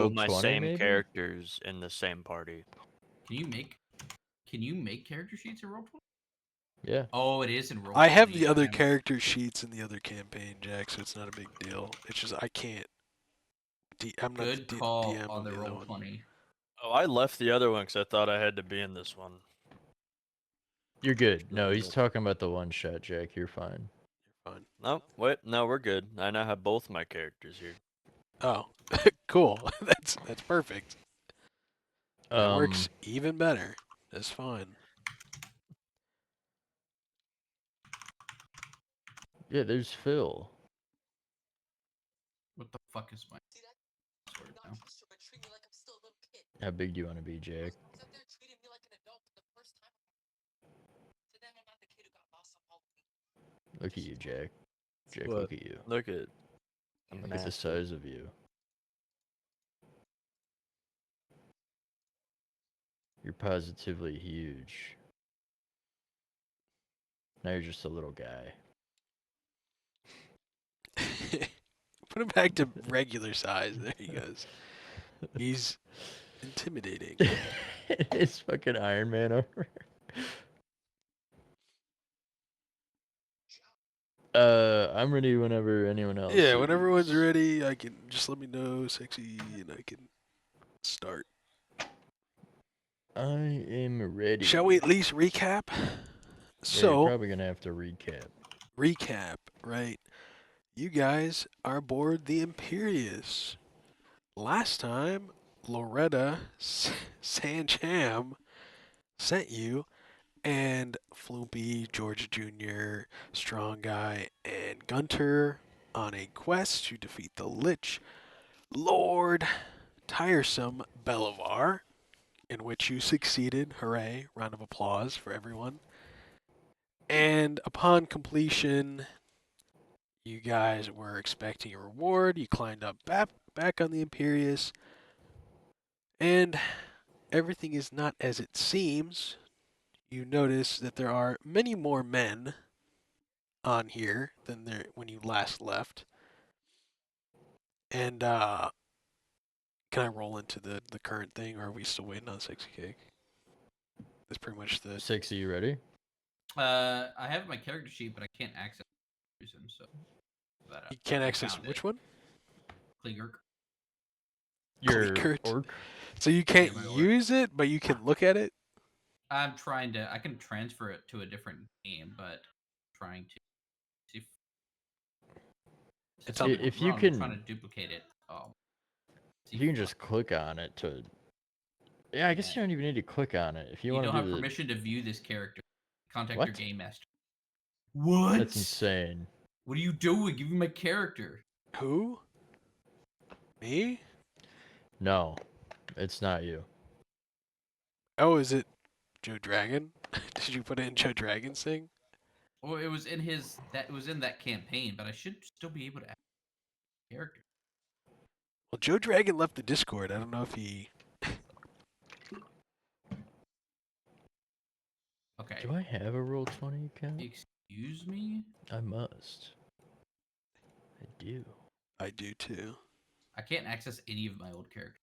Roll my 20 same maybe? characters in the same party. Can you make character sheets in Roll20? Yeah. Oh, it is in Roll20. I have the other character sheets in the other campaign, Jack, so it's not a big deal. It's just I can't. I'm not Good the call DM on the the other one. Roll20. Oh, I left the other one because I thought I had to be in this one. You're good. No, he's talking about the one shot, Jack. You're fine. You're fine. No, wait, no, we're good. I now have both my characters here. Oh, cool. That's perfect. That works even better. That's fine. Yeah, there's Phil. What the fuck is my password now? How big do you want to be, Jack? Look at you, Jack. Jack, What? look at you. Look at, Look at the size of you. You're positively huge. Now you're just a little guy. Put him back to regular size. There he goes. He's intimidating. It's fucking Iron Man over. I'm ready whenever anyone else Yeah, when everyone's is. ready, I can just let me know, sexy, and I can start. I am ready. Shall we at least recap? Yeah, So, you're probably gonna have to recap. right? You guys are aboard the Imperious. Last time, Loretta Sancham sent you and Floopy, George Jr., Strong Guy, and Gunter on a quest to defeat the Lich Lord Tiresome Belivar, in which you succeeded. Hooray! Round of applause for everyone. And upon completion, you guys were expecting a reward. You climbed up back on the Imperious, and everything is not as it seems. You notice that there are many more men on here than there when you last left. And can I roll into the current thing, or are we still waiting on Sexy Cake? That's pretty much the. Sexy, you ready? I have my character sheet, but I can't access it for some reason, so You can't I access found which it. one? Kliegurk. Your Kliegert. orc? So you can't my orc. use it, but you can look at it. I'm trying to. I can transfer it to a different game, but trying to see if It's on the- If you I'm can, trying to duplicate it. Oh, if you can just click on it to. Yeah, I guess you don't even need to click on it. If you, you want don't to have do the. permission to view this character. Contact What? your game master. What? That's insane. What are you doing? Give me my character. Who? Me? No, it's not you. Oh, is it Joe Dragon? Did you put it in Joe Dragon's thing? Well, it was in his that it was in that campaign, but I should still be able to add character. Well, Joe Dragon left the Discord. I don't know if he. Okay. Do I have a Roll20 account? Excuse me? I must. I do. I do too. I can't access any of my old characters.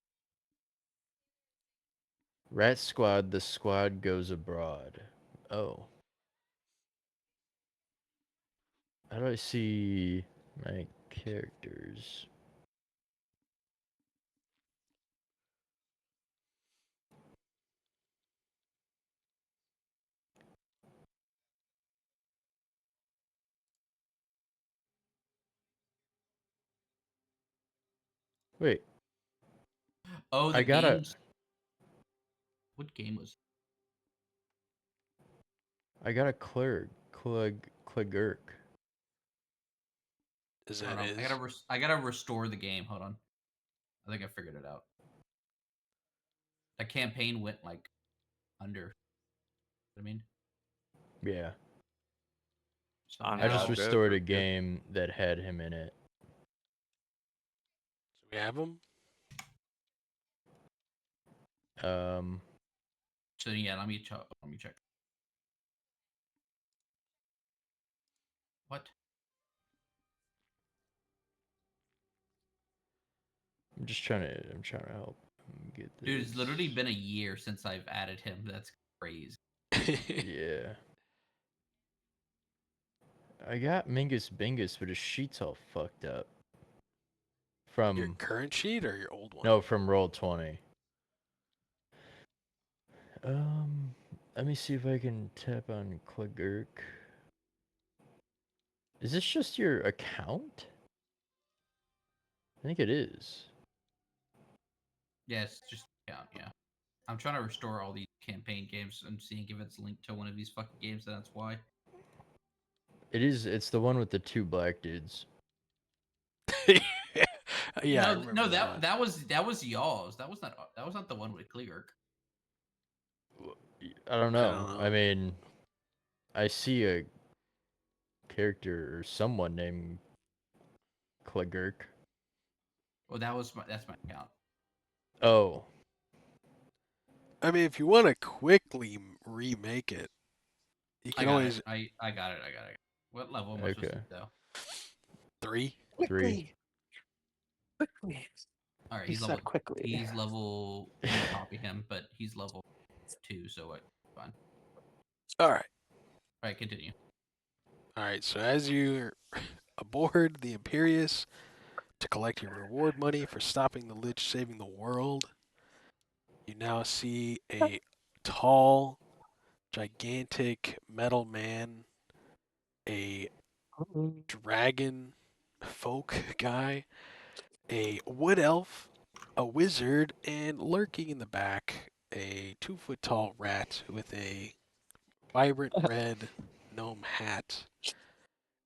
Rat Squad, the squad goes abroad. Oh. How do I see my characters? Wait, Oh, the I gotta. games. What game was? I got a Clegurk. Is Hold that on, his? I gotta restore the game. Hold on. I think I figured it out. The campaign went like under. I mean, Yeah. so On I now just how restored a good. game that had him in it. Do we have him? So yeah, let me check. What? I'm trying to help him get this. Dude, it's literally been a year since I've added him. That's crazy. Yeah. I got Mingus Bingus, but his sheet's all fucked up. Your From current sheet or your old one? no, from Roll20. Let me see if I can tap on Clegurk. Is this just your account? I think it is. Yes, just count. Yeah, I'm trying to restore all these campaign games and seeing if it's linked to one of these fucking games. That's why. It is. It's the one with the 2 black dudes. Yeah, I no, remember no, that was y'all's. That was not the one with Cleark. I don't I know. don't I know. mean, I see a character or someone named Clegurk. Well, that's my account. Oh, I mean, if you want to quickly remake it, you I can got always it. I got it. What level am I supposed to okay. do? 3. 3. Quickly. All right, He he's said level. quickly. He's level. I'm gonna copy him, but he's level 2, so what? Fine. All right. All right, continue. All right. So as you're aboard the Imperious to collect your reward money for stopping the Lich saving the world, you now see a tall, gigantic metal man, a dragon folk guy, a wood elf, a wizard, and lurking in the back, a 2-foot tall rat with a vibrant red gnome hat.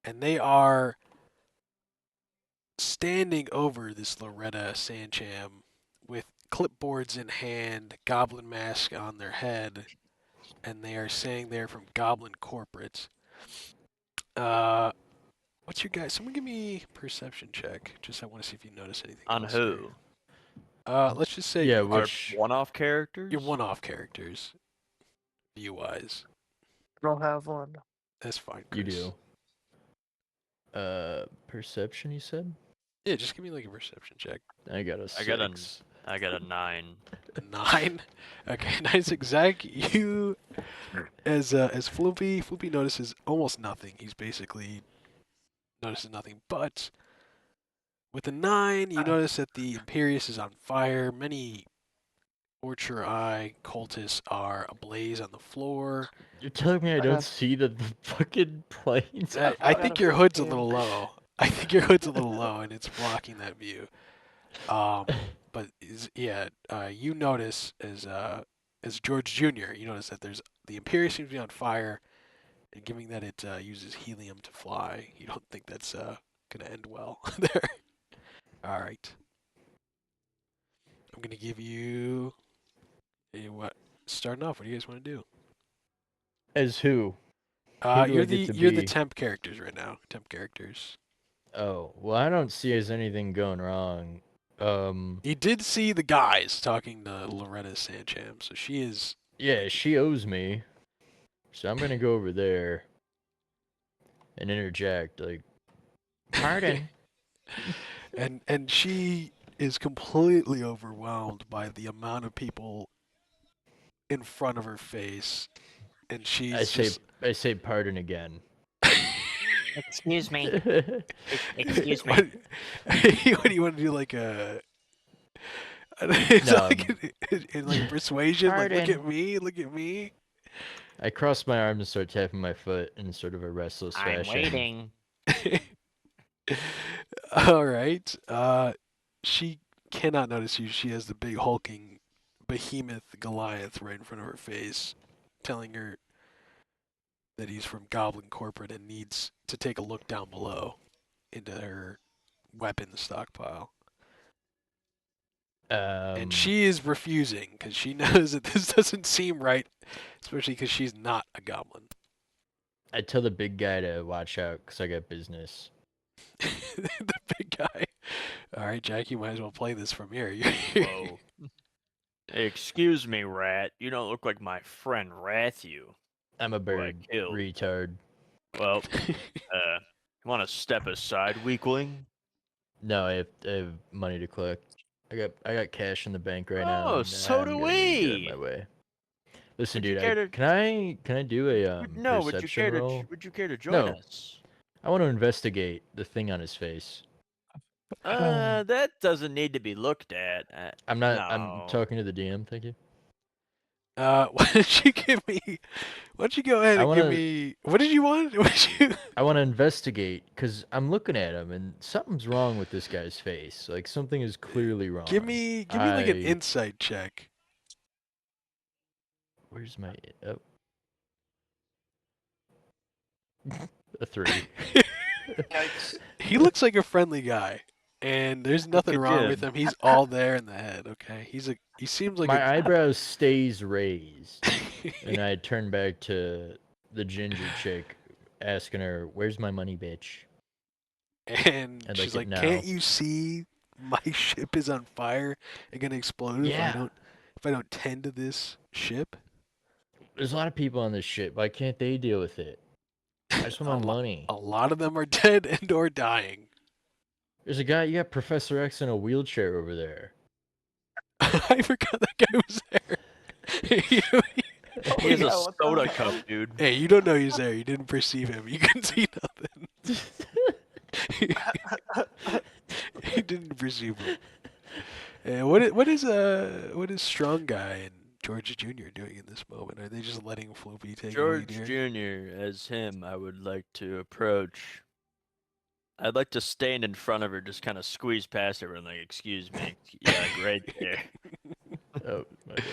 And they are standing over this Loretta Sancham with clipboards in hand, goblin mask on their head, and they are saying they're from Goblin Corporate. What's your guys? Someone give me a perception check. Just I want to see if you notice anything On else here. who? Let's just say Yeah, you, Our which one-off characters? your one-off characters, view-wise. I don't have one. That's fine, you Chris. do. Perception. You said. Yeah, just give me like a perception check. I got a 6. I got a 9. 9. Okay, nice exact. You as Floopy notices almost nothing. He's basically notices nothing. But with the 9, you notice that the Imperious is on fire. Many Orchard Eye cultists are ablaze on the floor. You're telling me I I don't got- see the fucking planes? I got think a your hood's a 15. little low. I think your hood's a little low, and it's blocking that view. But you notice as George Jr., you notice that there's the Imperious seems to be on fire, and given that it uses helium to fly, you don't think that's gonna end well there. All right, I'm gonna give you what starting off. What do you guys want to do? As who? Who do I You're get to the be? temp characters right now. Temp characters. Oh, well, I don't see as anything going wrong. You did see the guys talking to Loretta Sancham, so she is. Yeah, she owes me, so I'm gonna go over there and interject, like, pardon. and she is completely overwhelmed by the amount of people in front of her face, and she's I say pardon again. Excuse me. I Excuse me. What, what do you want to do? Like a it's No, like in like persuasion, like look Pardon. at me, look at me. cross my arms and start tapping my foot in sort of a restless I'm fashion. waiting. All right. She cannot notice you. She has the big hulking behemoth Goliath right in front of her face, telling her that he's from Goblin Corporate and needs to take a look down below into her weapons stockpile. And she is refusing because she knows that this doesn't seem right, especially because she's not a goblin. I tell the big guy to watch out because I got business. The big guy. All right, Jack, you might as well play this from here. Whoa. Hey, excuse me, Rat. You don't look like my friend Rathu. I'm a Who I bird, killed. retard. Well, you want to step aside, weakling? No, I have money to collect. I got cash in the bank right now. Oh, and so I'm do gonna need to get out of we. my way. Listen, Would you dude, care to? can I do a No. Would you perception care to? roll? Would you care to join No. us? I want to investigate the thing on his face. That doesn't need to be looked at. I'm not. I'm No. talking to the DM. Thank you. Why don't you give me? Why don't you go ahead I and give wanna- me? What did you want? What did you? I want to investigate because I'm looking at him and something's wrong with this guy's face. Like something is clearly wrong. Give me like an I- insight check. Where's my? Oh. A 3. Yikes. He looks like a friendly guy, and there's nothing at wrong Jim. with him. He's all there in the head. Okay, he seems like My eyebrows stays raised, and a. I turn back to the ginger chick, asking her, "Where's my money, bitch?" And I'd she's like like, it "Can't now." you see my ship is on fire and gonna explode Yeah. if I don't tend to this ship?" There's a lot of people on this shit. Why can't they deal with it? I just want A my lo- money. A lot of them are dead and or dying. There's a guy. You got Professor X in a wheelchair over there. I forgot that guy was there. He has yeah, a what the soda hell? cup, dude. Hey, you don't know he's there. You didn't perceive him. You couldn't see nothing. You didn't perceive him. And what is Strong Guy and George Jr. doing in this moment? Are they just letting Floopy take the lead George here? Jr. as him, I would like to approach. I'd like to stand in front of her, just kind of squeeze past her and like, excuse me. Yeah, like right there. Oh my god.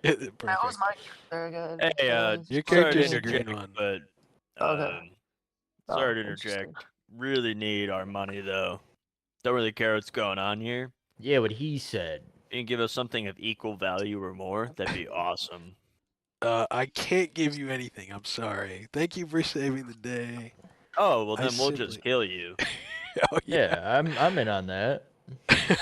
Perfect. That was my very good. Hey, Your sorry to character's a green interject, one. but Okay. sorry Oh, to interesting. interject. Really need our money though. Don't really care what's going on here. Yeah, what he said. You can give us something of equal value or more. That'd be awesome. I can't give you anything. I'm sorry. Thank you for saving the day. Oh well, I then we'll just simply- kill you. Oh yeah. Yeah, I'm in on that.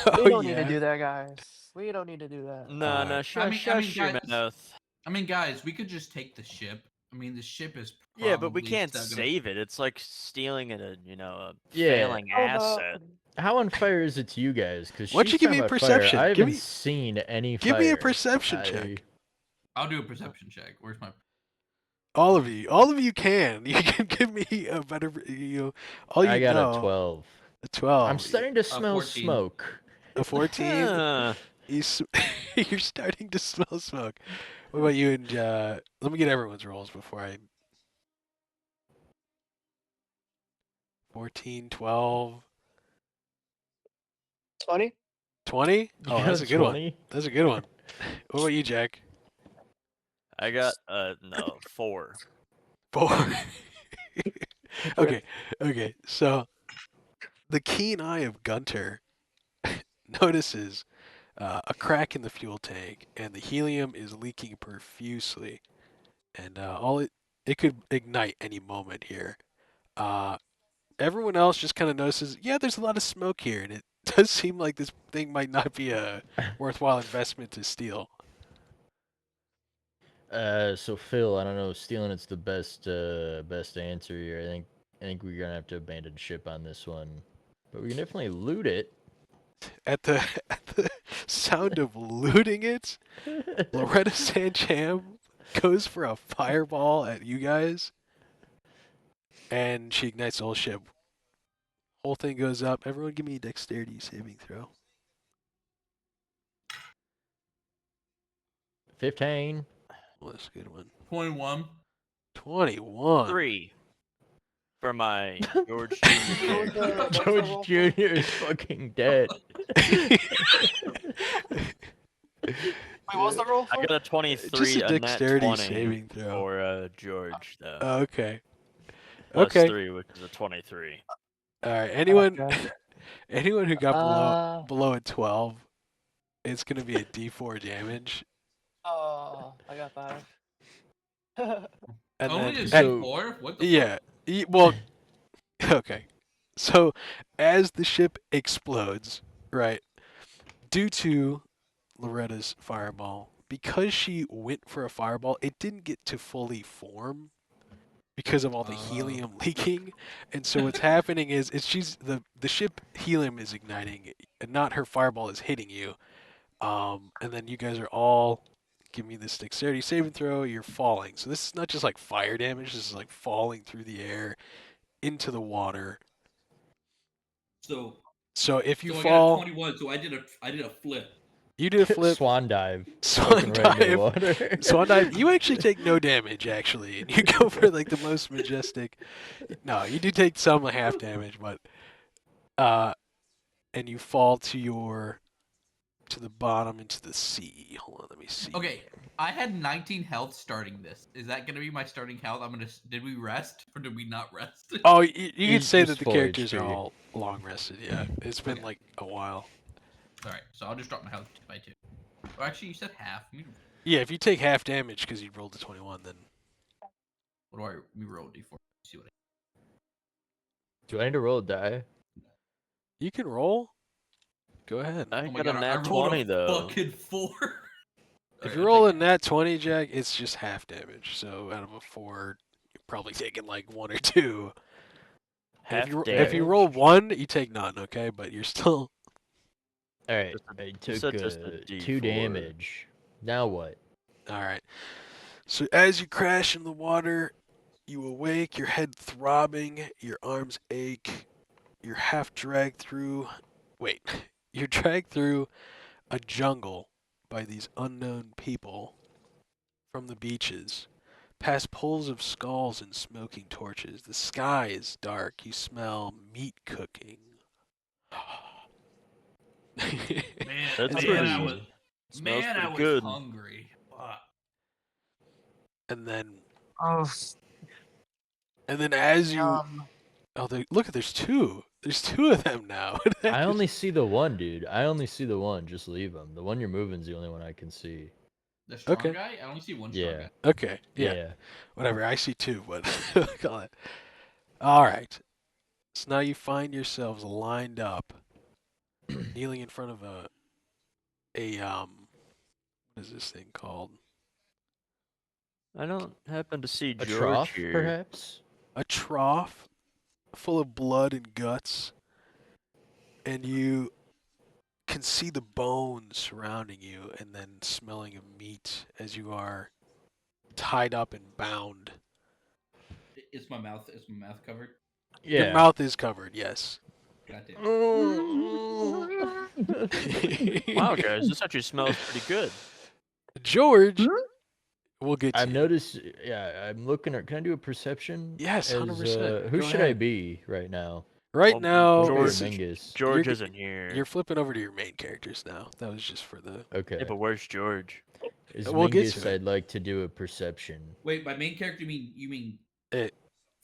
Oh We don't need yeah. to do that, guys. We don't need to do that. No, no, shush your guys, mouth. I mean, guys, we could just take the ship. I mean, the ship is probably Yeah, but we can't still gonna- save it. It's like stealing a a Yeah. failing Hold asset. up. How on fire is it to you guys? Because Why don't you give me a perception? I Give haven't me- seen any Give fire. me a perception check. I'll do a perception check. Where's my? All of you can. You can give me a better. All you I got know. a 12. A 12. I'm starting to smell 14. smoke. A 14. Huh. You're starting to smell smoke. What about you and let me get everyone's rolls before I 14, 12, 20? 20? You Oh, got that's a good one. 20? That's a good one. What about you, Jack? I got no 4. 4. Okay. So the keen eye of Gunter notices a crack in the fuel tank, and the helium is leaking profusely, and it could ignite any moment here. Everyone else just kind of notices, yeah, there's a lot of smoke here, and it does seem like this thing might not be a worthwhile investment to steal. So Phil, I don't know, stealing it's the best answer here. I think we're gonna have to abandon ship on this one. But we can definitely loot it. At the sound of looting it, Loretta Sancham goes for a fireball at you guys, and she ignites the whole ship. Whole thing goes up. Everyone give me a dexterity saving throw. 15. Well, that's a good one. 21. 21. 3 for my George What Jr. was the- what's the George roll Jr. for? is fucking dead. Wait, what was the roll I for? got a Just 23, a a nat dexterity 20 saving throw. for George though. Okay. Plus Okay. 3, which is a 23. All right. Anyone Okay. anyone who got Uh, below a 12, it's gonna be a D4 damage. Oh, I got 5. And Only then, a So- D4? What the yeah. Well, okay. So as the ship explodes, right, due to Loretta's fireball, because she went for a fireball, it didn't get to fully form. because of all the helium leaking. And so what's happening is the ship helium is igniting, and not her fireball is hitting you. And then you guys are all give me this dexterity saving throw. You're falling. So this is not just like fire damage. This is like falling through the air into the water. So if you I got a fall, 21. So I did a flip. you did a flip. Swan dive. Swan Fucking right into the dive. water. Swan dive. You actually take no damage, actually, and you go for like the most majestic. No, you do take some half damage, but and you fall to the bottom into the sea. Hold on, let me see. Okay, I had 19 health starting this. Is that gonna be my starting health? Did we rest or did we not rest? Oh, you could He's say just that the full characters are HP. all long rested. Yeah, it's been like a while. All right, so I'll just drop my health by 2. Or actually, you said half. Yeah, if you take half damage because you rolled a 21, then What do I? Let me roll a d4. See what Do I need to roll a die? you can roll. Go ahead. I Oh my got a God, I nat rolled 20 a though. fucking 4. If you roll a nat 20, Jack, it's just half damage. So out of a 4, you're probably taking like 1 or 2. And Half if you damage? roll 1, you take none, okay? But you're still. All right, Just a- I you took said just a 2 D4. damage. Now what? Alright. So as you crash in the water, you awake, your head throbbing, your arms ache, you're half dragged through. Wait. You're dragged through a jungle by these unknown people from the beaches, past pools of skulls and smoking torches. The sky is dark. You smell meat cooking. Man, That's And pretty. I was, Smells I pretty was good. hungry. Fuck. and then Oh, as you yum. look, there's 2. There's 2 of them now. I only see the one, dude. I only see the one. Just leave him. The one you're moving is the only one I can see. The strong Okay. guy? I only see one strong Yeah. guy. Okay. Yeah. Yeah. Whatever. I see 2, but call it. All right. So now you find yourselves lined up, kneeling in front of a what is this thing called? I don't happen to see A George trough, here. perhaps? A trough full of blood and guts, and you can see the bones surrounding you, and then smelling of meat as you are tied up and bound. Is my mouth covered? Your Yeah. mouth is covered, yes. Goddamn. Wow, guys, this actually smells pretty good. George, we'll get to I've you. noticed. Yeah, I'm looking at. Can I do a perception? Yes, as, 100%. Who Go should I ahead. be right now? Right Well, now, George- it's- Mingus. George You're- isn't here. you're flipping over to your main characters now. That was just for the. Okay. Yeah, but where's George? As we'll get Mingus, to it. I'd like to do a perception. Wait, my main character? You mean It,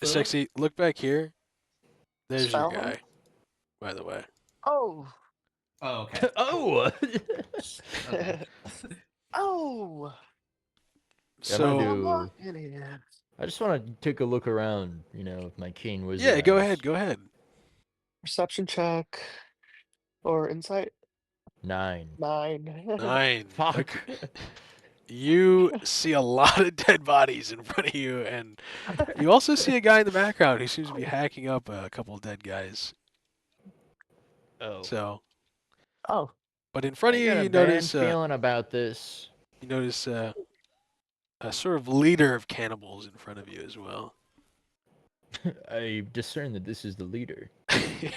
Philip? Sexy, look back here. There's your Spell? guy, by the way. Oh. Oh, okay. Oh. Okay. Oh. Yeah, I'm gonna So, do- Look at it. I just want to take a look around. With my keen wizard. yeah, go eyes. ahead, go ahead. Perception check or insight. 9. 9. 9. Fuck. Okay. You see a lot of dead bodies in front of you, and you also see a guy in the background who seems to be hacking up a couple of dead guys. Oh. So, Oh. but in front I of got you, a you bad notice feeling about this. A sort of leader of cannibals in front of you as well. I discern that this is the leader.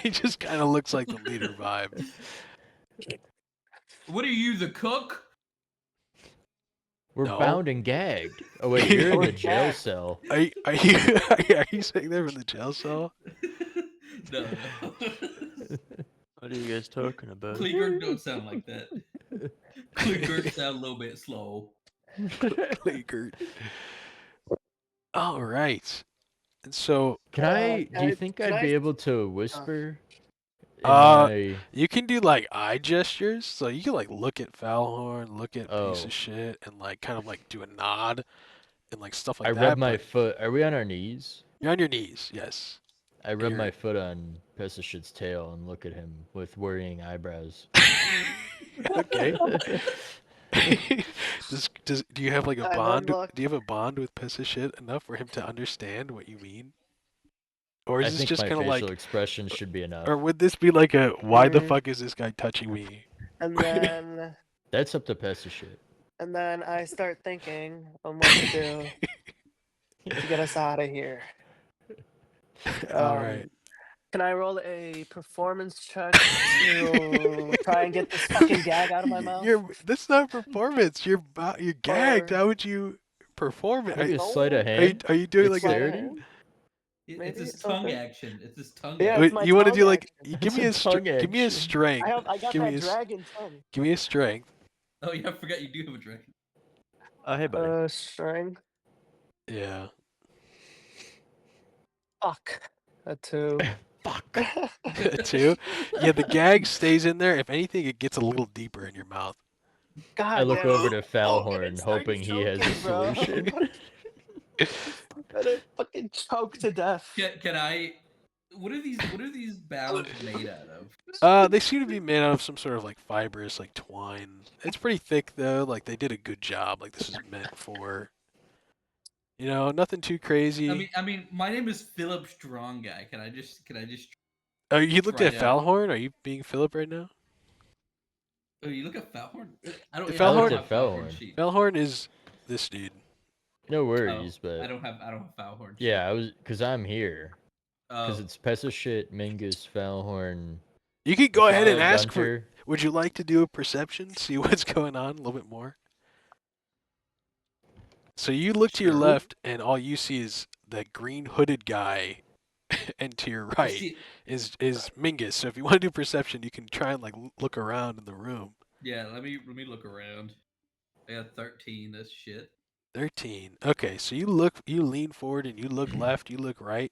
He just kind of looks like the leader vibe. What are you, the cook? We're No. bound and gagged. Oh wait, you're in We're the jail gagged. cell. Are you saying they're in the jail cell? no? What are you guys talking about? Kleegert don't sound like that. Kleegert sound a little bit slow. Gert. All right. And so Can I? Do you think can I'd I- be able to whisper? in Uh, my- you can do like eye gestures. So you can like look at Foulhorn, look at piece Oh. of shit, and like kind of like do a nod and like stuff like I that. rub my but foot. Are we on our knees? You're on your knees, yes. I rub my You're- foot on Pesishit's tail and look at him with worrying eyebrows. Okay. Do you have like a I'm bond? unlocked. Do you have a bond with piece of shit enough for him to understand what you mean? Or I is this think just my kind of facial like, expression should be enough. or would this be like a why the Mm. fuck is this guy touching me? And then That's up to piece of shit. I start thinking on what to do to get us out of here. All right. Can I roll a performance check to try and get this fucking gag out of my mouth? That's not performance. You're gagged. Or How would you perform it? Maybe a no? sleight of Are you, hand. are you doing like Sleight a? of Dexterity? hand? It's Maybe his tongue something? action. It's his tongue Yeah, action. it's my You want to tongue do like? action. Give me It's a a tongue give me a action. strength. I got give me that a, dragon tongue. Give me a strength. Oh yeah, I forgot you do have a dragon. Oh, hey, buddy. Strength. Yeah. Fuck. A 2. Fuck. Two. Yeah, the gag stays in there. If anything, it gets a little deeper in your mouth. God I look damn over it. to I'm Falhorn, start hoping he has a choking, bro. solution. I'm gonna fucking choke to death. Can I? What are these bounds made out of? They seem to be made out of some sort of like fibrous, like twine. It's pretty thick though. Like they did a good job. Like this is meant for, nothing too crazy. I mean, my name is Philip Strong Guy. Can I just? Oh, you looked try at it out? Falhorn? Are you being Philip right now? Oh, you look at Falhorn. I don't. The Yeah, I don't Falhorn- have Falhorn Falhorn. sheet. Falhorn is this dude. No Oh, worries, but I don't have Falhorn. yeah, because I'm here. Because Oh. it's Pesa shit, Mingus, Falhorn. You could go ahead and Wild ask for. Gunter. Would you like to do a perception? See what's going on a little bit more. So you look to your Sure. left, and all you see is that green hooded guy, and to your right See, is Mingus. So if you want to do perception, you can try and like look around in the room. yeah, let me look around. I got 13. That's shit. 13. Okay, so you lean forward and you look left, you look right,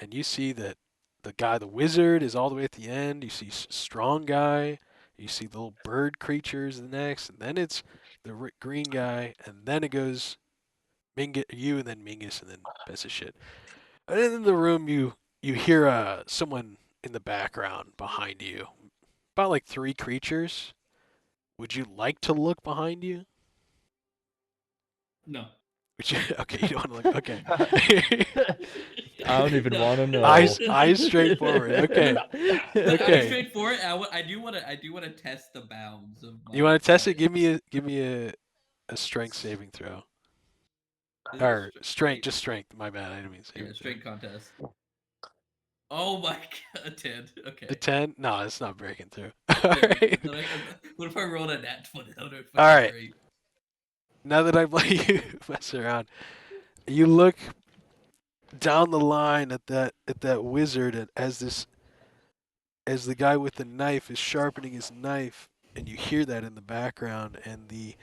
and you see that the wizard is all the way at the end. You see strong guy. You see the little bird creatures the next, and then it's the green guy, and then it goes you, and then Mingus, and then piece of shit. And then in the room, you hear someone in the background behind you, about like 3 creatures. Would you like to look behind you? No. Okay, you don't want to look. Okay. I don't even No. want to know. Eyes straightforward. Okay. Look, Okay. I'm straightforward. I do want to test the bounds of. You want to test it? my- Give me a strength saving throw. This is Or a strength, just strength. My bad. I didn't mean saving. Yeah, strength contest. Oh my god, a 10. Okay. A 10? No, it's not breaking through. Yeah, Alright. what if I rolled a nat 20? That would have been All right. great. Now that I've let you mess around, you look down the line at that wizard, and as the guy with the knife is sharpening his knife, and you hear that in the background, and the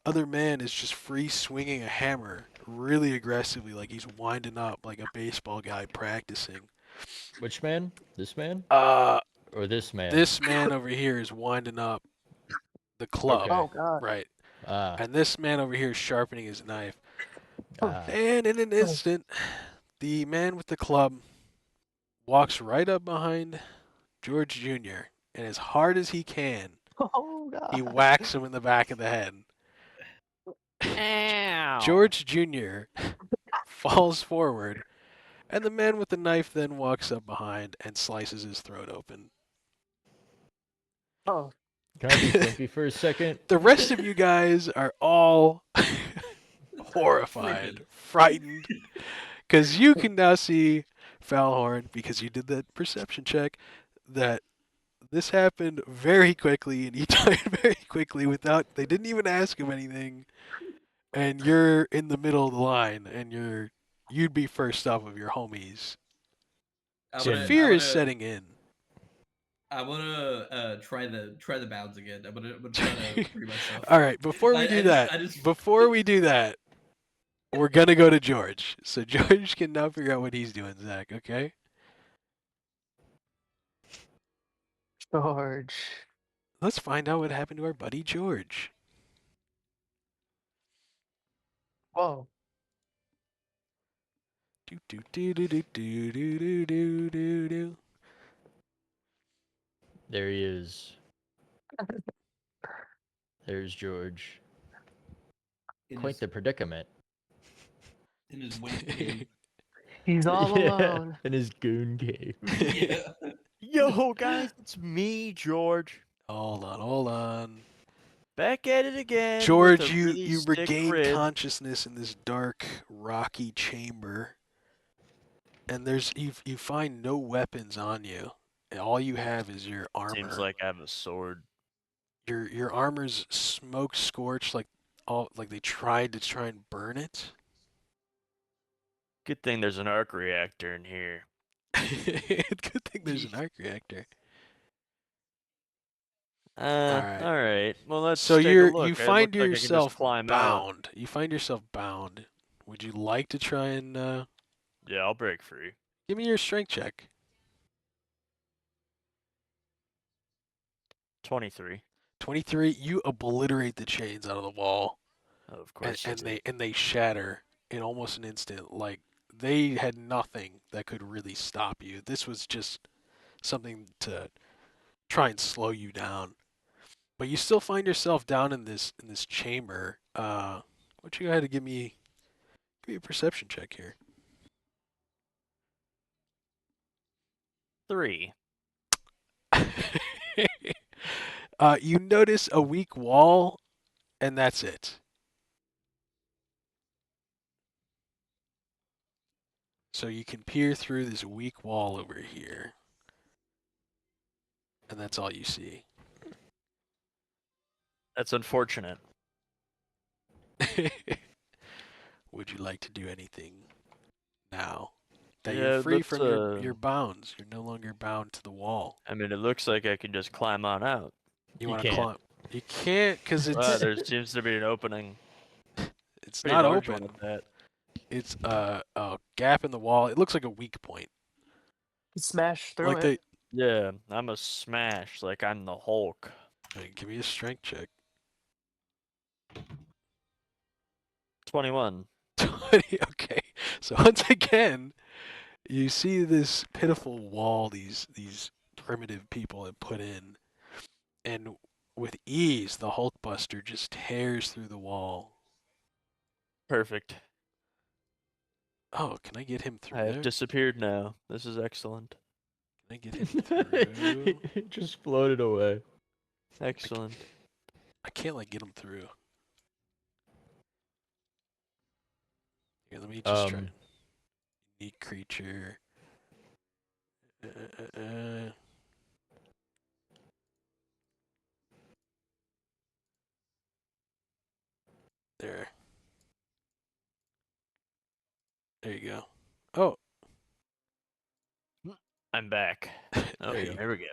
other man is just free swinging a hammer really aggressively, like he's winding up like a baseball guy practicing. Which man? This man? Or this man? this man over here is winding up the club, Okay. Oh god. right? Ah. And this man over here is sharpening his knife. ah. And in an instant, the man with the club walks right up behind George Jr. and as hard as he can, Oh god. he whacks him in the back of the head. Ow. George Jr. falls forward, and the man with the knife then walks up behind and slices his throat open. Oh. Can I be Stimpy for a second? The rest of you guys are all horrified, frightened, because you can now see Falhorn, because you did that perception check, that this happened very quickly, and he died very quickly they didn't even ask him anything, and you're in the middle of the line, and you'd be first up of your homies. So fear is setting in. I wanna try the bounds again. I'm gonna try to free myself. All right, before we do that, we're gonna go to George. So George can now figure out what he's doing, Zach. Okay. George. Let's find out what happened to our buddy George. Whoa. Do do do do do do do do do do. There he is. There's George. in Quite his, the predicament. in his wimp cave. He's all alone. In his goon cave. Yeah. Yo, guys, it's me, George. Hold on. Back at it again. George, with a you really you sick regain grid. consciousness in this dark, rocky chamber, and you find no weapons on you. And all you have is your armor. Seems like I have a sword. Your armor's smoke scorched, like they tried to try and burn it. Good thing there's an arc reactor in here. Good thing there's an arc reactor. All right. Well, let's So take a you look. It find looks like I can just yourself climb out. bound. You find yourself bound. Would you like to try and Yeah, I'll break free. give me your strength check? 23. 23. You obliterate the chains out of the wall, Oh, of course. you do. and they shatter in almost an instant. Like they had nothing that could really stop you. This was just something to try and slow you down. But you still find yourself down in this chamber. Why don't you go ahead and give me a perception check here? 3. You notice a weak wall, and that's it. So you can peer through this weak wall over here, and that's all you see. That's unfortunate. Would you like to do anything now that Yeah, you're free let's, from your bounds? You're no longer bound to the wall. I mean, it looks like I can just climb on out. You Want to can't. climb? You can't because Wow, it's there seems to be an opening. it's Pretty not large open. one at that. It's a gap in the wall. It looks like a weak point. Smash through Like it. Yeah, I'm a smash like I'm the Hulk. give me a strength check. 21. 20. Okay. So once again, you see this pitiful wall these primitive people have put in, and with ease, the Hulkbuster just tears through the wall. Perfect. Oh, can I get him through I there? have disappeared now. This is excellent. Can I get him through? It just floated away. Excellent. I can't get him through. Here, let me just try. Unique creature. There. There you go. Oh. I'm back. Oh, There you go. here we go.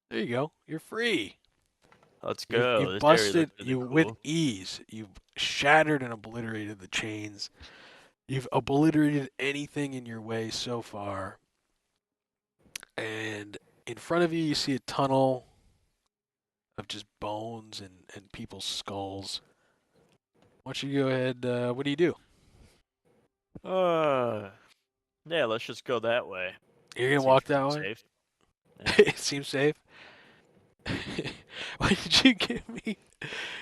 There you go. You're free. Let's You've- go. You've This area busted looks really you cool. with ease. You've shattered and obliterated the chains. You've obliterated anything in your way so far. And in front of you, you see a tunnel of just bones and people's skulls. Why don't you go ahead? What do you do? Yeah, let's just go that way. You're gonna Seems walk pretty that way. safe. It seems safe. Why did you give me?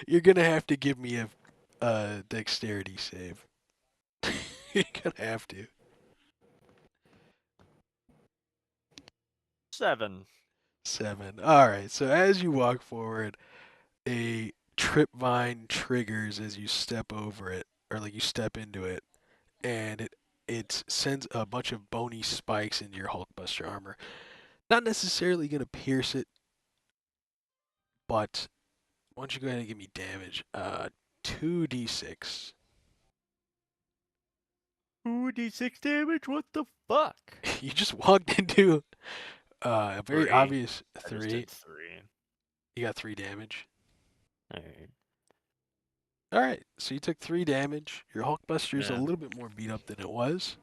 You're gonna have to give me a dexterity save. You're gonna have to. 7. 7. All right. So as you walk forward, a tripvine triggers as you step over it, or you step into it, and it sends a bunch of bony spikes into your Hulkbuster armor. Not necessarily gonna pierce it, but why don't you go ahead and give me damage? 2d6. 2d6 damage? What the fuck? You just walked into a very 3. obvious I just 3. did 3. You got 3 damage. Alright. All right, so you took 3 damage. Your Hulkbuster is a Yeah. little bit more beat up than it was,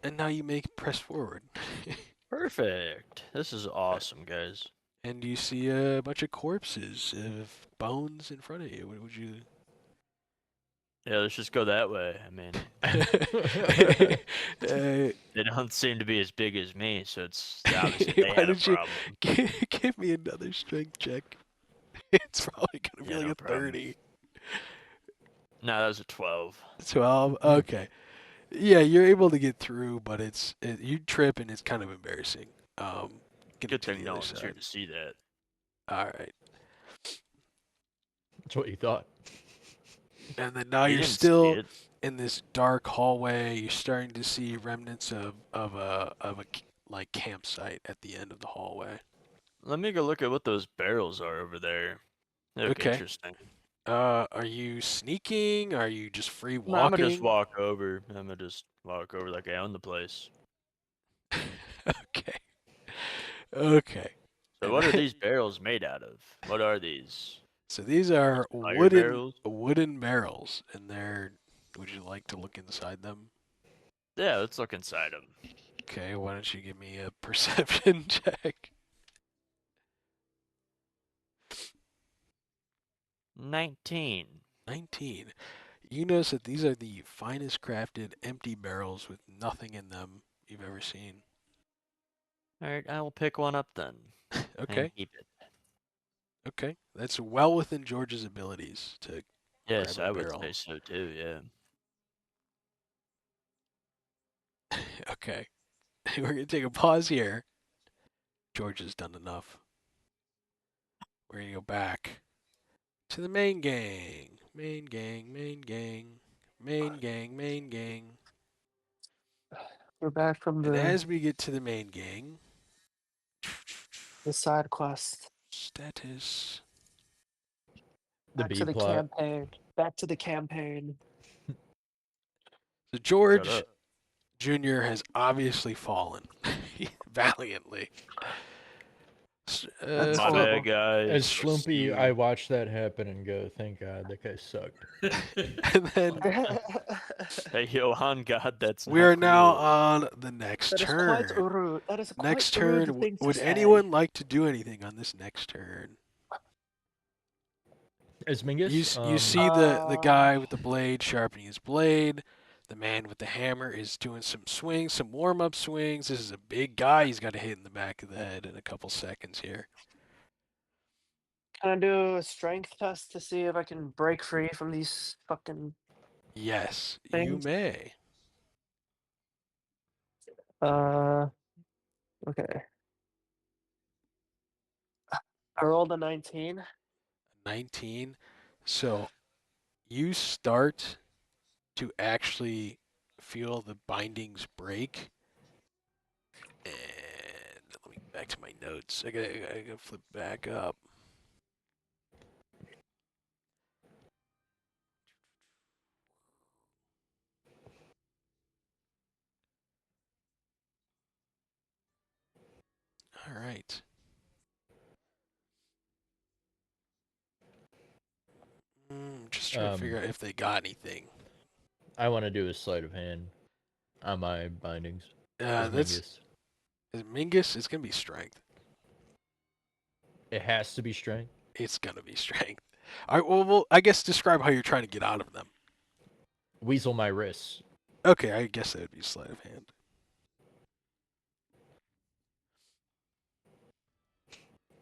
and now you make press forward, Perfect. This is awesome, guys. and you see a bunch of corpses of bones in front of you. What would you? Yeah, let's just go that way. I mean, uh, they don't seem to be as big as me, so it's obviously they Why had a don't you- problem. give me another strength check. It's probably gonna be Yeah, like no a problem. 30. No, that was a 12. 12. Okay. Yeah, you're able to get through, but you trip and it's kind of embarrassing. Getting Good to thing the no other one's here side. to see that. All right. That's what you thought. And then now You you're didn't see still it. in this dark hallway. You're starting to see remnants of a like campsite at the end of the hallway. Let me go look at what those barrels are over there. They look Okay. interesting. Are you sneaking? Are you just free No, I'm gonna just walking? walk over. I'm gonna just walk over like I own the place. Okay. Okay. So And what are then- these barrels made out of? What are these? so these are Fire barrels? wooden barrels, and they're. Would you like to look inside them? Yeah, let's look inside them. Okay. Why don't you give me a perception check? 19. 19. You notice that these are the finest crafted empty barrels with nothing in them you've ever seen. Alright, I will pick one up then. Okay. And keep it. Okay. That's well within George's abilities to Yes, grab a I would barrel. say so too, yeah. Okay. We're going to take a pause here. George has done enough. We're going to go back to the main gang. Main gang, main gang, main gang, main gang. We're back from And the as we get to the main gang, side quest. status. The Back B to the plot. campaign. Back to the campaign. So Shut George up. Jr. has obviously fallen valiantly. That's My horrible. bad, guys. As See Schlumpy, you. I watched that happen and go, thank God, that guy sucked. And then Hey, yo, on God, that's we not are now cool. on the next That is quite turn. rude. That is quite Next a rude turn, thing to would say. anyone like to do anything on this next turn? As Mingus, You see the guy with the blade sharpening his blade. The man with the hammer is doing some swings, some warm-up swings. This is a big guy. He's got to hit in the back of the head in a couple seconds here. Can I do a strength test to see if I can break free from these fucking Yes, you things? may. Okay. I rolled a 19. 19. So you start to actually feel the bindings break. And let me get back to my notes. I gotta flip back up. All right. Just trying to figure out if they got anything. I want to do a sleight of hand on my bindings. As That's Mingus. is Mingus. It's gonna be strength. It has to be strength. It's gonna be strength. All right. Well, I guess describe how you're trying to get out of them. Weasel my wrists. Okay, I guess that would be sleight of hand.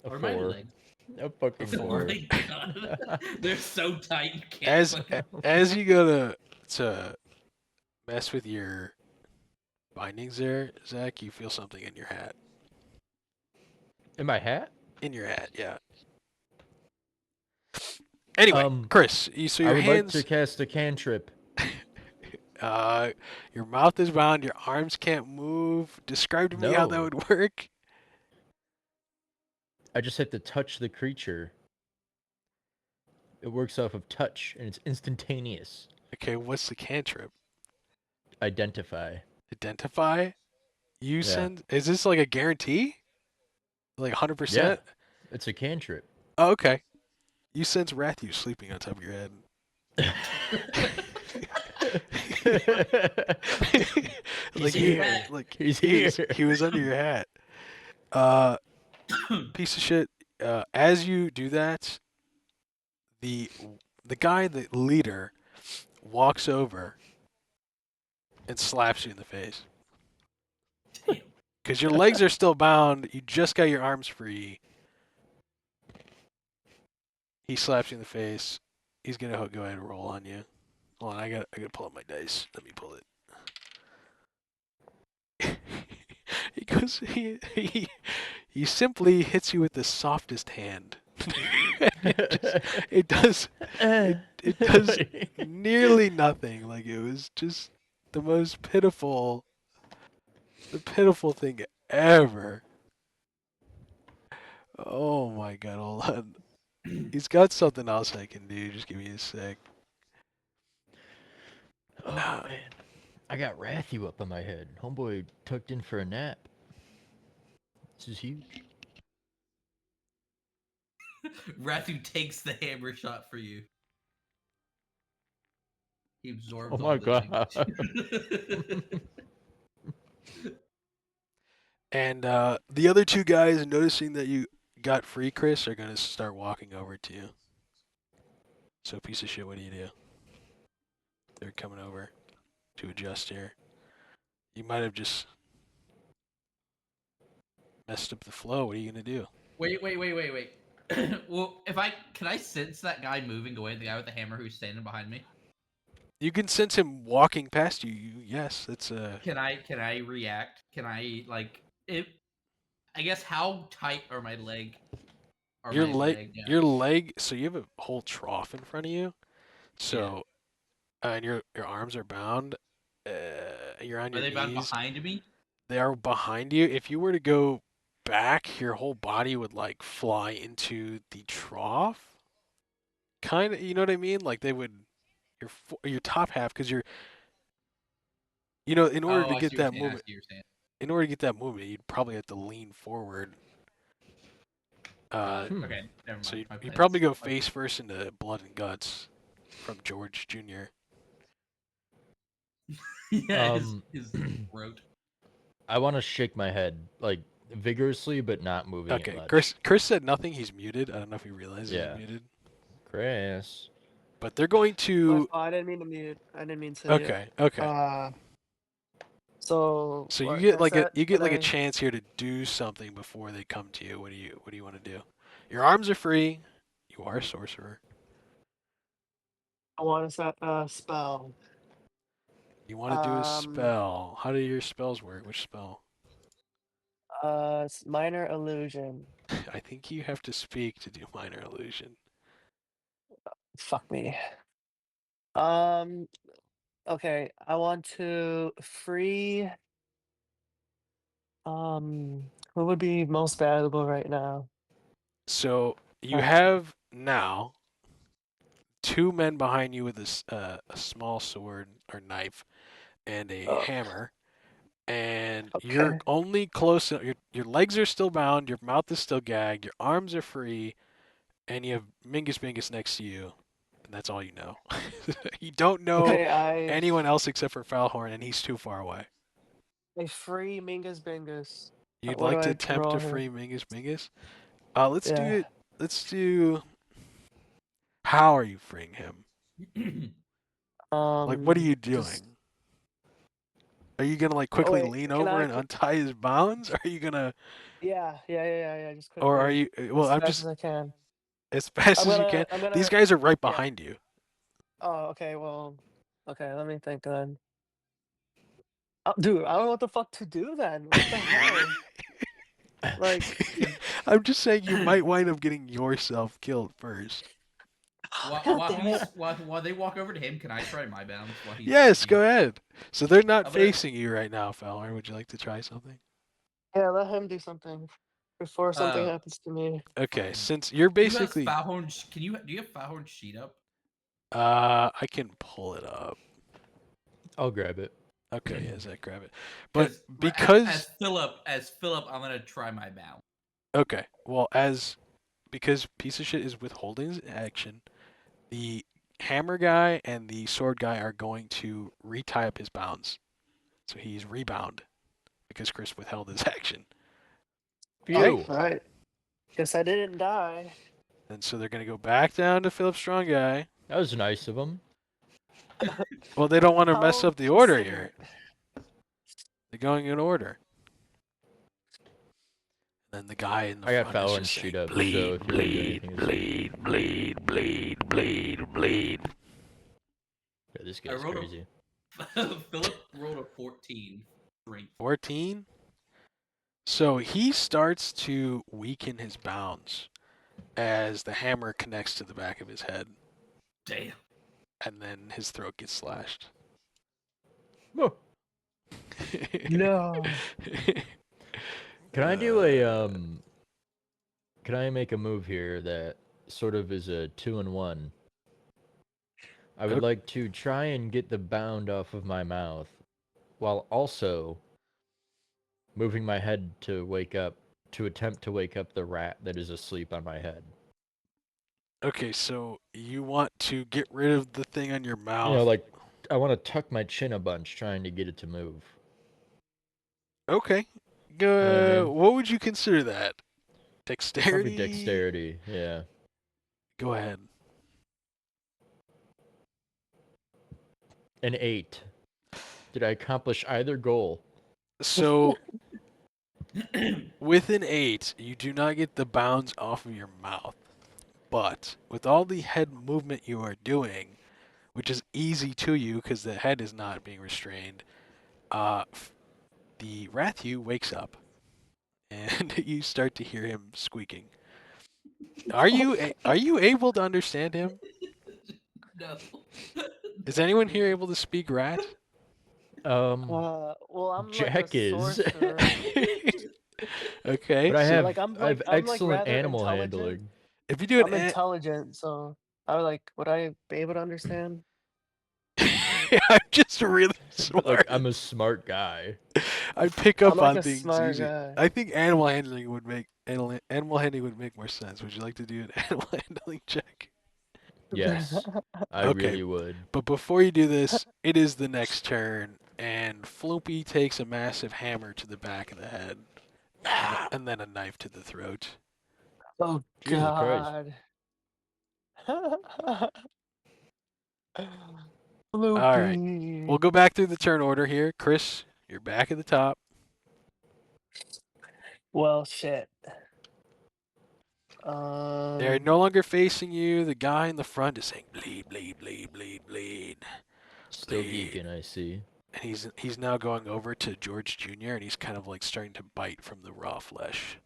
A Or my 4. legs. A fucking A Oh 4. my god. They're so tight you can't As put them. as you go to mess with your bindings there, Zach, you feel something in your hat. In my hat? In your hat, yeah. Anyway, Chris, so I your would hands, like to cast a cantrip. your mouth is bound, your arms can't move. Describe to me how that No. would work. I just have to touch the creature. It works off of touch, and it's instantaneous. Okay, what's the cantrip? Identify. Identify? You Yeah. send? Is this like a guarantee? Like 100%? Yeah. It's a cantrip. Oh, okay. You sense Rathu sleeping on top of your head. He's here. He's here. He was under your hat. Piece of shit. As you do that, the guy, the leader, walks over and slaps you in the face. Damn. Because your legs are still bound. You just got your arms free. He slaps you in the face. He's gonna go ahead and roll on you. Hold on, I gotta pull up my dice. Let me pull it. He simply hits you with the softest hand. it does nearly nothing. Like it was just the most pitiful thing ever. Oh my god, hold on. He's got something else I can do. Just give me a sec. Oh man, I got Wrathu up on my head. Homeboy tucked in for a nap. This is huge. Ratu takes the hammer shot for you. He absorbs Oh all my the god. damage. And the other two guys, noticing that you got free, Chris, are gonna start walking over to you. So, piece of shit, what do? They're coming over to adjust here. You might have just messed up the flow. What are you gonna do? Wait. Well, can I sense that guy moving away, the guy with the hammer who's standing behind me? You can sense him walking past you. Yes, it's Can I react? Can I like it? I guess how tight are my leg? Or your my leg. yeah. Your leg. So you have a whole trough in front of you. So, and your arms are bound. You're on Are your they bound knees. behind me? They are behind you. If you were to go back, your whole body would like fly into the trough. Kind of, you know what I mean? Like they would your top half, because you're, in order Oh, to I get see what that you're saying. I movement, see what you're saying. in order to get that movement, you'd probably have to lean forward. Okay, never So mind. you'd probably go face first into Blood and Guts from George Jr. Yeah, his throat. I want to shake my head like vigorously, but not moving it Okay, much. Chris said nothing. He's muted. I don't know if he realizes Yeah. he's muted. Chris. But they're going My to. fault, I didn't mean to mute. I didn't mean to. Okay. So So you what get can I like a set? Can a I- chance here to do something before they come to you. What do you want to do? Your arms are free. You are a sorcerer. I want to set a spell. You want to do a spell. How do your spells work? Which spell? It's minor illusion. I think you have to speak to do minor illusion. Fuck me. Okay, I want to free. Who would be most valuable right now? So you Uh, have now two men behind you with a small sword or knife and a Oh, hammer, and you're okay. only close. Your legs are still bound. Your mouth is still gagged. Your arms are free, and you have Mingus Mingus next to you, and that's all you know. You don't know Okay, anyone else except for Foulhorn, and he's too far away. I free Mingus Bingus. You'd What do like to I attempt roll to here? free Mingus Mingus? Let's do Yeah. it. Let's do. How are you freeing him? Like, what are you doing? Just, Are you gonna like oh quickly wait, lean can over I? and untie his bounds? Are you gonna, Yeah. Just or are quickly, you? Well, as I'm fast just as I can. as fast as you can. I'm These gonna. guys are right Yeah. behind you. Oh, okay. Well, okay. Let me think then. Oh, dude, I don't know what the fuck to do then. What the hell? Like, I'm just saying you might wind up getting yourself killed first. God damn it. While they walk over to him, can I try my bounce while he's Yes, freaking- go ahead. So they're not I'm gonna- facing you right now, Fowler. Would you like to try something? Yeah, let him do something before something Uh, happens to me. Okay, since you're Who has basically, Foulhorn? Do you have Foulhorn's sheet up? I can pull it up. I'll grab it. Okay, yeah, Zach, grab it. But As because Philip, I'm gonna try my bounce. okay, well, because piece of shit is withholding his action, the hammer guy and the sword guy are going to retie up his bounds, so he's rebound because Chris withheld his action. Phew. All right. Guess I didn't die. And so they're going to go back down to Philip Strong guy. That was nice of him. Well, they don't want to mess How up the order here. considerate. They're going in order. And the guy in the I got front is Falhorn just shoot saying, up, so bleed, if you want to do bleed, anything, bleed, bleed, bleed, bleed, bleed. yeah, this I guy's rolled crazy. Philip rolled a 14 strength. 14. So he starts to weaken his bounds as the hammer connects to the back of his head, Damn. and then his throat gets slashed. Whoa. No. Can I do a Can I make a move here that sort of is a 2-in-1? I would Ok- like to try and get the bound off of my mouth, while also moving my head to attempt to wake up the rat that is asleep on my head. Okay, so you want to get rid of the thing on your You mouth. know, like I want to tuck my chin a bunch, trying to get it to move. Okay. what I mean? What would you consider that? Probably Dexterity? dexterity. Yeah. Go ahead. An 8. Did I accomplish either goal? So, with an 8, you do not get the bounds off of your mouth. But with all the head movement you are doing, which is easy to you because the head is not being restrained, the Rathu wakes up and you start to hear him squeaking. Are you able to understand him? No. Is anyone here able to speak rat? Well, I'm like a Jack is. sorcerer. Okay, But I so have Like I'm I have like excellent rather animal intelligent. handling. if you do I'm an intelligent, so I would like. Would I be able to understand? I'm just really But look, smart. I'm a smart guy. I pick I'm up like on a things smart easy. guy. I think animal handling would make more sense. Would you like to do an animal handling check? Yes, I Okay, really would. but before you do this, it is the next turn, and Floopy takes a massive hammer to the back of the head, and then a knife to the throat. Oh Jesus Christ. God. All right, we'll Loopy. go back through the turn order here. Chris, you're back at the top. Well, shit. They're no longer facing you. The guy in the front is saying, bleed, bleed, bleed, bleed, bleed, Still bleed. geeking, I see. And he's now going over to George Jr. and he's kind of like starting to bite from the raw flesh.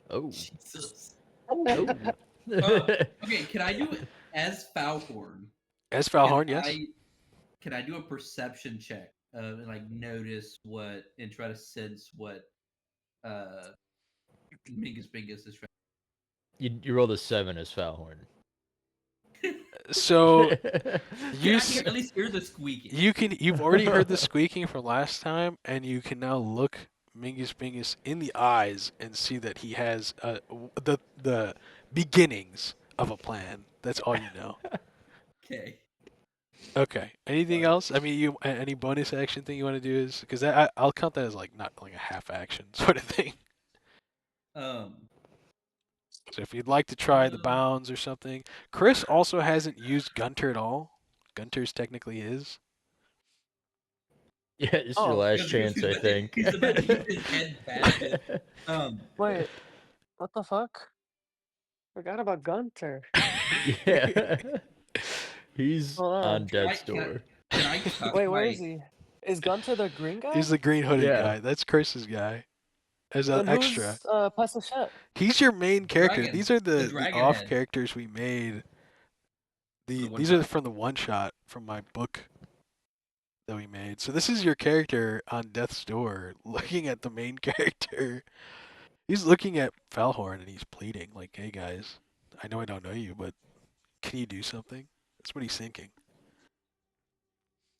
Oh. Jesus. Oh. Okay, can I do it as Falhorn? As Falhorn, yes. Can I do a perception check? And like notice what and try to sense what Mingus Bingus is trying. You rolled a 7 as Falhorn. So Can you I at least hear the squeaking? you've already heard the squeaking from last time, and you can now look Mingus Bingus in the eyes and see that he has the beginnings of a plan. That's all you know. Okay. Okay. Anything else? I mean, any bonus action thing you want to do is because I'll count that as like not like a half action sort of thing. Um. So if you'd like to try the bounds or something, Chris also hasn't used Gunter at all. Gunter's technically his. Yeah, it's your Oh, last chance, I think. He's about to get his head bashed. wait. What the fuck? Forgot about Gunter. Yeah. He's Hold on. on death's door. Can I tuck Wait, where my? is he? Is Gunter the green guy? He's the green hooded Yeah. guy. That's Chris's guy. As an Then extra. who's Piece of Shit? He's your main character. Dragon. These are The the dragon off head. characters we made. The one These are shot. from the one shot from my book that we made. So this is your character on death's door looking at the main character. He's looking at Falhorn and he's pleading like, "Hey guys, I know I don't know you, but can you do something?" That's what he's thinking.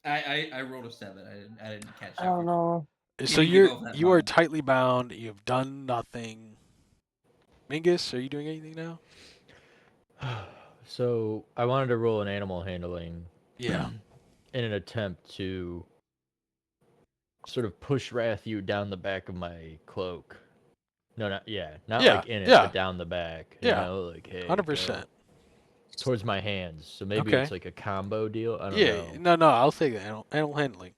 I rolled a 7. I didn't catch that. I don't know. So need to go for that you are bound. tightly bound. You have done nothing. Mingus, are you doing anything now? So I wanted to roll an animal handling Yeah. in an attempt to sort of push Rathu down the back of my cloak. No, not Yeah, like in it, yeah. but down the back. Yeah. You know, like hey, 100%. go. Towards my hands. So maybe Okay. it's like a combo deal. I don't Yeah. know. No, I'll take the animal handling.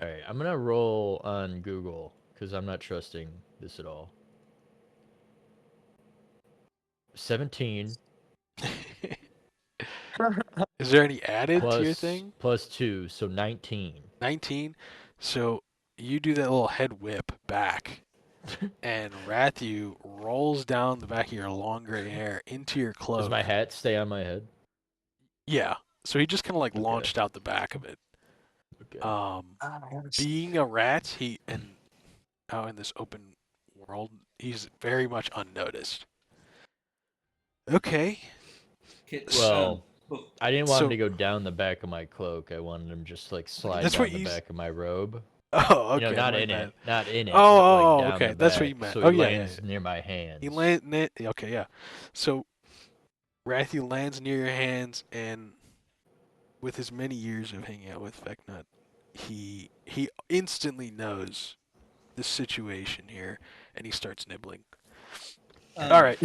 All right, I'm gonna roll on Google because I'm not trusting this at all. 17 Is there any added to your plus thing? plus 2, so 19. 19. So you do that little head whip back, and Rathu rolls down the back of your long gray hair into your Does cloak. my hat stay on my head? Yeah. So he just kind of like Okay. launched out the back of it. Okay. Being a rat, out in this open world, he's very much unnoticed. Okay. Well, I didn't want him So to go down the back of my cloak. I wanted him just like slide That's down what the you s- back of my robe. oh, okay. Not my in bad. it, not in it, but like Oh, down okay. the That's what you back, meant. so Oh, he yeah, yeah, lands yeah. near my hands. He okay, yeah. So Rathu lands near your hands, and with his many years of hanging out with Vecnut, he instantly knows the situation here, and he starts nibbling. All right,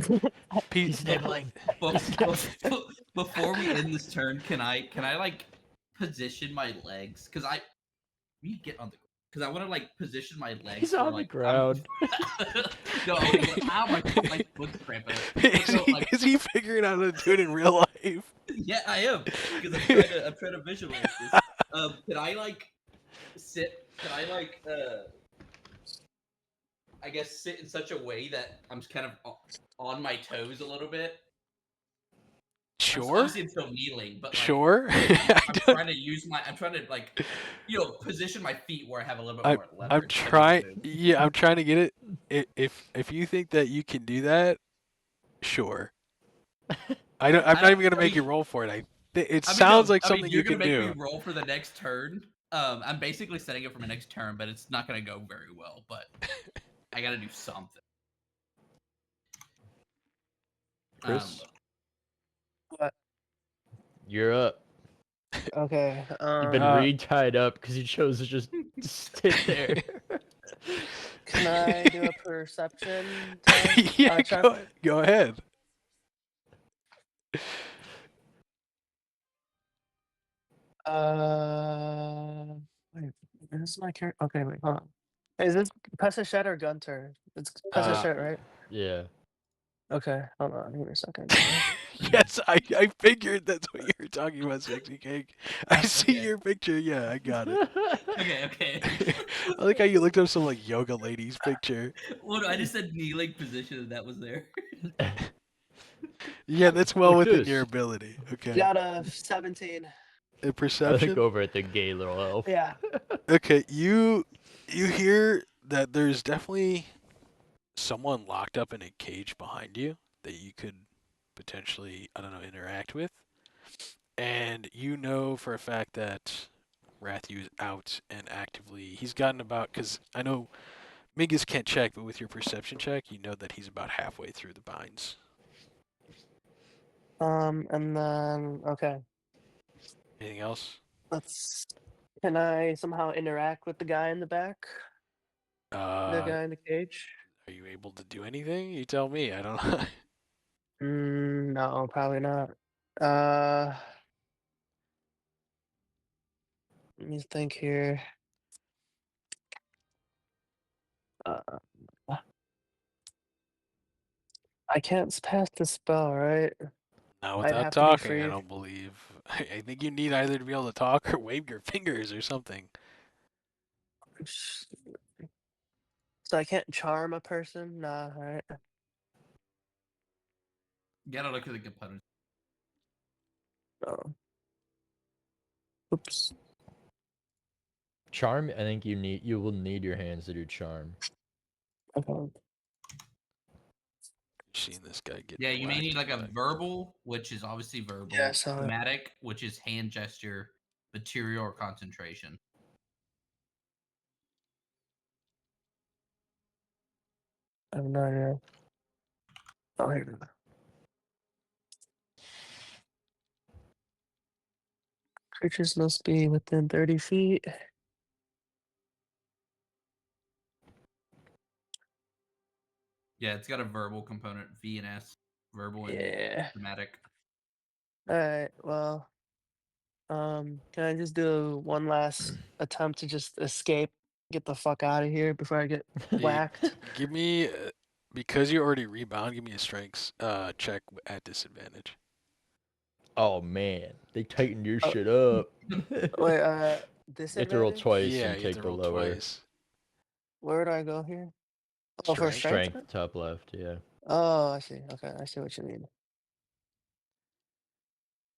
Pete. He's nibbling. Before we end this turn, can I like position my legs? Because we get on the because I want to like position my legs. He's where, on the like, ground. no, I want to get. Ow, my foot's cramping up. So, like, Is he figuring out how to do it in real life? yeah, I am because I'm trying to visualize this. Can I like sit? Can I like I guess sit in such a way that I'm kind of on my toes a little bit? Sure. Obviously, I'm still kneeling, but like, Sure. I'm trying to use I'm trying to like, position my feet where I have a little bit more leverage. I'm trying. Yeah, I'm trying to get it. If you think that you can do that, sure. I'm not even gonna make you roll for it. It sounds like something you can do. You're gonna make me roll for the next turn. I'm basically setting it for my next turn, but it's not gonna go very well. But I gotta do something. Chris, What? you're up. Okay. You've been re-tied up because you chose to just sit there. Can I do a perception test? Yeah, go ahead. Wait, is this my character? Okay, wait, hold on. Is this Pesachet or Gunter? It's Pesachet, right? Yeah. Okay, hold on, give me a second. Yes, I figured that's what you were talking about, Sexy Cake. I see Okay. your picture. Yeah, I got it. Okay. I like how you looked up some like yoga lady's picture. Well, no, I just said kneeling position and that was there. Yeah, that's well Look within this. your ability. Okay. Got a 17. A I think perception. over at the gay little elf. Yeah. Okay, you hear that there's definitely someone locked up in a cage behind you that you could potentially, I don't know, interact with. And you know for a fact that Rathu is out and actively. He's gotten about, because I know Mingus can't check, but with your perception check, you know that he's about halfway through the binds. And then okay. Anything else? Can I somehow interact with the guy in the back? The guy in the cage? Are you able to do anything? You tell me. I don't know. No, probably not. Let me think here. Uh, I can't pass the spell, right? Not I'd without have to be talking, I free. don't believe. I think you need either to be able to talk or wave your fingers or something. So I can't charm a person? Nah, right? You gotta look at the components. No. Oops. Charm, I think you will need your hands to do charm. Okay. You've seen this guy get. Yeah, you may whacked need like a back. verbal, which is obviously verbal. Yeah, so Somatic, which is hand gesture, material, or concentration. I have no idea. Oh, here we go. Creatures must be within 30 feet. Yeah, it's got a verbal component, V and S, verbal and Yeah. somatic. Alright, well. Can I just do one last attempt to just escape, get the fuck out of here before I get Yeah. whacked? Give me Because you already rebound, give me a strength check at disadvantage. Oh man, they tightened your Oh, shit up. Wait, You have to roll disadvantage? twice Yeah, and you have take to the roll lower. twice. Where do I go here? Oh, for Strength. strength? Strength, top left, yeah. Oh, I see. Okay, I see what you mean.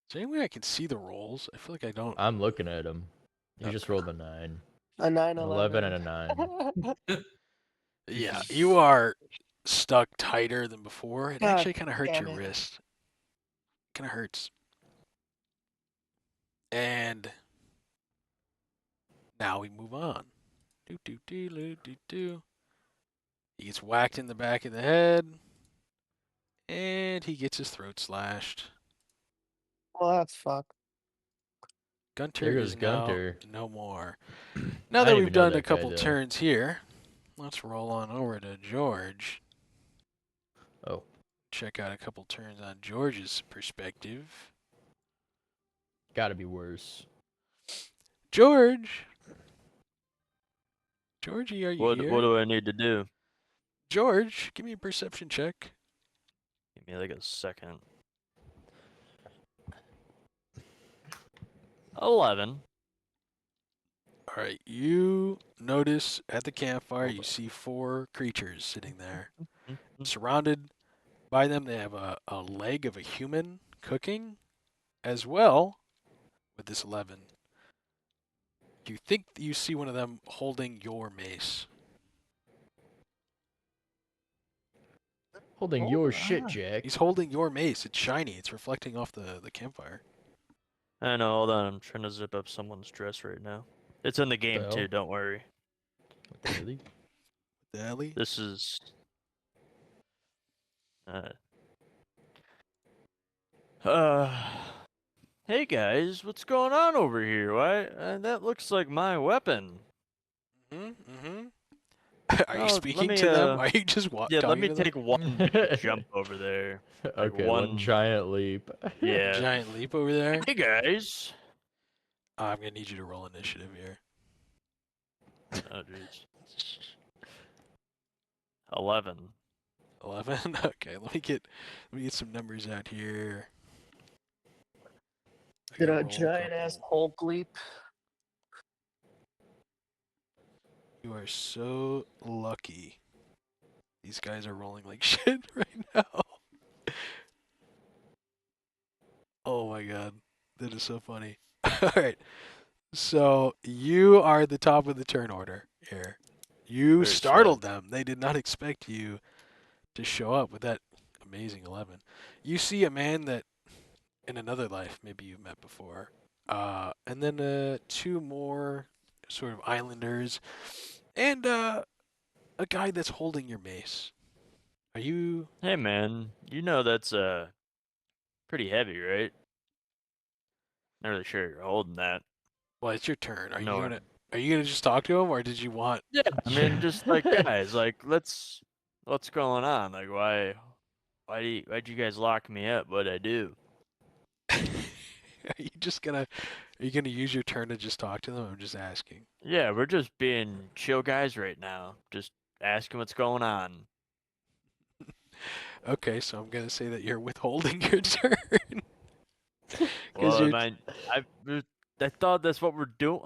Is there any way I can see the rolls? I feel like I don't. I'm looking at him. You Okay. just rolled a 9. A 9, An 11 and 11. a 9. Yeah, you are stuck tighter than before. It God actually kind of hurts damn your it. wrist. Kind of hurts. And now we move on. Do do do do do do. He gets whacked in the back of the head, and he gets his throat slashed. Well, that's fucked. Gunter There goes is now Gunter. no more. I Now that didn't we've even know done a that guy, couple though. turns here, let's roll on over to George. Oh, Check out a couple turns on George's perspective. gotta be worse. George! Georgie, are you What here? do I need to do? George, give me a perception check. Give me like a second. 11. All right, you notice at the campfire Hold you on. see 4 creatures sitting there. Mhm. Surrounded by them, they have a leg of a human cooking as well with this 11. You think you see one of them holding your mace. Holding your shit, Jack. He's holding your mace. It's shiny. It's reflecting off the campfire. I know, hold on. I'm trying to zip up someone's dress right now. It's in the game hell? too, don't worry. Really? The alley? This is hey guys, what's going on over here? Why that looks like my weapon. Mm-hmm. Are you Oh, let speaking me to them? Are you just yeah, let talking me to them? take one big jump over there. Like Okay, one one giant leap. Yeah. Giant leap over there. Hey guys. I'm gonna need you to roll initiative here. Oh jeez. 11. 11. Okay, let me get some numbers out here. I Did gotta a roll giant ass couple. Hulk leap? You are so lucky. These guys are rolling like shit right now. Oh my god, that is so funny. All right, so you are the top of the turn order here. You Very startled sad. them. They did not expect you to show up with that amazing 11. You see a man that in another life maybe you've met before. And then 2 more sort of islanders and a guy that's holding your mace. Are you Hey man, you know that's pretty heavy, right? Not really sure you're holding that. well, it's your turn. Are you No. gonna just talk to him or did you want Yeah, I mean just like guys, like what's going on? Like why'd you guys lock me up? What'd I do? are you gonna use your turn to just talk to them? I'm just asking. Yeah, we're just being chill guys right now. Just asking what's going on. Okay, so I'm gonna say that you're withholding your turn. Well, you're I thought that's what we're doing.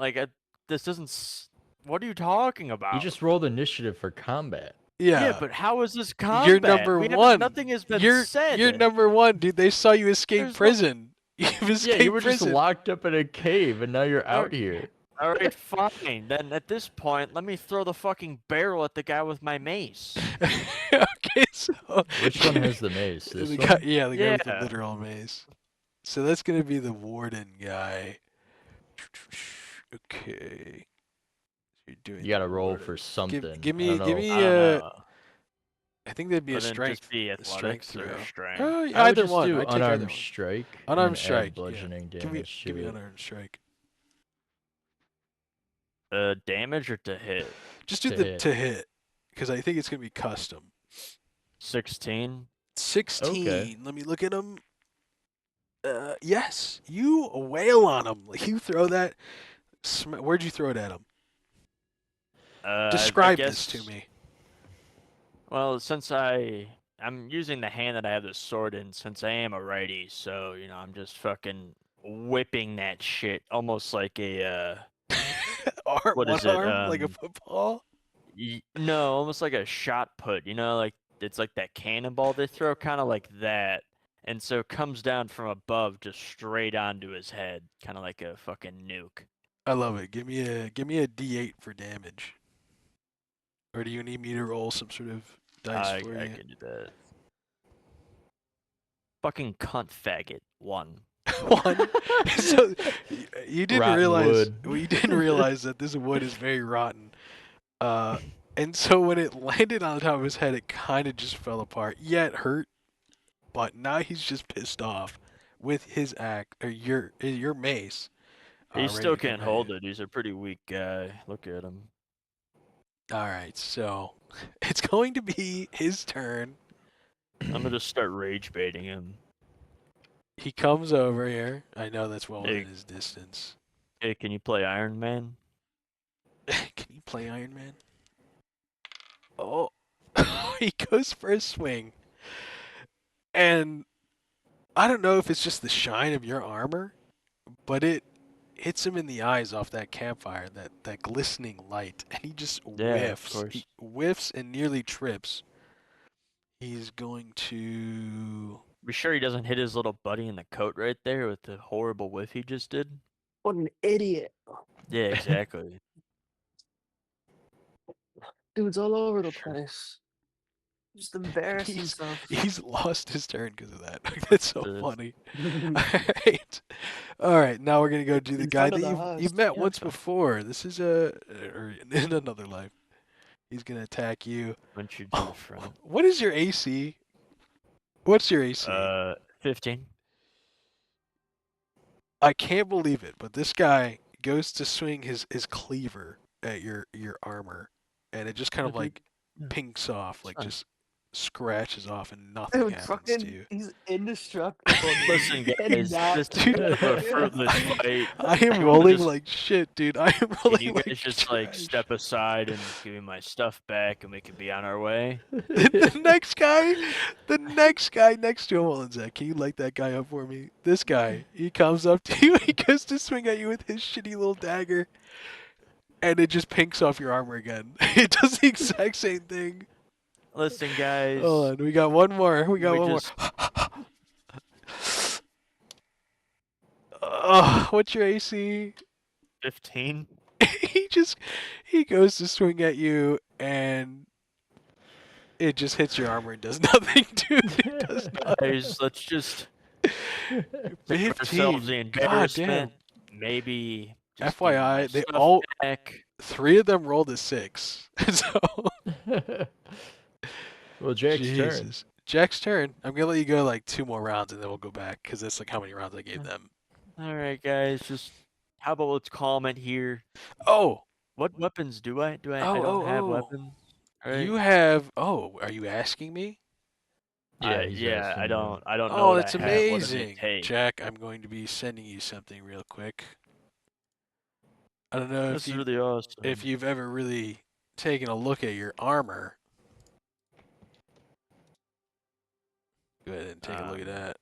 This doesn't. What are you talking about? You just rolled initiative for combat. Yeah, yeah. but how is this You're combat? number We haven't- 1. Nothing has been You're said. number 1, dude. They saw you escape There's no- prison. You've Yeah, escaped you were just prison. locked up in a cave, and now you're out here. All right, fine. Then at this point, let me throw the fucking barrel at the guy with my mace. Okay, so Which one has the mace? This the one? guy, yeah, the guy with the Yeah. literal mace. So that's gonna be the warden guy. Okay. You're doing. You gotta the roll warden. for something. give I me- don't give know. me- I don't know. I think that'd be a Wouldn't it strength. just be a strength athletics or throw. strength? Oh, I would either just one. do I'd take either unarmed one. strike. Unarmed and then strike. Add bludgeoning Give me damage give me to it. unarmed strike. Damage or to hit? Just do To the hit. to hit, because I think it's gonna be custom. 16. 16. Okay. Let me look at him. Yes, you wail on him. You throw that. Where'd you throw it at him? I Describe guess, this to me. Well, since I'm using the hand that I have the sword in, since I am a righty, so I'm just fucking whipping that shit, almost like a what One is it? arm like a football. No, almost like a shot put. Like it's like that cannonball they throw, kind of like that. And so it comes down from above, just straight onto his head, kind of like a fucking nuke. I love it. Give me a D8 for damage. Or do you need me to roll some sort of dice I for you? can do that. Fucking cunt faggot. 1. One. So you didn't Rotten realize. wood. Well, you didn't realize that this wood is very rotten. And so when it landed on top of his head, it kind of just fell apart. Yeah, it hurt, but now he's just pissed off with his axe or your mace. He ready still to come can't at hold you. it. He's a pretty weak guy. Look at him. All right, so it's going to be his turn. I'm gonna just start rage baiting him. He comes over here. I know that's well Hey. within his distance. Hey, can you play Iron Man? Can you play Iron Man? Oh, he goes for a swing. And I don't know if it's just the shine of your armor, but it hits him in the eyes off that campfire, that glistening light, and he just Yeah, of whiffs. course. He whiffs and nearly trips. He's going to. Be sure he doesn't hit his little buddy in the coat right there with the horrible whiff he just did. What an idiot. Yeah, exactly. Dude's all over the Sure. place. Just embarrass He's- himself. He's lost his turn because of that. That's so Dude. funny. All right. Now we're gonna go do the In guy front that of the you've house. met Yeah, once so- before. This is or in another life. He's gonna attack you. Why don't you do Oh, the front? what is your AC? What's your AC? 15. I can't believe it, but this guy goes to swing his cleaver at your armor, and it just kind of dude. like Yeah. pinks off, It's like fine. just scratches off, and nothing Dude, happens fucking, to you. he's indestructible. dude. Listen, You guys, cannot this do is a that. fruitless fight. I You am wanna rolling just- like shit, dude. I am Can rolling you like guys just like trash. step aside and give me my stuff back, and we can be on our way? the next guy next to him, hold on, Zach. Can you light that guy up for me? This guy, he comes up to you, he goes to swing at you with his shitty little dagger, and it just pinks off your armor again. It does the exact same thing. Listen, guys. Hold on, we got one more. We got We one just- more. What's your AC? 15. He goes to swing at you, and it just hits your armor and does nothing, dude. It does nothing. Guys, let's just save ourselves 15. the God embarrassment. Maybe. Just give me my FYI, they stuff all back. 3 of them rolled a 6. So Well, Jack's turn. Jesus. Jack's turn. I'm gonna let you go like 2 more rounds, and then we'll go back because that's like how many rounds I gave them. All right, guys. Just how about let's calm it here. Oh, What weapons do I? I Oh, don't have oh. weapons. Right? you have. Oh, are you asking me? Yeah, he's yeah. asking I you. don't. I don't know. Oh, what that's I have. What does it amazing. take? Jack, I'm going to be sending you something real quick. I don't know This if is really awesome. if you've ever really taken a look at your armor. Go ahead and take a look at that.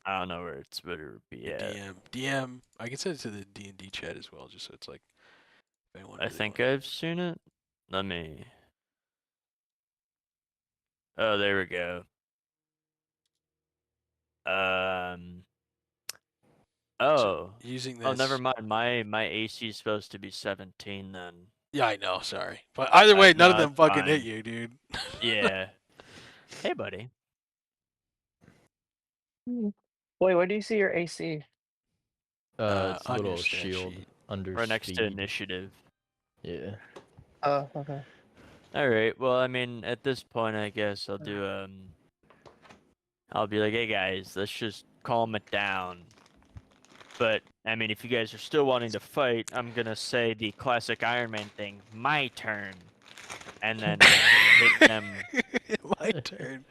I don't know where it's better be Your at. DM. I can send it to the D&D chat as well, just so it's like. If anyone I really think wants- I've seen it. Let me. Oh, there we go. Oh. using this. Oh, never mind. My AC is supposed to be 17 then. Yeah, I know. Sorry, but either way, none of no, them it's fucking hit fine. you, dude. Yeah. Hey, buddy. Wait, where do you see your AC? It's a on your little stat shield sheet. under Right next to speed. initiative. Yeah. Oh, okay. All right. Well, I mean, at this point, I guess I'll do I'll be like, hey guys, let's just calm it down. But I mean, if you guys are still wanting to fight, I'm gonna say the classic Iron Man thing, my turn, and then hit them My turn.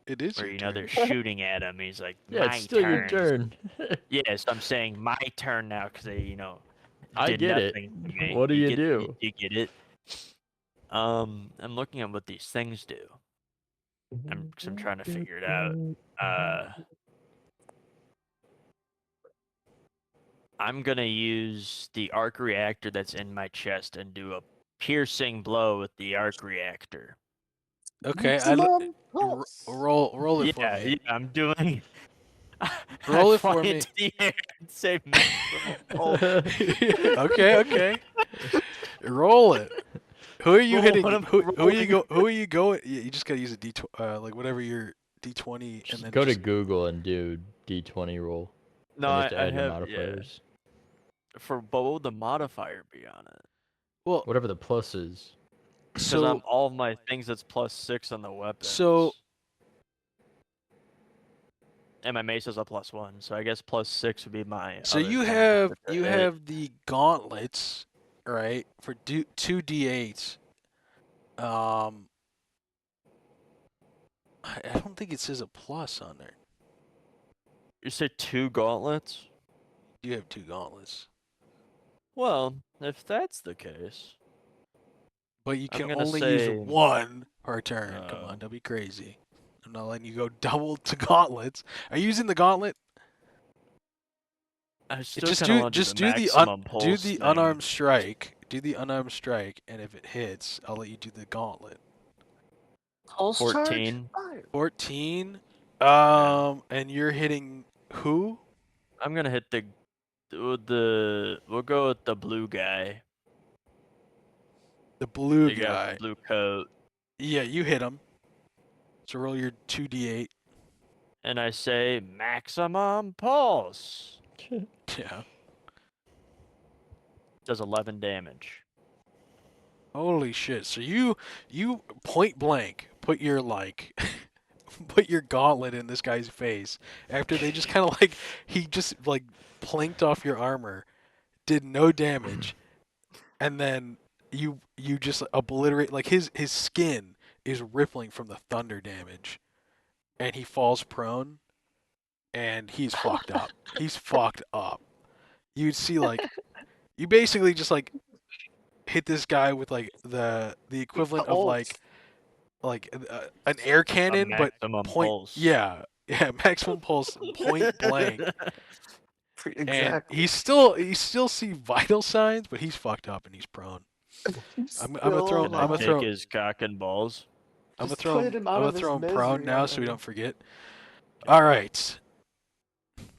It is where your they're turn. shooting at him. He's like, Yeah, my it's still turn. your turn. Yes, I'm saying my turn now because they, I did get it. nothing to me. What do you get, do? You get it. I'm looking at what these things do. I'm trying to figure it out. I'm gonna use the arc reactor that's in my chest and do a piercing blow with the arc reactor. Okay, Maximum pulse. roll it for Yeah, me. I'm doing. Roll I it for fly me. into the air and say maximum pulse. Okay. Roll it. Who are you Roll hitting? what I'm Who are you rolling. Who are you going? You just gotta use a D20, like whatever your D20, and Just then go just to Google and do D20 roll. No, Then you have to I add your have modifiers. For what would the modifier be on it? well. Whatever the plus is. Because So all of my things that's +6 on the weapons. So- and my mace is a +1, so I guess +6 would be my. so other you thing have to you hit. have the gauntlets, right? For 2d8. I don't think it says a plus on there. You say 2 gauntlets? You have 2 gauntlets, Well, if that's the case, but you I'm can gonna only say- use 1 per turn. Come Oh. on, don't be crazy. I'm not letting you go double to gauntlets. Are you using the gauntlet? I still Just kind of do want just to do do the the maximum pulse do the thing. unarmed strike. Do the unarmed strike, and if it hits, I'll let you do the gauntlet. Pulse charge. 14. Fire. 14. And you're hitting who? I'm gonna hit the. We'll go with the blue guy. The blue The guy guy. with the blue coat. Yeah, you hit him. So roll your 2d8. And I say maximum pulse. Yeah. Does 11 damage. Holy shit. So you point blank put your like put your gauntlet in this guy's face after they just kind of like he just like planked off your armor, did no damage, and then you just obliterate like his skin is rippling from the thunder damage, and he falls prone, and he's fucked up. He's fucked up. You'd see like you basically just like hit this guy with like the equivalent of like an air cannon, but maximum point. pulse. Yeah, maximum pulse, point blank. And Exactly. you still see vital signs, but he's fucked up and he's prone. I'm gonna throw him. Can I'm I gonna take throw. his cock and balls? I'm gonna Just throw put him. him I'm out gonna of his throw him prone misery now, so we already. don't forget. All right,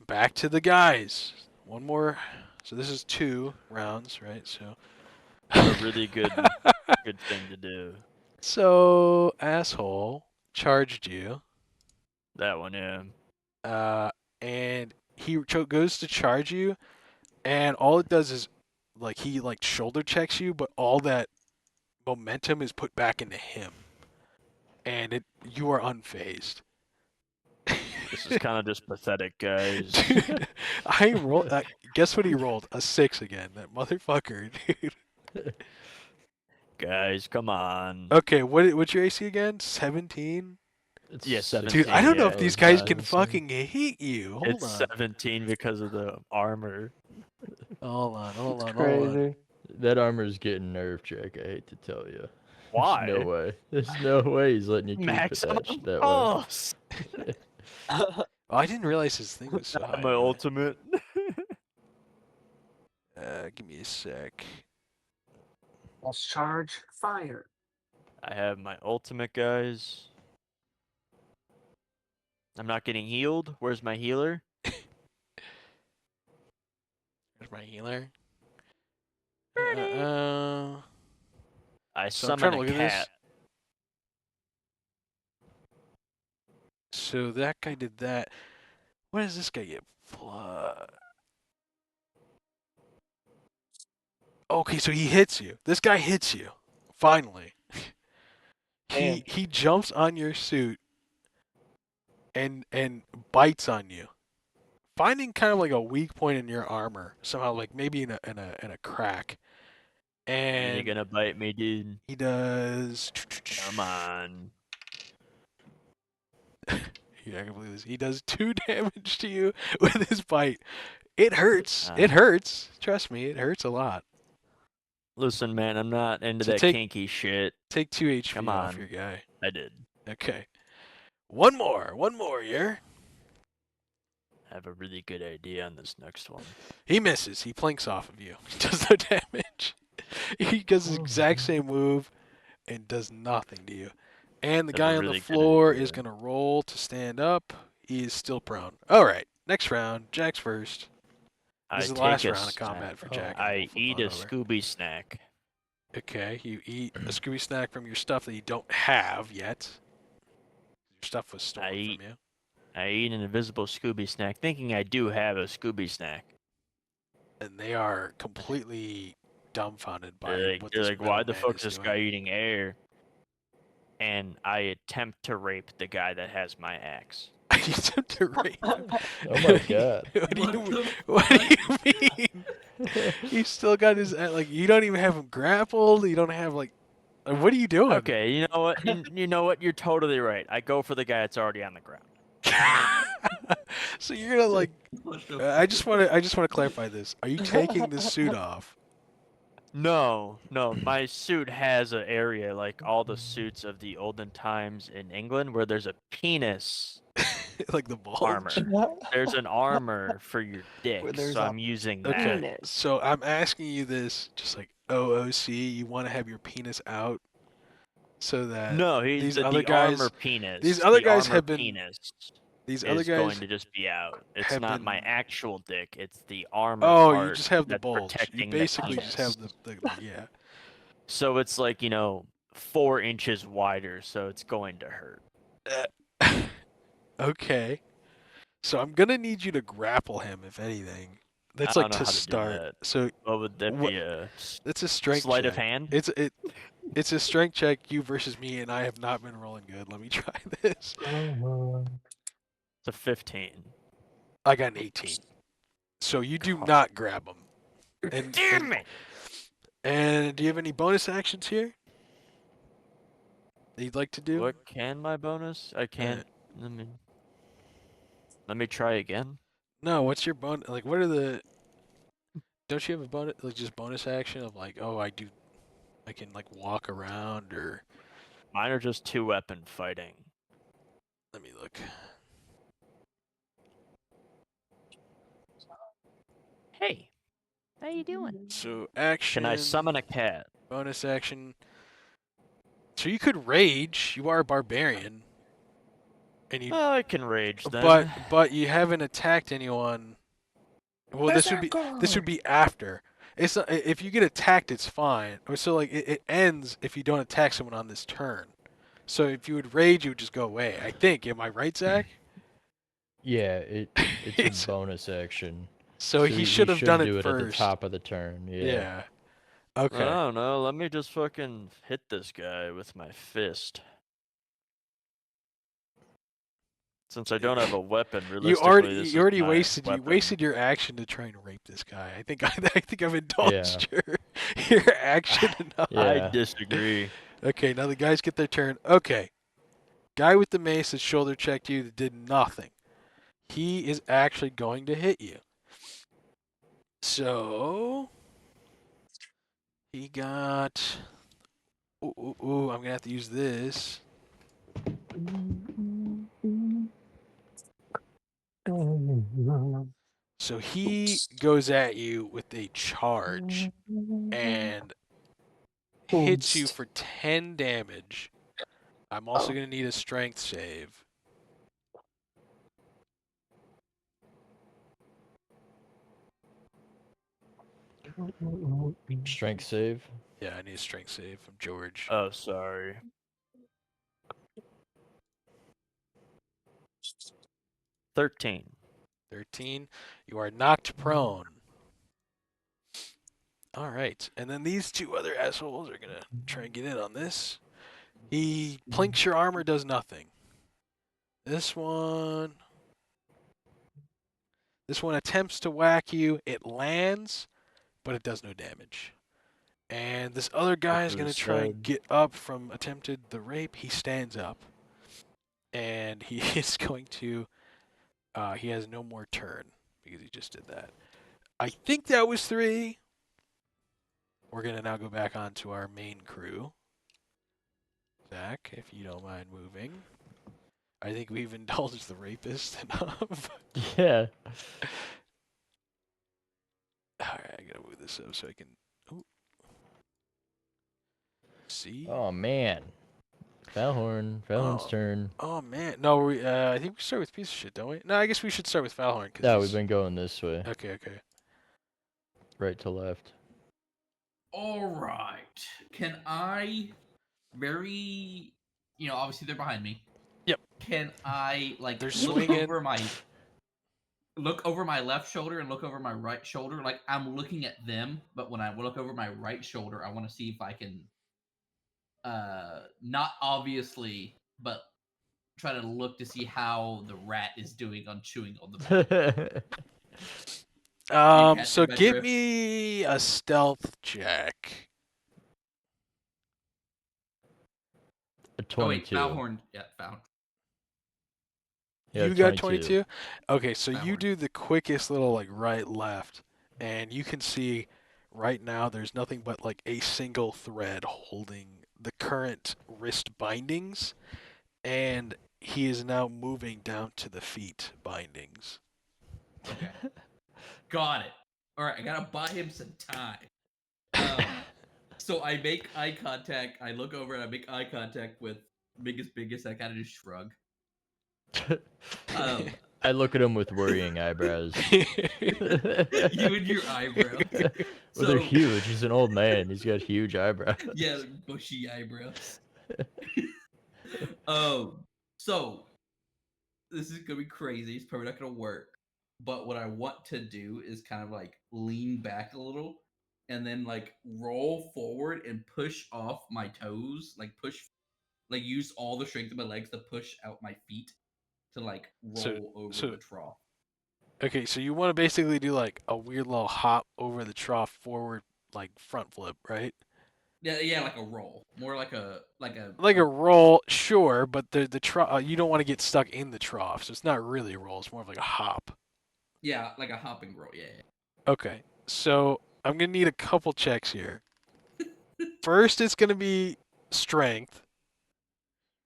back to the guys. One more. So this is 2 rounds, right? So. A really good thing to do. So asshole charged you. That one, yeah. And he goes to charge you, and all it does is like he like shoulder checks you, but all that momentum is put back into him, and you are unfazed. This is kind of just pathetic, guys. Dude, I rolled. Guess what he rolled? A 6 again. That motherfucker, dude. Guys, come on. Okay, what's your AC again? 17. It's Yeah, 16, Dude, I don't know yeah, if these it's guys not can insane. fucking hit you. Hold It's on. 17 because of the armor. Hold on. It's crazy. That armor's getting nerve check, I hate to tell you. Why? There's no way. There's no way he's letting you keep Maximum attached that way. pulse. Oh, I didn't realize his thing was so high. My ultimate. Give me a sec. Pulse charge. Fire. I have my ultimate, guys. I'm not getting healed. Where's my healer? There's my healer. I So I'm summon trying to a look at this. cat. So that guy did that. What does this guy get? Okay, so he hits you. This guy hits you. Finally. Man. He jumps on your suit and bites on you. Finding kind of like a weak point in your armor. Somehow like maybe in a crack. And You're gonna bite me, dude. he does Come on. Yeah, I can believe this. He does 2 damage to you with his bite. It hurts. Ah. It hurts. Trust me, it hurts a lot. Listen, man, I'm not into So that take- kinky shit. Take 2 HP Come off on. your guy. I did. Okay. One more here. I have a really good idea on this next one. He misses. He plinks off of you. He does no damage. He does the exact same move and does nothing to you. And the That's a guy on really the good floor idea. is going to roll to stand up. He is still prone. All right. Next round. Jack's first. This is the last round of combat for Jack. and then I we'll flip eat on a over. Scooby snack. Okay. You eat a Scooby snack from your stuff that you don't have yet. Your stuff was stolen from you. I eat an invisible Scooby snack, thinking I do have a Scooby snack. And they are completely dumbfounded by They're what they're this like, metal why the man fuck is is this doing. guy eating air? And I attempt to rape the guy that has my axe. I attempt to rape him. Oh my god. What do you What mean? the What do fuck? you mean? He's still got his like. You don't even have him grappled. You don't have like. What are you doing? Okay, you know what? You know what? You're totally right. I go for the guy that's already on the ground. So you're gonna like. What the I just want to clarify this. Are you taking the suit off? No, my suit has an area like all the suits of the olden times in England where there's a penis Like the bulge? armor. There's an armor for your dick, there's so a I'm using that. Okay. penis. So I'm asking you this, just like OOC. You want to have your penis out, so that No, these the other the guys. armor penis. these other the guys armor have been- penis These other is guys. going to just be out. It's have not my been- actual dick. It's the armor Oh, part you just have the that's bulge. You protecting the basically just have penis. the yeah. So it's like 4 inches wider, so it's going to hurt. Okay. So I'm gonna need you to grapple him, if anything. That's I like don't know to how to do start. that. So What would that What- be? A it's a strength sleight check. of hand? It's a strength check. You versus me, and I have not been rolling good. Let me try this. It's a 15. I got an 18. So you do not grab him. And, Damn it! And do you have any bonus actions here that you'd like to do? What can my bonus? I can't. Let me try again. No. What's your bonus? Like, what are the? Don't you have a bonus? Like, just bonus action of like, oh, I can like walk around or. Mine are just 2-weapon fighting. Let me look. Hey, how you doing? So action. Can I summon a cat? Bonus action. So you could rage. You are a barbarian. And you, Oh, I can rage then. but you haven't attacked anyone. Well, this would be after. It's not, if you get attacked, it's fine. So like it ends if you don't attack someone on this turn. So if you would rage, it would just go away. I think. Am I right, Zach? Yeah, it's It's- a bonus action. So he should have done do it it at the first. top of the turn. Yeah. Yeah. I Okay. don't know. Let me just fucking hit this guy with my fist. Since I don't have a weapon, You realistically, this is already my wasted weapon. your action to try and rape this guy. I think I've indulged your action enough. Yeah. I disagree. Okay, now the guys get their turn. Okay. Guy with the mace that shoulder checked you that did nothing. He is actually going to hit you. So he got ooh, I'm gonna have to use this. So he goes at you with a charge and hits you for 10 damage. I'm also going to need a strength save. Strength save. Yeah, I need a strength save from George. Oh, sorry. 13. 13. You are knocked prone. All right. And then these two other assholes are going to try and get in on this. He plinks your armor, does nothing. This one attempts to whack you. It lands, but it does no damage. And this other guy is going to try and get up from attempted the rape. He stands up. And he is going to... he has no more turn because he just did that. I think that was 3. we're gonna now go back onto our main crew. Zach, if you don't mind moving. I think we've indulged the rapist enough. Yeah. Alright, I gotta move this up so I can. Ooh. See? Oh man. Falhorn's Oh. turn. Oh man, no, I think we start with piece of shit, don't we? No, I guess we should start with Falhorn. No, we've been going this way, Okay. right to left. All right. Can I obviously they're behind me. Yep. Can I like They're look swinging. over my left shoulder and look over my right shoulder? Like I'm looking at them, but when I look over my right shoulder, I want to see if I can not obviously, but try to look to see how the rat is doing on chewing on the bone. catching So my give drift? me a stealth check. A Oh wait, 22. Falhorn. Yeah, Falhorn. Yeah, You got 22? Okay, so you Falhorn. do the quickest little like right left, and you can see right now there's nothing but like a single thread holding the current wrist bindings, and he is now moving down to the feet bindings. Okay. Got it. All right, I gotta buy him some time. So I make eye contact. I look over and I make eye contact with biggest. I kind of just shrug. I look at him with worrying eyebrows. You and your eyebrows. Well, they're huge. He's an old man. He's got huge eyebrows. Yeah, bushy eyebrows. So this is gonna be crazy. It's probably not gonna work. But what I want to do is kind of like lean back a little and then like roll forward and push off my toes, like use all the strength of my legs to push out my feet to like roll over the trough. Okay, so you want to basically do like a weird little hop over the trough forward, like front flip, right? Yeah, like a roll, more like a roll, sure, but the trough you don't want to get stuck in the trough, so it's not really a roll. It's more of like a hop. Yeah, like a hopping roll. Yeah. Okay, so I'm gonna need a couple checks here. First, it's gonna be strength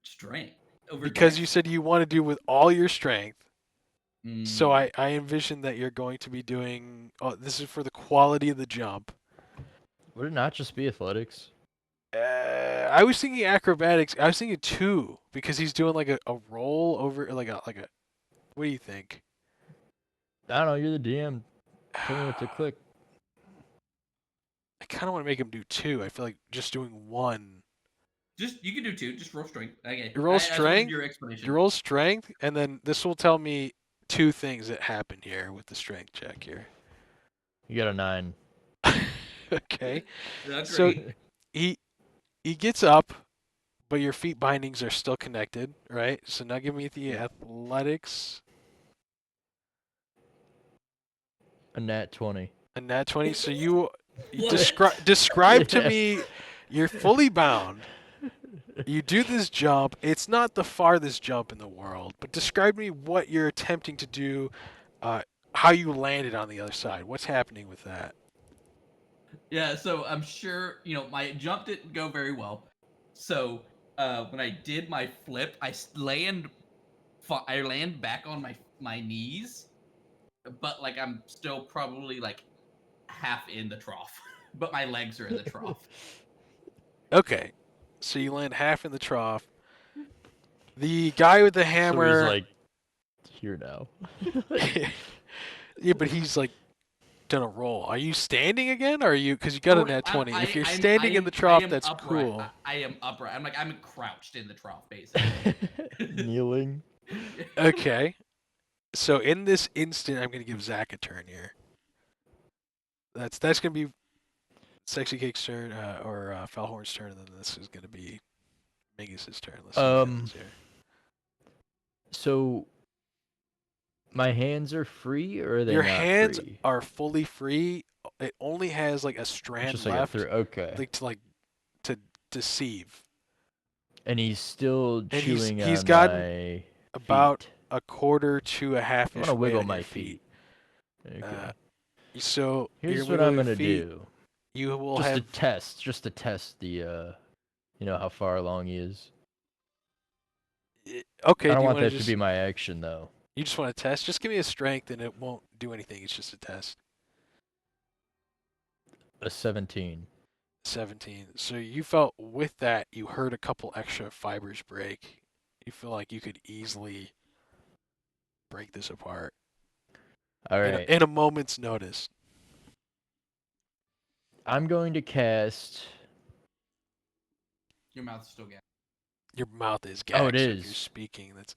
Strength over because dex? you said you want to do with all your strength. So Mm, I envision that you're going to be doing. Oh, this is for the quality of the jump. Would it not just be athletics? I was thinking acrobatics. I was thinking 2 because he's doing like a roll over like a. What do you think? I don't know. You're the DM. Tell me what to click. I kind of want to make him do 2. I feel like just doing 1. you can do 2. Just roll strength. Okay. You roll I just wanted strength. your explanation. You roll strength, and then this will tell me 2 things that happen here with the strength check here. You got a 9. Okay. That's So great. he gets up, but your feet bindings are still connected, right? So now give me the athletics. A nat 20. A nat 20. So you What? describe to Yeah. me. You're fully bound. You do this jump. It's not the farthest jump in the world, but describe to me what you're attempting to do, how you landed on the other side. What's happening with that? Yeah, so I'm sure, my jump didn't go very well. So, when I did my flip, I land back on my knees, but like I'm still probably like half in the trough, but my legs are in the trough. Okay, so you land half in the trough. The guy with the So hammer. he's like here now. Yeah, but he's like done a roll. Are you standing again? Or are you? Because you got a nat 20. If you're standing in the trough, that's upright. cool. I am upright. I'm crouched in the trough, basically. Kneeling. Okay. So in this instant, I'm gonna give Zach a turn here. That's gonna be Sexy Cake's turn or Falhorn's turn, and then this is gonna be Mingus's turn. Let's see what happens here. So my hands are free, or are they Your not hands free? are fully free. It only has like a strand Just like left, okay. like to deceive. And he's still And chewing he's on gotten my about feet. a quarter to a half I inch want to weight wiggle on your my feet. feet. Okay. So Here's you're what I'm wiggling your gonna feet. do. You will Just have. to test the, how far along he is. Okay, I do don't you want want to that to just. be my action though. You just want to test? Just give me a strength and it won't do anything. It's just a test. A 17. 17. So you felt with that, you heard a couple extra fibers break. You feel like you could easily break this apart All right. in a moment's notice. I'm going to cast. Your mouth's still gagged. Your mouth is Oh, gagged, it so if you're is. speaking, that's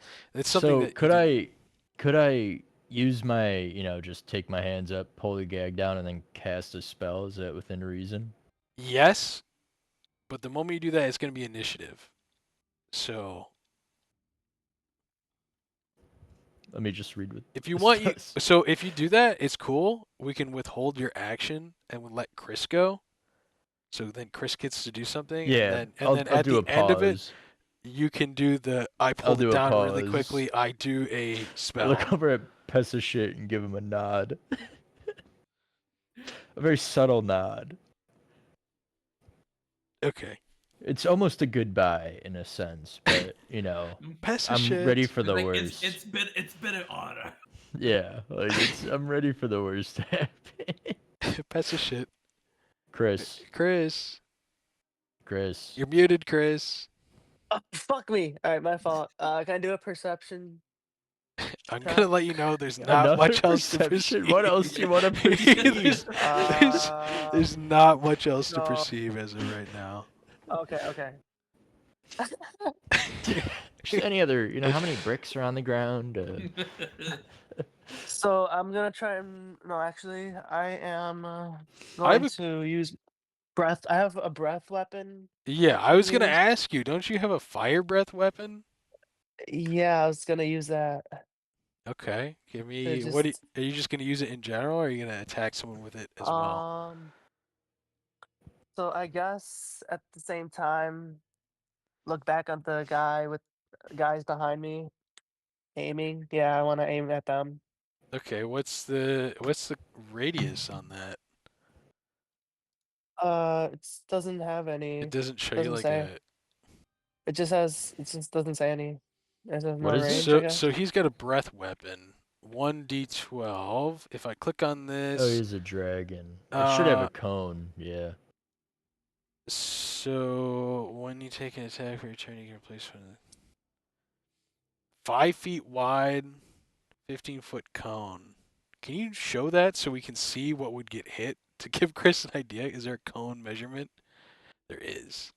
something So that you didn't- could I use my, just take my hands up, pull the gag down, and then cast a spell? Is that within reason? Yes, but the moment you do that, it's going to be initiative. So Let me just read what if you this want, does. so if you do that, it's cool. We can withhold your action and we'll let Chris go. So then Chris gets to do something, Yeah, and then I'll at do the a end of it, pause. you can do the I I'll pulled it do a down really pause. quickly. I do a I spell. look over at Piece of Shit and give him a nod. A very subtle nod. Okay. It's almost a goodbye in a sense, but Piece of I'm shit. ready for the Like, worst. it's been an honor. Yeah, like I'm ready for the worst to happen. Piece of shit. Chris, Chris, you're muted, Chris. Oh, fuck me. All right, my fault. Can I do a perception? I'm check? gonna let you know there's not another much else to perception. perceive. What else do you want to perceive? There's not much else to no. perceive as of right now. Okay. Just any other, how many bricks are on the ground? So I'm gonna try and no, actually, I am I have going to use breath. I have a breath weapon. Yeah, I can was gonna use. ask you, don't you have a fire breath weapon? Yeah, I was gonna use that. Okay, give To me just are you just gonna use it in general, or are you gonna attack someone with it as well? So I guess at the same time, look back at the guys behind me, aiming. Yeah, I want to aim at them. Okay, what's the radius on that? It doesn't have any. It doesn't show you Doesn't like say. a It just has. It just doesn't say any. It says What more is it? range, I so guess. he's got a breath weapon. 1d12. If I click on Oh, this, he's a dragon. It should have a cone. Yeah. so when you take an attack for your turn, you can replace one. 5 feet wide, 15-foot cone. Can you show that so we can see what would get hit? To give Chris an idea, is there a cone measurement? There is.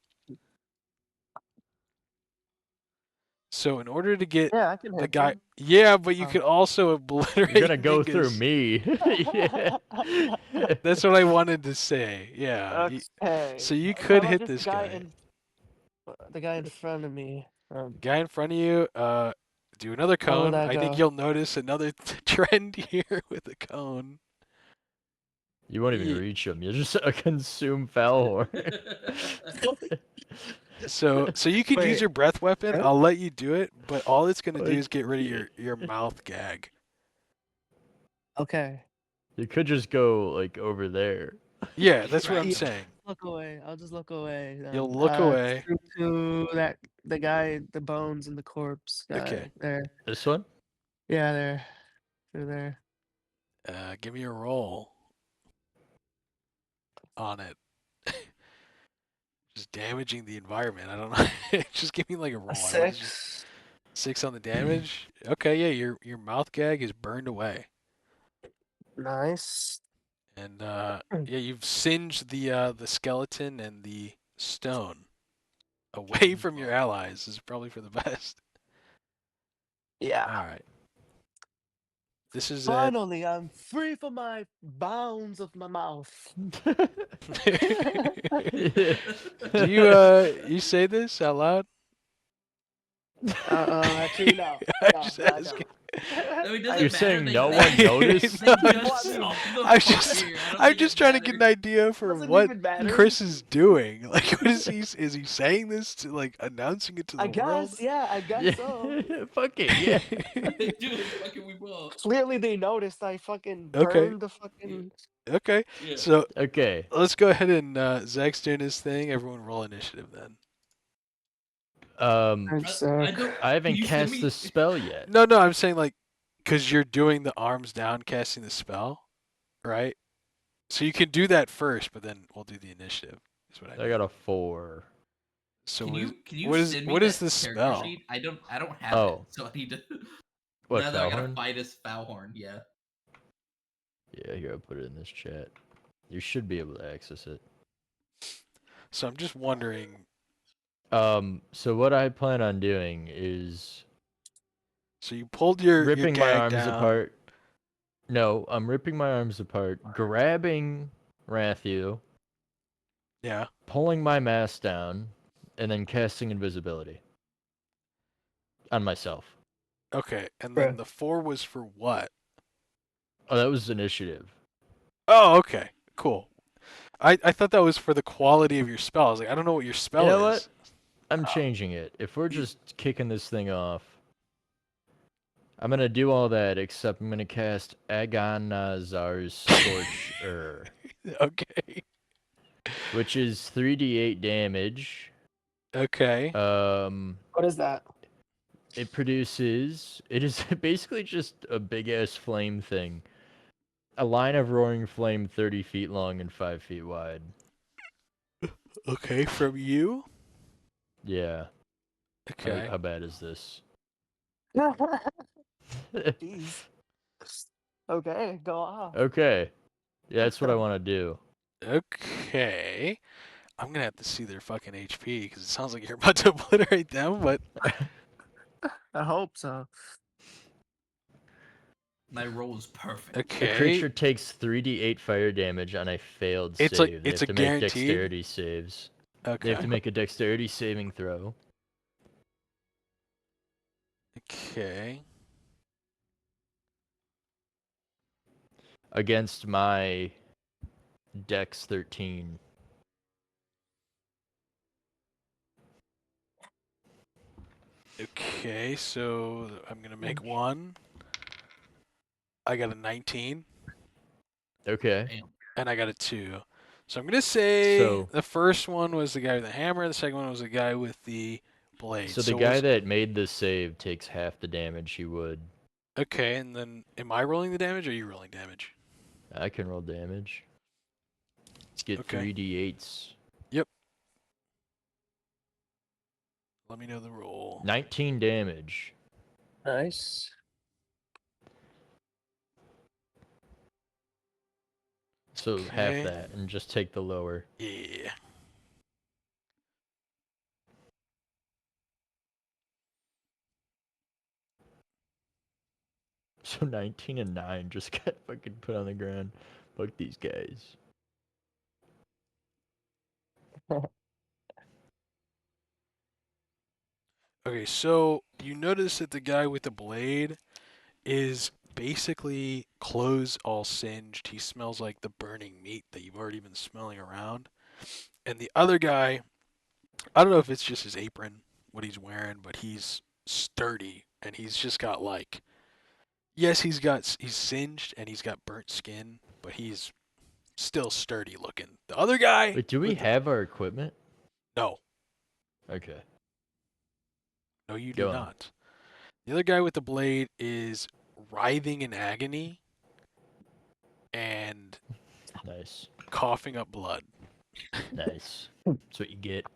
So in order to get Yeah, I can the hit guy, them. yeah, but you Oh. could also You're obliterate gonna go through Mingus. me. Yeah. That's what I wanted to say. Yeah. Okay. So you How could about hit just this guy. the guy in front of me? Guy in front of you, do another How would cone. that I think go? you'll notice another trend here with the cone. You won't even Ye- reach him. You'll just consume Falhorn. So you could use Wait. your breath weapon. I'll let you do it, but all it's gonna do I is get rid of can't. your mouth gag. Okay. You could just go like over there. Yeah, that's what I'm Yeah. saying. Look away. I'll just look away. You'll look away. To the guy, the bones and the corpse guy Okay. there. This one? Yeah, there. Through there. Give me a roll on it. Just damaging the environment. I don't know. Just give me like a roll. A I wanna just 6. 6 on the damage. Okay, yeah, your mouth gag is burned away. Nice. And yeah, you've singed the skeleton and the stone away from your allies. This is probably for the best. Yeah. All right. This is Finally, I'm free from my bounds of my mouth. Do you say this out loud? Actually, no. I'm No, just no, I don't. asking. No, it doesn't You're matter. saying They- no they- one noticed? they No, just I'm off the I'm just fire. I don't I'm think just it trying to get an matters. idea for Doesn't what even matter. Chris is doing. Like, what is he saying this to, like, announcing it to the I world? guess, yeah, I guess so. Fuck it, yeah. Dude, fucking we will. Clearly, they noticed I fucking Okay. burned the fucking. Okay. Yeah. So Okay. let's go ahead and Zach's doing his thing. Everyone roll initiative then. Um, I'm I sick. don't. I haven't Can you send cast me? the spell yet. No, I'm saying like, because you're doing the arms down, casting the spell, right? So you can do that first, but then we'll do the initiative. Is what I I mean. got a 4. So Can you what is send me what is that the character spell? sheet? I don't have it, Oh. so I need to. What, Now that I gotta Foulhorn? fight as Foulhorn, yeah. Yeah, here, I'll put it in this chat. You should be able to access it. So I'm just wondering. So what I plan on doing is So you pulled your ripping my gag arms down. apart. No, I'm ripping my arms apart, grabbing Rathu, Yeah. pulling my mask down, and then casting invisibility on myself. Okay. And then Bruh. the 4 was for what? Oh, that was initiative. Oh, okay. Cool. I thought that was for the quality of your spell. I was like, I don't know what your spell You know is. what? I'm changing it. If we're You- just kicking this thing off, I'm gonna do all that, except I'm gonna cast Agonazar's Scorcher, Okay. which is 3d8 damage. Okay. What is that? It produces. It is basically just a big ass flame thing. A line of roaring flame 30 feet long and 5 feet wide. Okay. From you. Yeah. Okay. How bad is this? Jeez. Okay, go off. Okay. Yeah, that's what I want to do. Okay. I'm gonna have to see their fucking HP because it sounds like you're about to obliterate them. But I hope so. My roll is perfect. The okay, creature takes 3d8 fire damage on a failed It's save. like- They it's have a to make guaranteed? dexterity saves. They okay, have to make a dexterity saving throw. okay. Against my dex 13. Okay, so I'm gonna make one. I got a 19, Okay. Damn. and I got a 2. So I'm gonna say So- the first one was the guy with the hammer. The second one was the guy with the blade. So the guy was- that made the save takes half the damage he would. Okay, and then am I rolling the damage or are you rolling damage? I can roll damage. Get Okay. 3d8s. Let me know the roll. 19 damage. Nice. So Okay. half that and just take the lower. Yeah. So 19 and 9 just got fucking put on the ground. Fuck these guys. Okay, so you notice that the guy with the blade is basically clothes all singed. He smells like the burning meat that you've already been smelling around. And the other guy, I don't know if it's just his apron, what he's wearing, but he's sturdy and he's just got like, yes, he's singed and he's got burnt skin, but he's still sturdy looking. The other guy, Wait, do we with the- have our equipment? no, Okay. no, you Go do on. not. The other guy with the blade is writhing in agony and Nice. coughing up blood. Nice. That's what you get.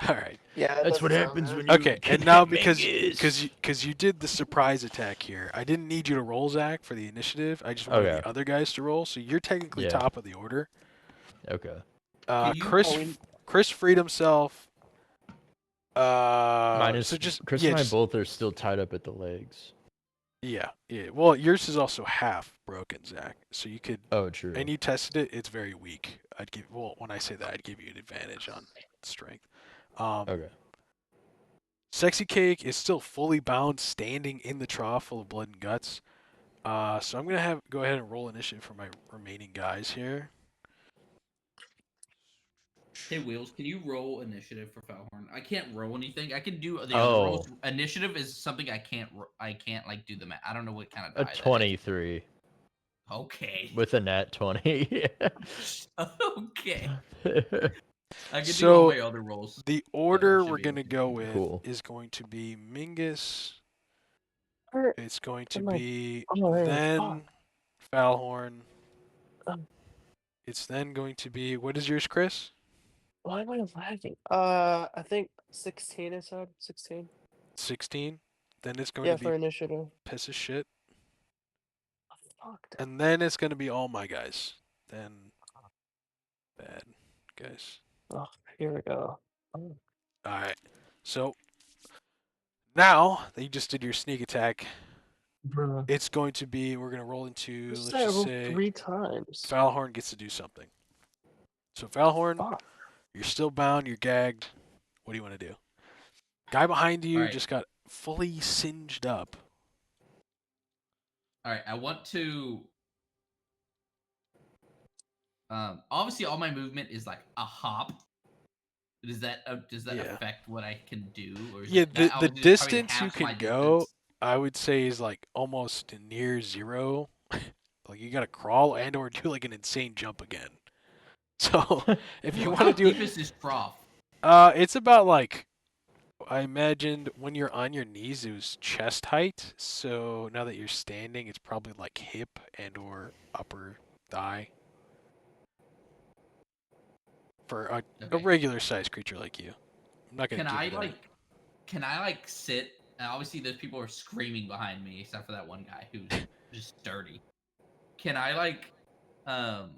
All right. Yeah, that That's what doesn't sound happens good. when you Okay, and now kidnap because Mingus. you did the surprise attack here, I didn't need you to roll, Zach, for the initiative. I just wanted Okay. the other guys to roll, so you're technically Yeah. top of the order. Okay. Can you- Chris freed himself. Minus, so just Chris yeah, and I just- both are still tied up at the legs. yeah. Well, yours is also half broken, Zach. So you could, Oh, true. and you tested it. It's very weak. When I say that, I'd give you an advantage on strength. Okay. Sexy Cake is still fully bound, standing in the trough full of blood and guts. So I'm gonna go ahead and roll initiative for my remaining guys here. Hey Wheels, can you roll initiative for Foulhorn? I can't roll anything. I can do the Oh. other rolls. Initiative is something I can't like do the math. I don't know what kind of A die that is. 23. Okay. with a nat 20. Okay. I can do So, all my other rolls. the it order should we're be gonna okay. go with Cool. is going to be Mingus. Or- It's going to I'm like, be oh, hey, then Falhorn. Um, It's then going to be, what is yours, Chris? why am I lagging? I think 16 I said. 16. 16. Then it's going Yeah, to be for initiative. piss of shit. Oh, fuck. And then it's going to be all my guys. Then bad guys. Oh, here we go. Oh, All right. So now that you just did your sneak attack, bruh. it's going to be, we're going to roll into, This let's I just rolled say, 3 times. Falhorn gets to do something. So Falhorn, Fuck. you're still bound, you're gagged. What do you want to do? Guy behind you Alright. just got fully singed up. All right, I want to. Obviously, all my movement is like a hop. Does that Yeah. affect what I can do, or is Yeah, it, that the obviously just probably distance you halves my can go, distance? I would say is like almost near zero. Like you gotta crawl and or do like an insane jump again. So if you So want how to do deep is this trough? it's about like I imagined when you're on your knees it was chest height. So now that you're standing, it's probably like hip and or upper thigh for a Okay. regular sized creature like you. I'm not gonna Can give I it a like? Can I like sit? And obviously, those people are screaming behind me, except for that one guy who's just sturdy. Can I like, um,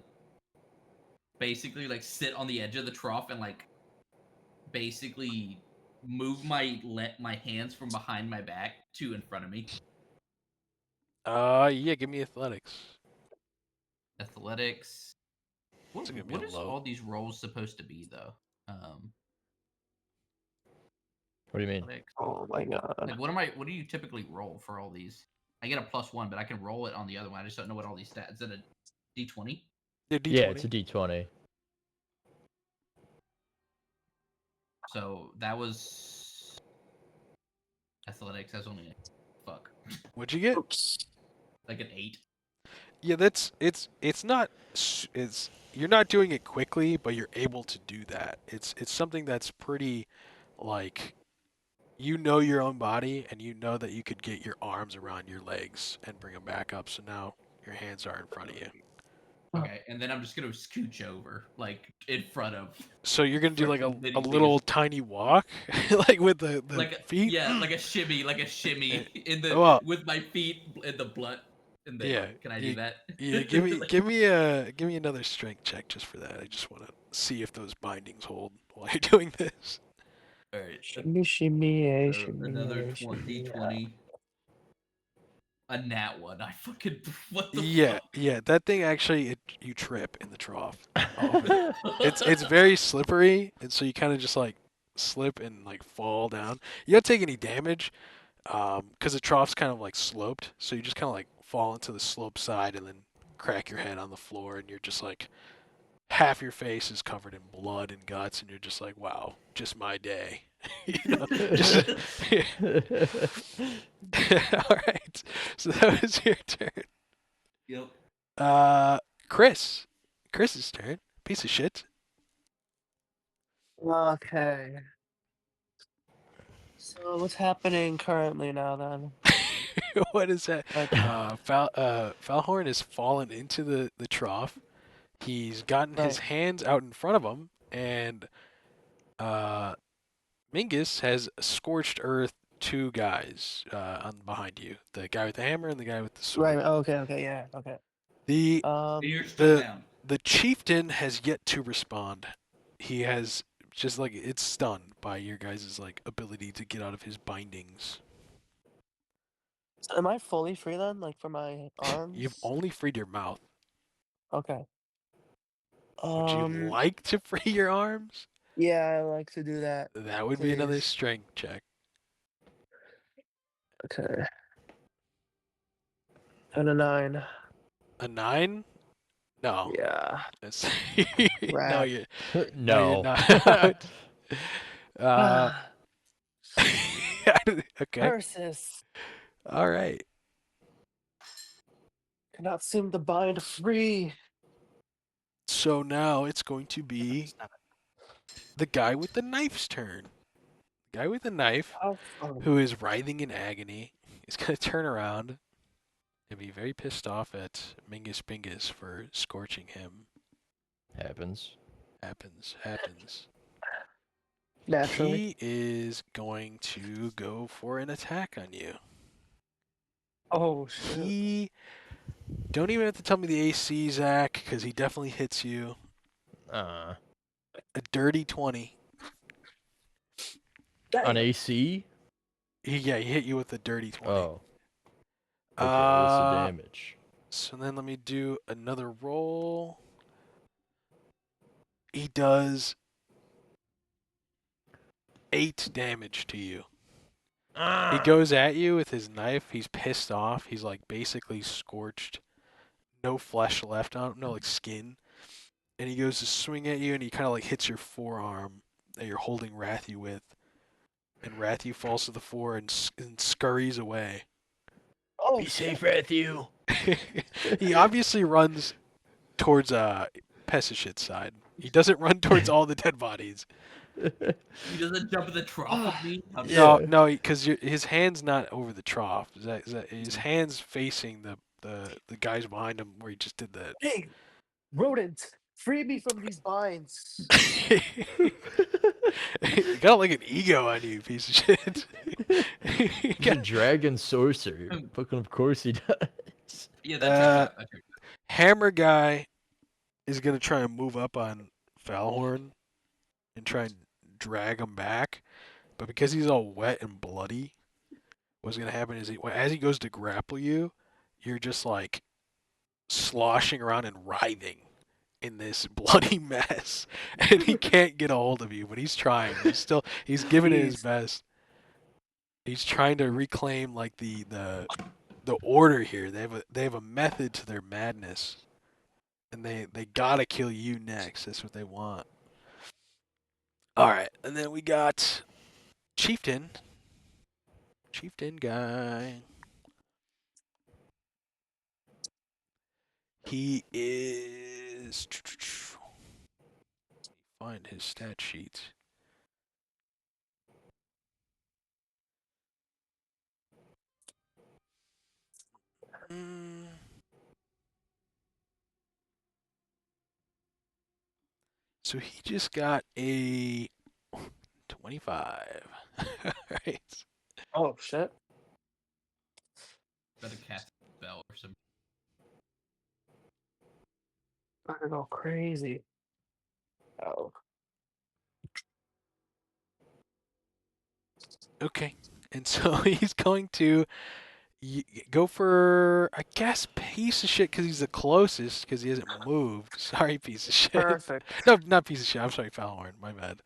basically like sit on the edge of the trough and like basically move my hands from behind my back to in front of me? yeah, give me athletics. Athletics. It's gonna be What a is low. all these rolls supposed to be though? What do you mean? Athletics. Oh my god. Like what do you typically roll for all these? I get a +1, but I can roll it on the other one. I just don't know what all these stats. Is it a D20? Yeah, D20. Yeah, it's a d20. So that was athletics. That's only fuck. What'd you get? Oops. Like an 8. Yeah, that's it's not it's you're not doing it quickly, but you're able to do that. It's something that's pretty like you know your own body and you know that you could get your arms around your legs and bring them back up. So now your hands are in front of you. Okay, and then I'm just gonna scooch over, like in front of, So you're gonna do like frickin' a Liddy little tiny walk, like with the feet. like a shimmy in the Well, with my feet in the blood. In the yeah, can I do that? yeah. Give me Like- give me another strength check just for that. I just want to see if those bindings hold while you're doing this. All right, Shimmy, shimmy, so shimmy, another shimmy, D20. A nat one. I fucking what the Yeah, yeah, that thing actually you trip in the trough. Off it. It's very slippery, and so you kind of just like slip and like fall down. You don't take any damage, because the trough's kind of like sloped, so you just kind of like fall into the slope side and then crack your head on the floor, and you're just like half your face is covered in blood and guts, and you're just like, wow, just my day. You know, just all right. So that was your turn. Yep. Chris. Chris's turn. Piece of shit. Okay. So what's happening currently now then? What is that? Like, Falhorn has fallen into the trough. He's gotten his Right. hands out in front of him, and Mingus has scorched earth two guys on behind you. The guy with the hammer and the guy with the sword. right. Okay. Yeah. Okay. The You're still the down. the chieftain has yet to respond. He has just like it's stunned by your guys' like ability to get out of his bindings. So am I fully free then? Like for my You've arms? only freed your mouth. Okay. Would you like to free your arms? Yeah, I like to do that. That would be another Please. strength check. Okay. And a 9. A 9? No. Yeah. That's no, Rat. you no, No. you're not. uh, okay. Curses. All right. Cannot seem to bind free. So now it's going to be the guy with the knife's turn. The guy with the knife, How fun. who is writhing in agony, is going to turn around and be very pissed off at Mingus Bingus for scorching him. Happens. Happens. Naturally. He is going to go for an attack on you. Oh shit. He don't even have to tell me the AC, Zach, because he definitely hits you. Uh, A dirty 20. on Damn. AC? He hit you with a dirty 20. Oh. Okay, what's the Uh, damage? So then let me do another roll. He does 8 damage to you. He goes at you with his knife. He's pissed off. He's like basically scorched. No flesh left on him, no like skin. And he goes to swing at you and he kind of like hits your forearm that you're holding Rathu with. And Rathu falls to the floor and scurries away. Oh Be shit. safe, Matthew. He obviously runs towards Pesishit's side. He doesn't run towards all the dead bodies. He doesn't jump in the trough with me. I'm Yeah. No, because his hand's not over the trough. His hand's facing the guys behind him where he just did that. Hey, rodent, free me from these binds. You got like an ego on you, piece of shit. He's a dragon sorcerer. Fucking of course he does. Yeah, that checks out. That checks out. Hammer guy is gonna try and move up on Falhorn and try and drag him back, but because he's all wet and bloody, what's gonna happen is as he goes to grapple you, you're just like sloshing around and writhing in this bloody mess, and he can't get a hold of you, but he's trying. He's giving it his Jeez. best. He's trying to reclaim like the order here. They have a method to their madness, and they gotta kill you next. That's what they want. All right, and then we got Chieftain guy. He is. Find his stat sheet. So he just got a 25. Right. Oh shit. Better cast a spell or some. I don't go crazy. Oh. Okay. And so he's going to go for, I guess, piece of shit because he's the closest because he hasn't moved. Sorry, piece of shit. Perfect. No, not piece of shit. I'm sorry, Falhorn. My bad.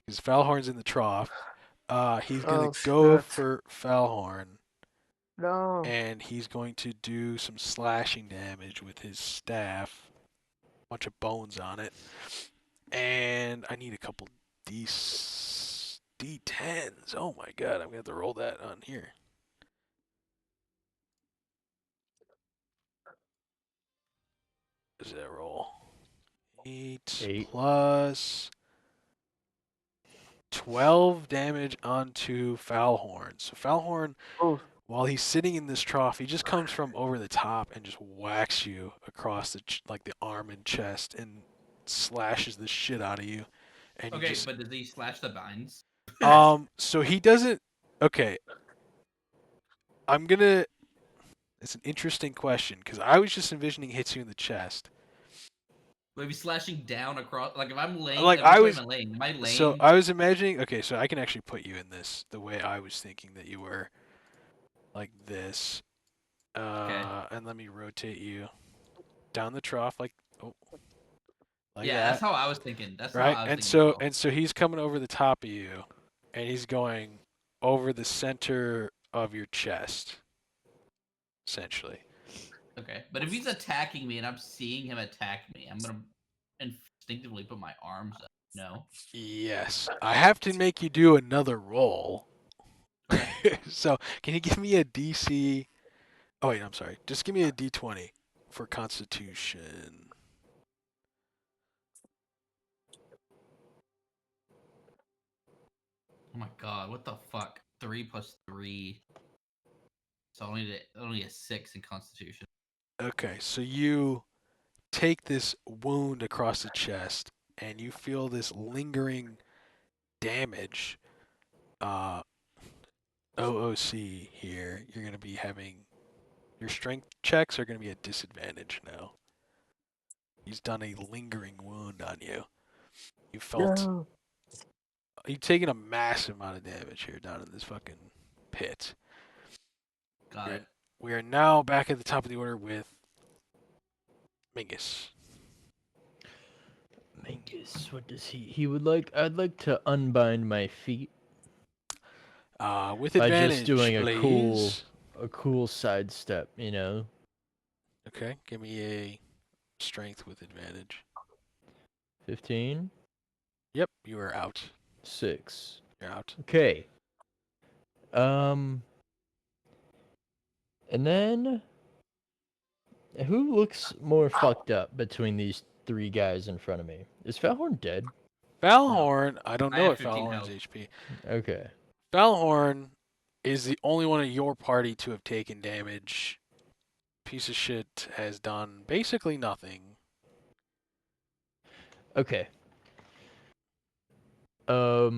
Because Falhorn's in the trough. He's going Oh to go shit. for Falhorn. No. And he's going to do some slashing damage with his staff. Bunch of bones on it. And I need a couple D10s. Oh my god, I'm going to have to roll that on here. What does that roll? 8 plus 12 damage onto Falhorn. So Falhorn, Oh. while he's sitting in this trough, he just comes from over the top and just whacks you across the the arm and chest and slashes the shit out of you. And Okay, you just, but does he slash the binds? so he doesn't. Okay, I'm gonna. It's an interesting question because I was just envisioning hits you in the chest. Maybe slashing down across. Like if I'm laying, Like, which I way was- am I laying? Am I laying? So I was imagining. Okay, so I can actually put you in this the way I was thinking that you were, like this. And let me rotate you down the trough, like yeah, that. that's how I was thinking. That's Right, how I was and thinking. so and so he's coming over the top of you, and he's going over the center of your chest, essentially. Okay, but if he's attacking me and I'm seeing him attack me, I'm gonna instinctively put my arms up. No. Yes, I have to make you do another roll. Okay. So can you give me a DC? Oh wait, I'm sorry. Just give me a D20. for Constitution. Oh my god, what the fuck? 3 plus 3. So only a 6 in Constitution. Okay, so you take this wound across the chest, and you feel this lingering damage. OOC here, you're going to be having your strength checks are going to be at disadvantage now. He's done a lingering wound on you. You felt No. you've taken a massive amount of damage here down in this fucking pit. Got it. We are now back at the top of the order with Mingus. Mingus, what does he? He would like. I'd like to unbind my feet With by advantage, just doing please. a cool sidestep. You know. Okay, give me a strength with advantage. 15, Yep, you are out. 6. You're out. Okay. And then who looks more fucked up between these three guys in front of me? Is Falhorn dead? Falhorn, I don't I know have what 15 Falhorn's health. HP. Okay. Falhorn is the only one of your party to have taken damage. Piece of shit has done basically nothing. Okay. How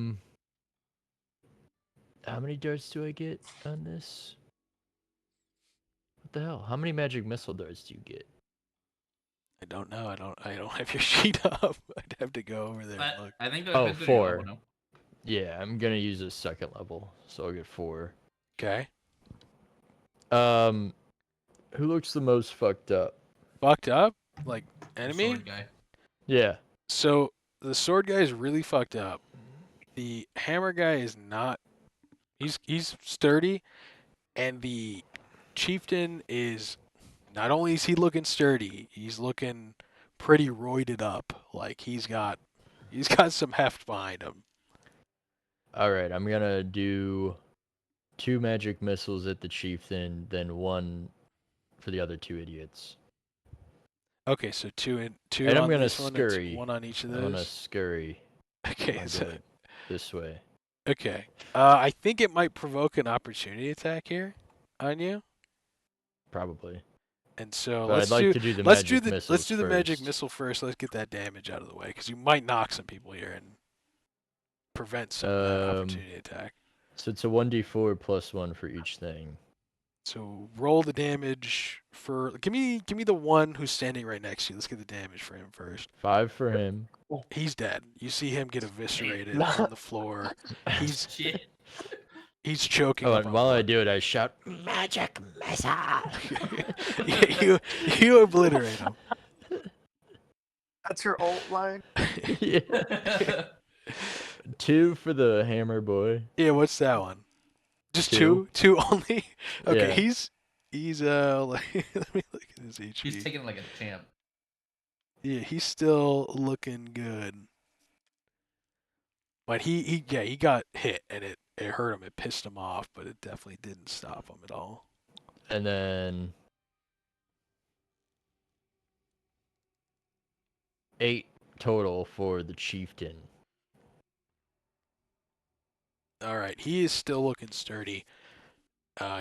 many darts do I get on this? What the hell? How many magic missile darts do you get? I don't know. I don't have your sheet up. I'd have to go over there and look. I think that Oh, depends on your level, 4. no? Yeah, I'm gonna use a second level, so I'll get 4. Okay. Who looks the most fucked up? Fucked up? Like The enemy? sword guy. Yeah. So the sword guy is really fucked up. The hammer guy is not. He's sturdy, and the chieftain is. Not only is he looking sturdy, he's looking pretty roided up. Like he's got some heft behind him. All right, I'm gonna do 2 magic missiles at the chieftain, then 1 for the other 2 idiots. Okay, so two And I'm on gonna this one, and scurry. one on each of I'm gonna those. scurry. Okay, I'll so go this way. okay. I think it might provoke an opportunity attack here on you, Probably. and so But I'd like to do the let's do magic the missiles let's do the magic first. missile first. Let's get that damage out of the way because you might knock some people here and prevent some of that opportunity attack. So it's a 1d4 plus 1 for each thing. So roll the damage for. Give me the one who's standing right next to you. Let's get the damage for him first. 5 for him. He's dead. You see him get eviscerated No. on the floor. He's Shit. he's choking. Oh, up and on while I blood. do it, I shout, "Magic missile!" Yeah, you obliterate him. That's your alt line. Yeah. 2 for the hammer boy. Yeah, what's that one? Just 2. two only. Okay, Yeah. he's let me look at his HP. He's taking like a champ. Yeah, he's still looking good. But he got hit and it hurt him. It pissed him off, but it definitely didn't stop him at all. And then 8 total for the chieftain. All right, he is still looking sturdy.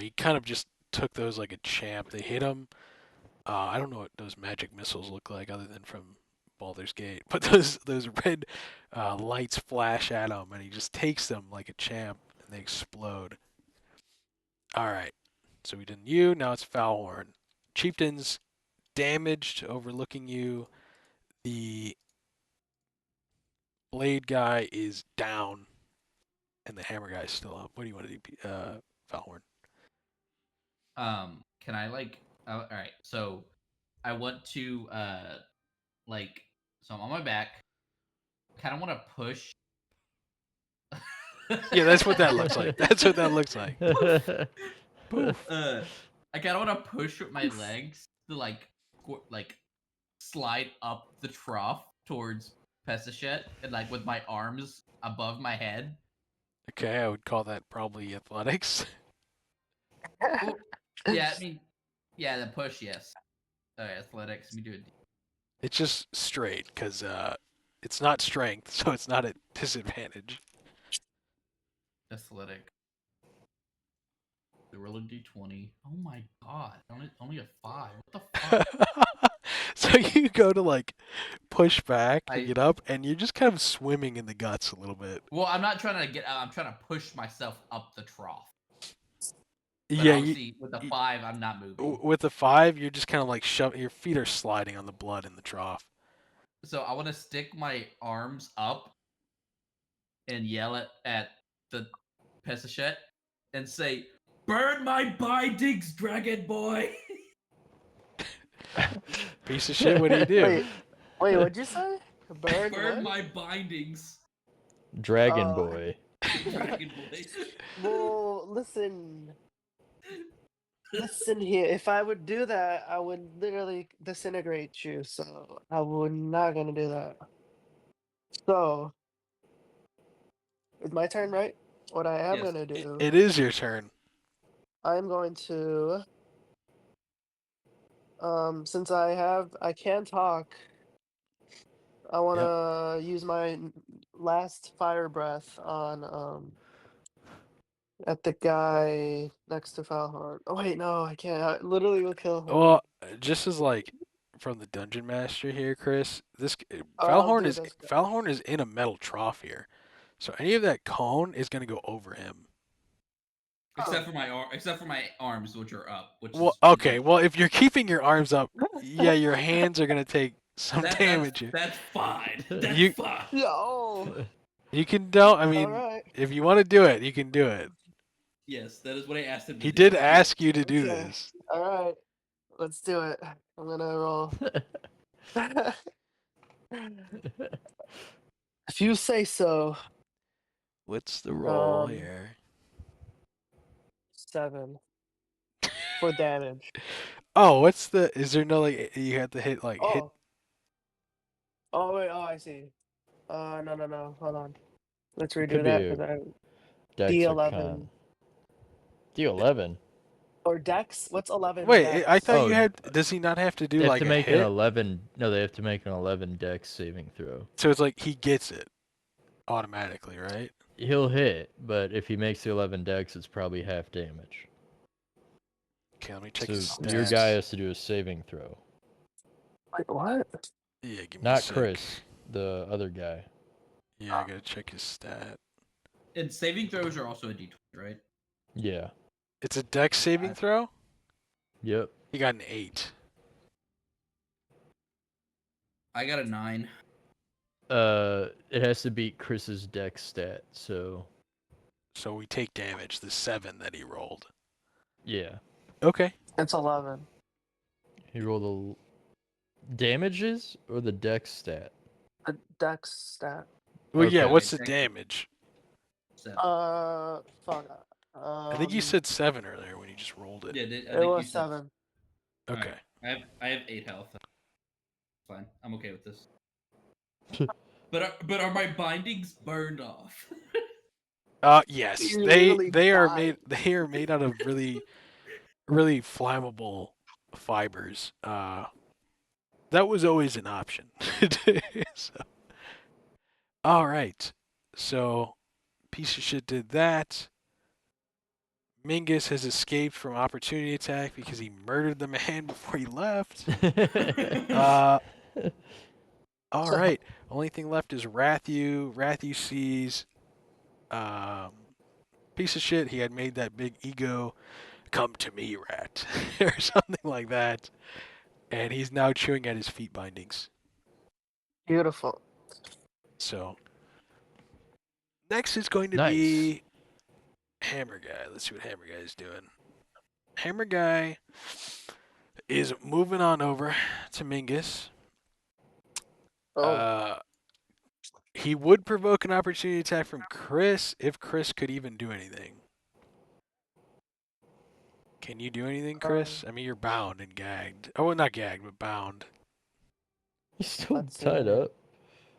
He kind of just took those like a champ. They hit him. I don't know what those magic missiles look like other than from Baldur's Gate, but those red lights flash at him, and he just takes them like a champ, and they explode. All right, so we did you. Now it's Falhorn. Chieftain's damaged, overlooking you. The blade guy is down, and the hammer guy is still up. What do you want to do, Falhorn? Can I like? All right. So, I want to like. So I'm on my back. Kind of want to push. Yeah, that's what that looks like. That's what that looks like. Poof. I kind of want to push with my legs to like slide up the trough towards Pesachet and like with my arms above my head. Okay, I would call that probably athletics. Yeah, I mean, yeah, the push, yes. athletics. Let me do it. It's just straight because it's not strength, so it's not a disadvantage. Athletic. The roll a d20. Oh my god! Only a 5. What the fuck? So you go to like push back to I- get up, and you're just kind of swimming in the guts a little bit. Well, I'm not trying to get out. I'm trying to push myself up the trough. But Yeah, obviously, with the 5, I'm not moving. with the 5, you're just kind of like shoving. Your feet are sliding on the blood in the trough. So I want to stick my arms up and yell at the Pesachet and say, "Burn my bindings, Dragon Boy!" Piece of shit. What do you do? Wait, what'd you say? Burn Burn what? my bindings, Dragon Oh. Boy. Dragon Boy. Well, listen here. If I would do that, I would literally disintegrate you. So I would not gonna do that. So it's my turn, right? What I am Yes. gonna do, It is your turn. I'm going to since I can talk, I wanna use my last fire breath on at the guy next to Falhorn. Oh wait, no, I can't. I literally will kill him. Well, just as like from the dungeon master here, Chris, this I'll Falhorn do is this guy. Falhorn is in a metal trough here, so any of that cone is going to go over him. Except for my arms, which are up. Well, okay. Well, if you're keeping your arms up, yeah, your hands are going to take some damage. That's fine. That's You- fine. Yo. You can don't. I All mean, right. if you want to do it, you can do it. Yes, that is what I asked him to He do. did ask you to do Okay. this. All right. Let's do it. I'm gonna roll. If you say so. What's the roll Um, here? 7 for damage. Oh, what's the? Is there no like you have to hit like hit? Oh. Oh wait. Oh, I see. No. Hold on. Let's Could redo be that a because I Dex or D11 con. D11. or Dex. What's 11? Wait, I Dex? thought you Oh, had. Does he not have to do They have like to a make an hit? 11. No, they have to make an 11 Dex saving throw. So it's like he gets it automatically, right? He'll hit, but if he makes the 11 Dex, it's probably half damage. Okay, let me check So his stats. your guy has to do a saving throw. Wait, what? Yeah, give me a Not sec. Chris, the other guy. Yeah, I gotta check his stat. And saving throws are also a d20, right? Yeah. It's a dex saving throw. Yep. He got an 8. I got a 9. It has to beat Chris's Dex stat, so So we take damage. The 7 that he rolled. yeah. Okay. It's 11. He rolled the damages or the Dex stat? A Dex stat. Well, yeah. Okay. What's the Dex- damage? 7. Fuck. I think you said 7 earlier when you just rolled it. Yeah, I It think you was said 7. Okay. Alright. I have 8 health. Fine. I'm okay with this. But are my bindings burned off? Yes. You They literally they are died. made out of really really flammable fibers. That was always an option. So, all right. So, piece of shit did that. Mingus has escaped from opportunity attack because he murdered the man before he left. All right. Only thing left is Rathu. Rathu sees piece of shit. He had made that big ego, "Come to me, rat," or something like that. And he's now chewing at his feet bindings. Beautiful. So next is going to Nice. be Hammer Guy. Let's see what Hammer Guy is doing. Hammer Guy is moving on over to Mingus. Oh, He would provoke an opportunity attack from Chris if Chris could even do anything. Can you do anything, Chris? I mean, you're bound and gagged. Oh, well, not gagged, but bound. He's still Let's tied see. up.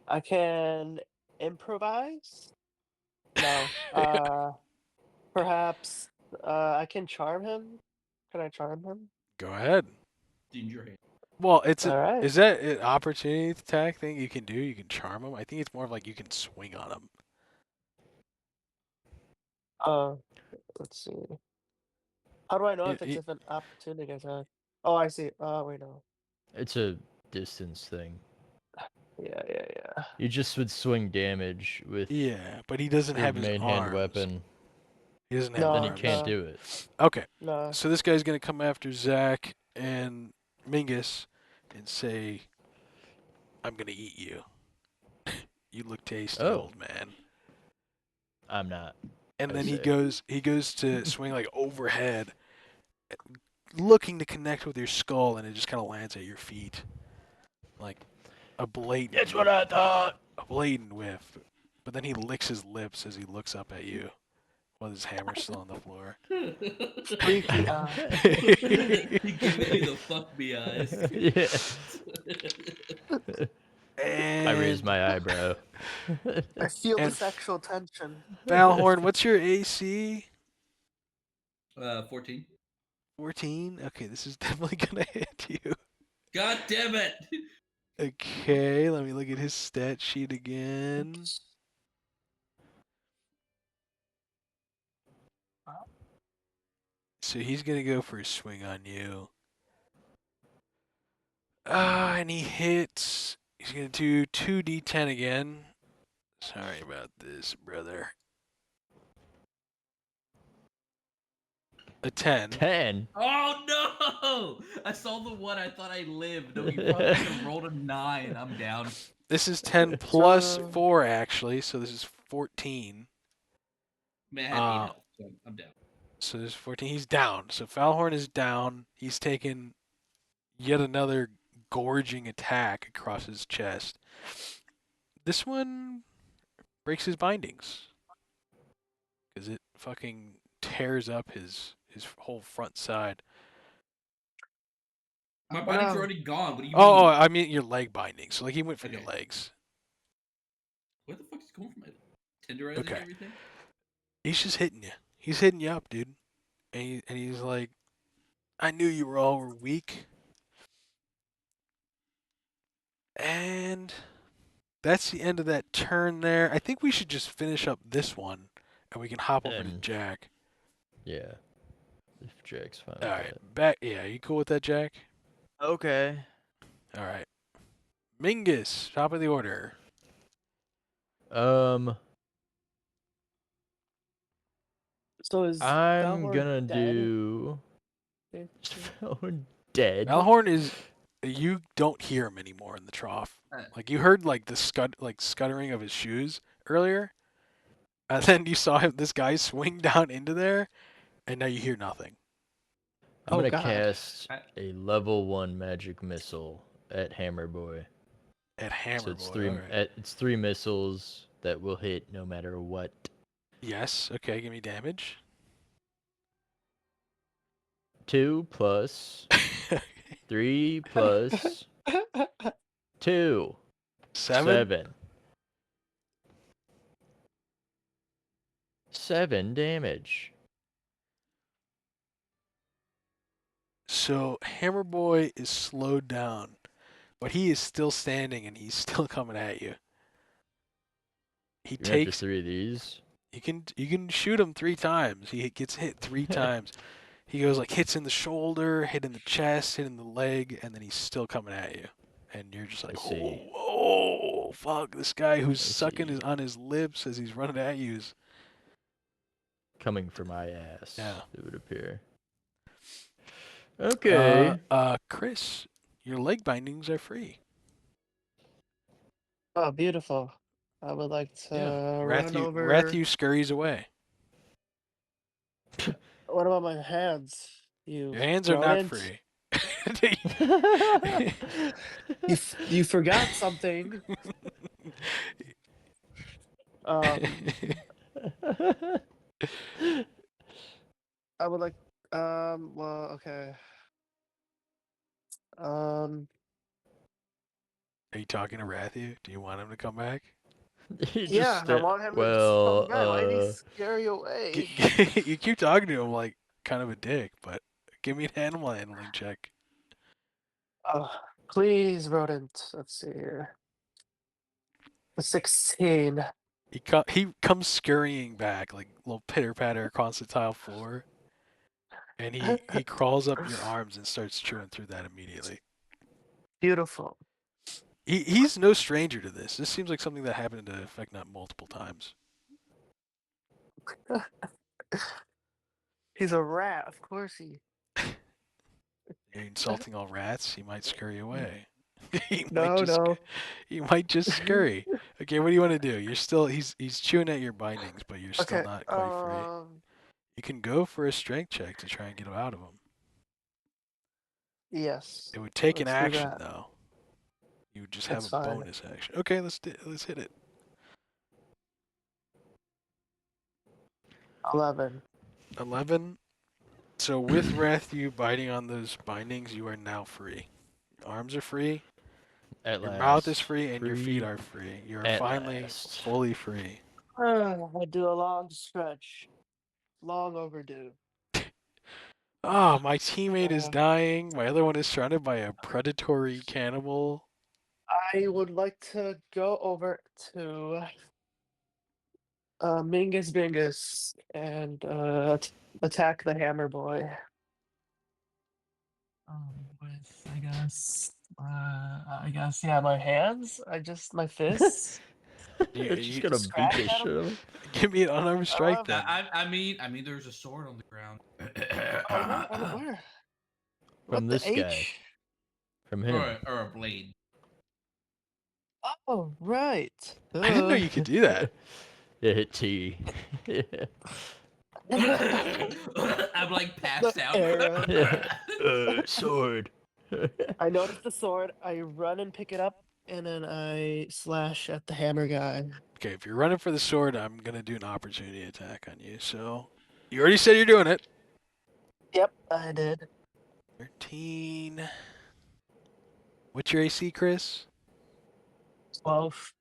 I can improvise. No. Perhaps I can charm him. Can I charm him? Go ahead. Ginger hand. Well, it's All right. is that an opportunity attack thing you can do? You can charm him. I think it's more of like you can swing on him. Uh, let's see. How do I know if it's It- an opportunity attack? Oh, I see. Oh, wait, no. It's a distance thing. Yeah. You just would swing damage with yeah, but he doesn't your have his main arms. hand weapon. He doesn't have No, Then he arms. can't no, do it. Okay, no. so this guy's gonna come after Zach and Mingus and say, "I'm gonna eat you. You look tasty, Oh. old man." I'm not. And I then he say. goes to swing like overhead, looking to connect with your skull, and it just kind of lands at your feet, like a blatant. That's what I thought. A blatant whiff. But then he licks his lips as he looks up at you, while his hammer's still on the floor. Freaky eye. He giving you the fuck me eyes. Yeah. I raised And my eyebrow. I feel the And- sexual tension. Valhorn, what's your AC? 14. 14? Okay, this is definitely gonna hit you. God damn it! Okay, let me look at his stat sheet again. So he's gonna go for a swing on you. And he hits. He's gonna do 2d10 again. Sorry about this, brother. A 10. 10. Oh no! I saw the one. I thought I lived. No, you probably should have rolled a 9. I'm down. This is 10 plus So- 4, actually, so this is 14. Man, I had 8 health, so I'm down. So there's 14. He's down. So Falhorn is down. He's taken yet another gorging attack across his chest. This one breaks his bindings. Because it fucking tears up his whole front side. My Oh, bindings are no. already gone. What do you Oh, mean? I mean your leg bindings. So like he went for your Okay. legs. Where the fuck is going from it? Tenderizing Okay. everything? He's just hitting you. He's hitting you up, dude. And he's like, I knew you all were weak. And that's the end of that turn there. I think we should just finish up this one, and we can hop over to And- Jack. Yeah. If Jack's fine. All with right, that. back. Yeah, you cool with that, Jack? Okay. All right. Mingus, top of the order. So is I'm Valhorn gonna dead? do. Okay. Valhorn dead. Valhorn is. You don't hear him anymore in the trough. Like you heard like the scuttering of his shoes earlier, and then you saw him. This guy swing down into there, and now you hear nothing. I'm Oh, gonna God. cast I- a level 1 magic missile at Hammer Boy. At Hammer So it's Boy. three. all right. It's 3 missiles that will hit no matter what. Yes. Okay. Give me damage. 2 plus 3 plus 2. 7. 7 damage. So Hammer Boy is slowed down, but he is still standing and he's still coming at you. He You're after takes. 3 of these. You can shoot him 3 times. He gets hit 3 times. He goes like hits in the shoulder, hit in the chest, hit in the leg, and then he's still coming at you. And you're just like, I see. oh, fuck! This guy who's I sucking see. on his lips as he's running at you is Coming for my ass. Yeah. It would appear. Okay. Chris, your leg bindings are free. Oh, beautiful. I would like to run over. Rathu scurries away. What about my hands? You Your hands are not rodent? free. You forgot something. I would like. Well, okay. Are you talking to Rathu? Do you want him to come back? He just Yeah, I sta- want him well, to come back. Why did he scare you away? You keep talking to him like kind of a dick, but give me an animal handling check. Oh, Please, rodent. Let's see here. A 16. He comes scurrying back like little pitter patter across the tile floor, and he crawls up your arms and starts chewing through that immediately. Beautiful. He's no stranger to this. This seems like something that happened to Feknut multiple times. He's a rat. Of course he. You're insulting all rats. He might scurry away. No. He might just scurry. Okay, what do you want to do? He's chewing at your bindings, but you're still Okay. not quite free. You can go for a strength check to try and get him out of him. Yes. It would take an Let's do action that. though. You would just That's have a fine. bonus action. Okay, let's hit it. 11. 11. So with you biting on those bindings, you are now free. Your arms are free. At Your last. mouth is free, and your feet Free are free. You are at finally last. fully free. I do a long stretch. Long overdue. Oh, my teammate is Uh, dying. My other one is surrounded by a predatory cannibal. I would like to go over to Mingus Bingus and attack the hammer boy. With I guess yeah, my hands. My fists. It's just You gonna beat scratch the at shit him? out of him. give me an unarmed strike then. I mean, there's a sword on the ground. Where? From What this the guy. H? From him. or a blade. Oh, right. I didn't know you could do that. Yeah, hit T. I'm like passed The out. arrow. Sword. I notice the sword. I run and pick it up, and then I slash at the hammer guy. Okay, if you're running for the sword, I'm gonna do an opportunity attack on you. So, you already said you're doing it. Yep, I did. 13. What's your AC, Chris? 12.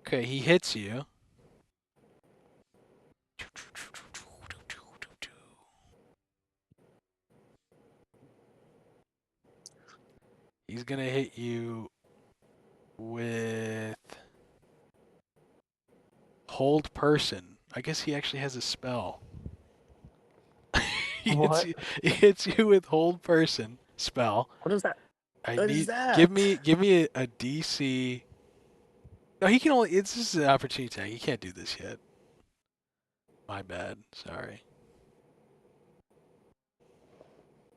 Okay, he hits you. He's gonna hit you with hold person. I guess he actually has a spell. What? He hits you with hold person spell. What is that? I What need is that? give me a DC. No, he can only. This is an opportunity attack. He can't do this yet. My bad. Sorry.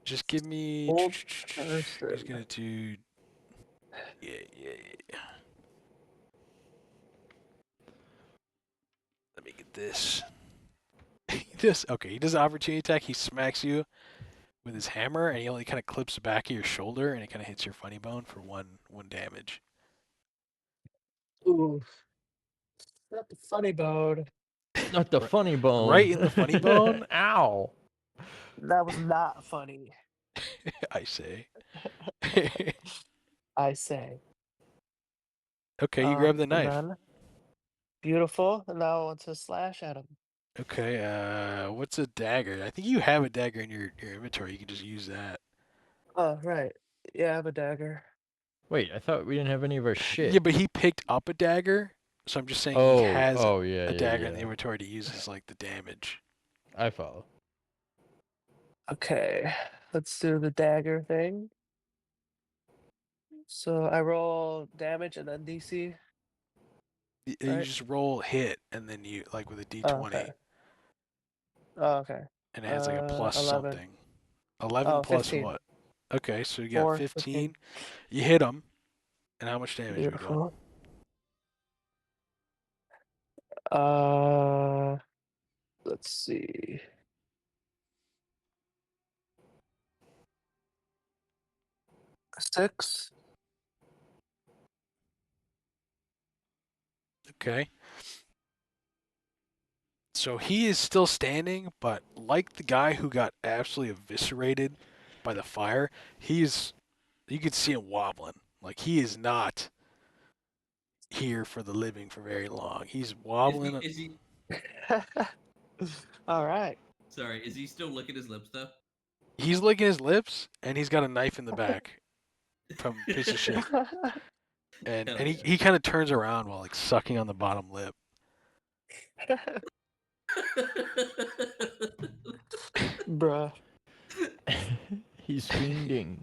Just give me. Hold He's person. gonna do. Yeah. Let me get this. He does an opportunity attack. He smacks you with his hammer, and he only kind of clips the back of your shoulder, and it kind of hits your funny bone for one damage. Ooh. Not the funny bone. Not the funny bone. Right in the funny bone? Ow. That was not funny. I say. I say. Okay, you grab the And knife. then- beautiful. And now I want to slash at him. Okay, what's a dagger? I think you have a dagger in your inventory. You can just use that. Oh, right. Yeah, I have a dagger. Wait, I thought we didn't have any of our shit. Yeah, but he picked up a dagger, so I'm just saying he has yeah, a dagger in the yeah. inventory to use as like the damage. I follow. Okay, let's do the dagger thing. So I roll damage and then DC. You Right. just roll hit, and then you like with a Oh, D20, okay. Oh, okay. and it has like a plus 11. something. 11 Oh, plus 15. what? Okay, so you got 4, 15. You hit him, and how much damage are we doing? Beautiful. Let's see. Six. Okay. So he is still standing, but like the guy who got absolutely eviscerated by the fire, you could see him wobbling. Like he is not here for the living for very long. He's wobbling. Is he? All right. Sorry, is he still licking his lips though? He's licking his lips, and he's got a knife in the back. from piece of shit. And Hell he kind of turns around while like sucking on the bottom lip. Bruh. He's fiending.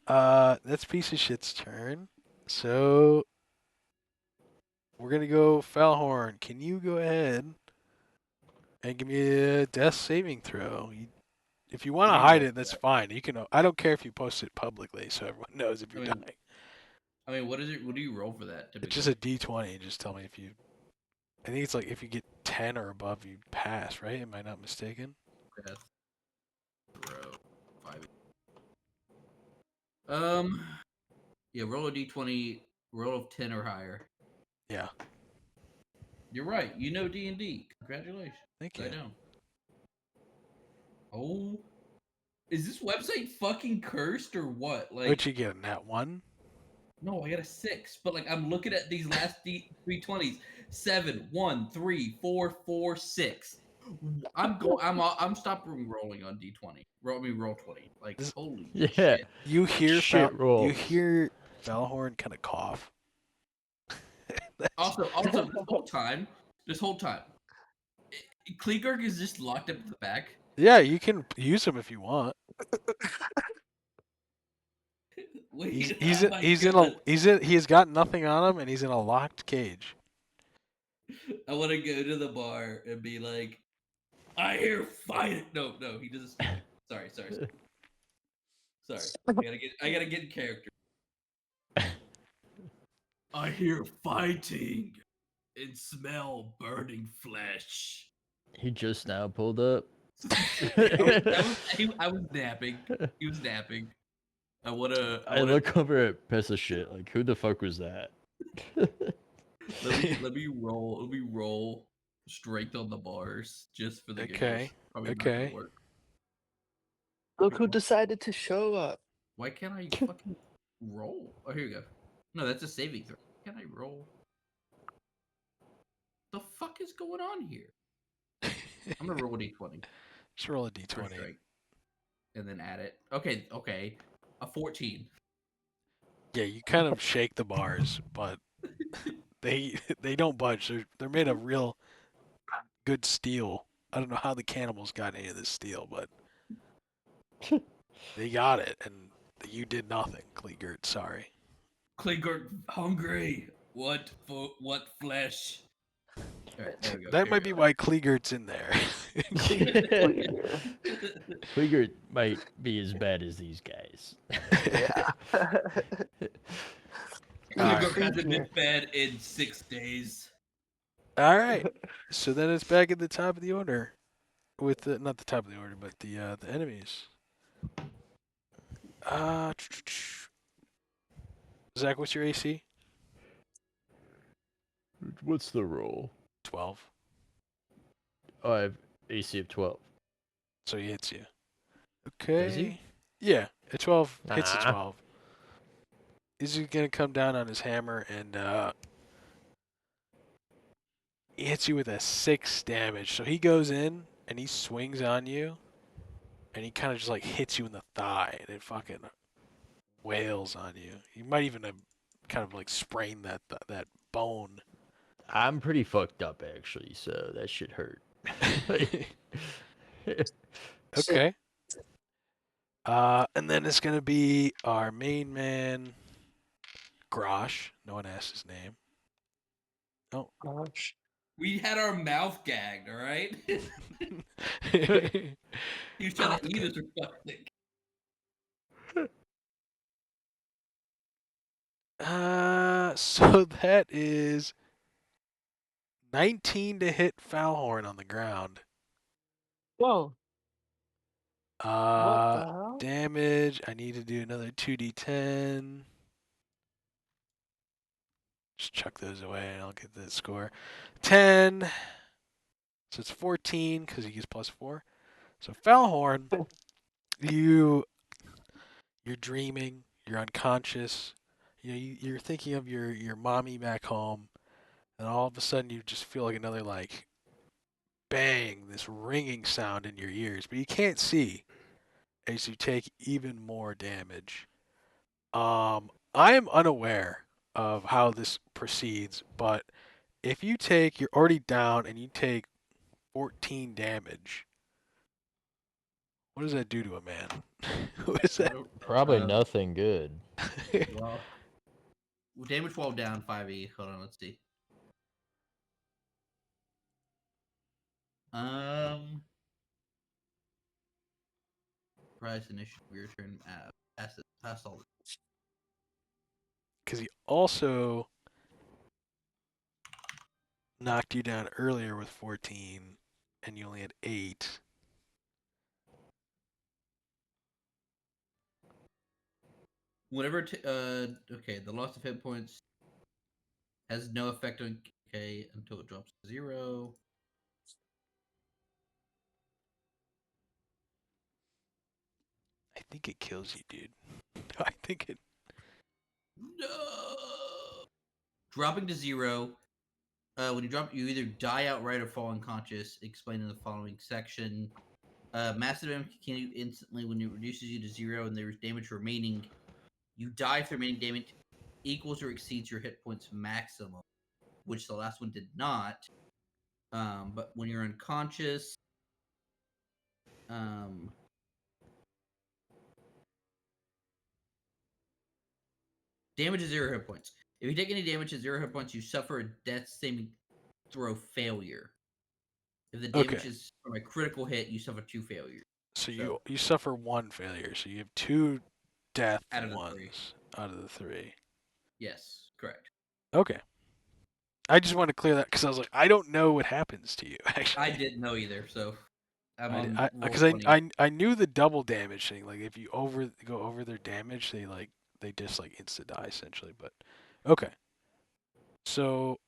That's piece of shit's turn. So we're gonna go Falhorn. Can you go ahead and give me a death saving throw? If you want to What do you hide roll it, for that's that? fine. You can. I don't care if you post it publicly, so everyone knows if you're I mean, dying. I mean, what is it? What do you roll for that? It's Typically, just a D20. Just tell me if you. I think it's like if you get 10 or above, you pass. Right? Am I not mistaken? death throw 5. Yeah, roll a d20, roll of 10 or higher. Yeah. You're right. You know D&D. Congratulations. Thank I you. don't. Oh, is this website fucking cursed or what? Like, What'd you get? That one? no, I got a 6. But like, I'm looking at these last 320s. 7, 1, 3, 4, 4, 6. I'm stopping rolling on D20. Roll 20. Like, This- holy Yeah. shit. You hear Shit You rolls. hear Falhorn kind of cough. Also, this whole time, Kleegarg is just locked up at the back. Yeah, you can use him if you want. Wait, He's oh my he's God. he's got nothing on him and he's in a locked cage. I want to go to the bar and be like, I hear fight. No, he doesn't speak. Sorry. I gotta get in character. I hear fighting and smell burning flesh. He just now pulled up. I was napping. He was napping. I I wanna look over at piece of shit. Like, who the fuck was that? let me roll strength on the bars just for the giggles. Okay. Probably not Okay. gonna work. Look who decided to show up. Why can't I fucking roll? Oh, here you go. No, that's a saving throw. Can I roll? The fuck is going on here? I'm gonna roll a d20 Just roll a for d20. strength, and then add it. Okay, a 14. Yeah, you kind of shake the bars, but they don't budge. They're made of real good steel. I don't know how the cannibals got any of this steel, but they got it, and you did nothing, Kleegert. Sorry. Klingert hungry. What flesh? All right, there we go. That Here might we be go. why Kleegert's in there. Figure might be as bad as these guys. Yeah. Klingert Creep hasn't been here. fed in 6 days. All right. So then it's back at the top of the order, with not the top of the order, but the enemies. Zach, what's your AC? What's the roll? 12. Oh, I have AC of 12. So he hits you. Okay. Does he? Yeah, a 12 hits a Ah. 12. He's gonna come down on his hammer and he hits you with a 6 damage. So he goes in and he swings on you, and he kind of just like hits you in the thigh, and it fucking wails on you. You might even have kind of like sprained that bone. I'm pretty fucked up, actually, so that should hurt. Okay. And then it's gonna be our main man, Grosh. No one asked his name. Oh. Gosh. We had our mouth gagged, all right? He was trying to eat us or something. So that is 19 to hit Falhorn on the ground. Whoa. What Uh, the hell? damage. I need to do another 2d10. Just chuck those away and I'll get the score. 10. So it's 14 because he gets +4. So Falhorn, you're dreaming. You're unconscious. You're thinking of your mommy back home, and all of a sudden you just feel like another like bang, this ringing sound in your ears, but you can't see. as you take even more damage. I am unaware of how this proceeds, but if you're already down and you take 14 damage, what does that do to a man? Who is that? Probably nothing good. Well, damage while down 5e. Hold on, let's see. Price initiative, your turn. Pass all. Because he also knocked you down earlier with 14, and you only had 8. Whenever, okay, the loss of hit points has no effect on K until it drops to 0. I think it kills you, dude. I think it. No. Dropping to 0. When you drop, you either die outright or fall unconscious. Explained in the following section. Massive damage can continue instantly when it reduces you to 0 and there is damage remaining. You die if the remaining damage equals or exceeds your hit points maximum, which the last one did not. But when you're unconscious, damage is 0 hit points. If you take any damage at 0 hit points, you suffer a death saving throw failure. If the damage is from a critical hit, you suffer 2 failures. So you suffer 1 failure. So you have 2 death out of the ones 3. out of the 3. Yes, correct. Okay. I just want to clear that because I was like, I don't know what happens to you. Actually, I didn't know either, so because I knew the double damage thing. Like if you go over their damage, they just like insta die essentially. But okay. So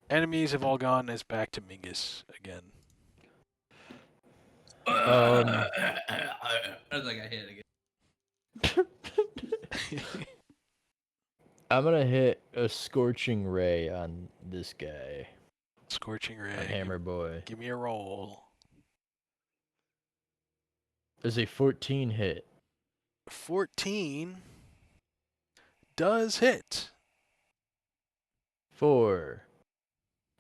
enemies have all gone. It's back to Mingus again. I was like, I hit it again. I'm gonna hit a scorching ray on this guy. Scorching ray. On Hammer Boy. Give me a roll. There's a 14 hit. 14 does hit. For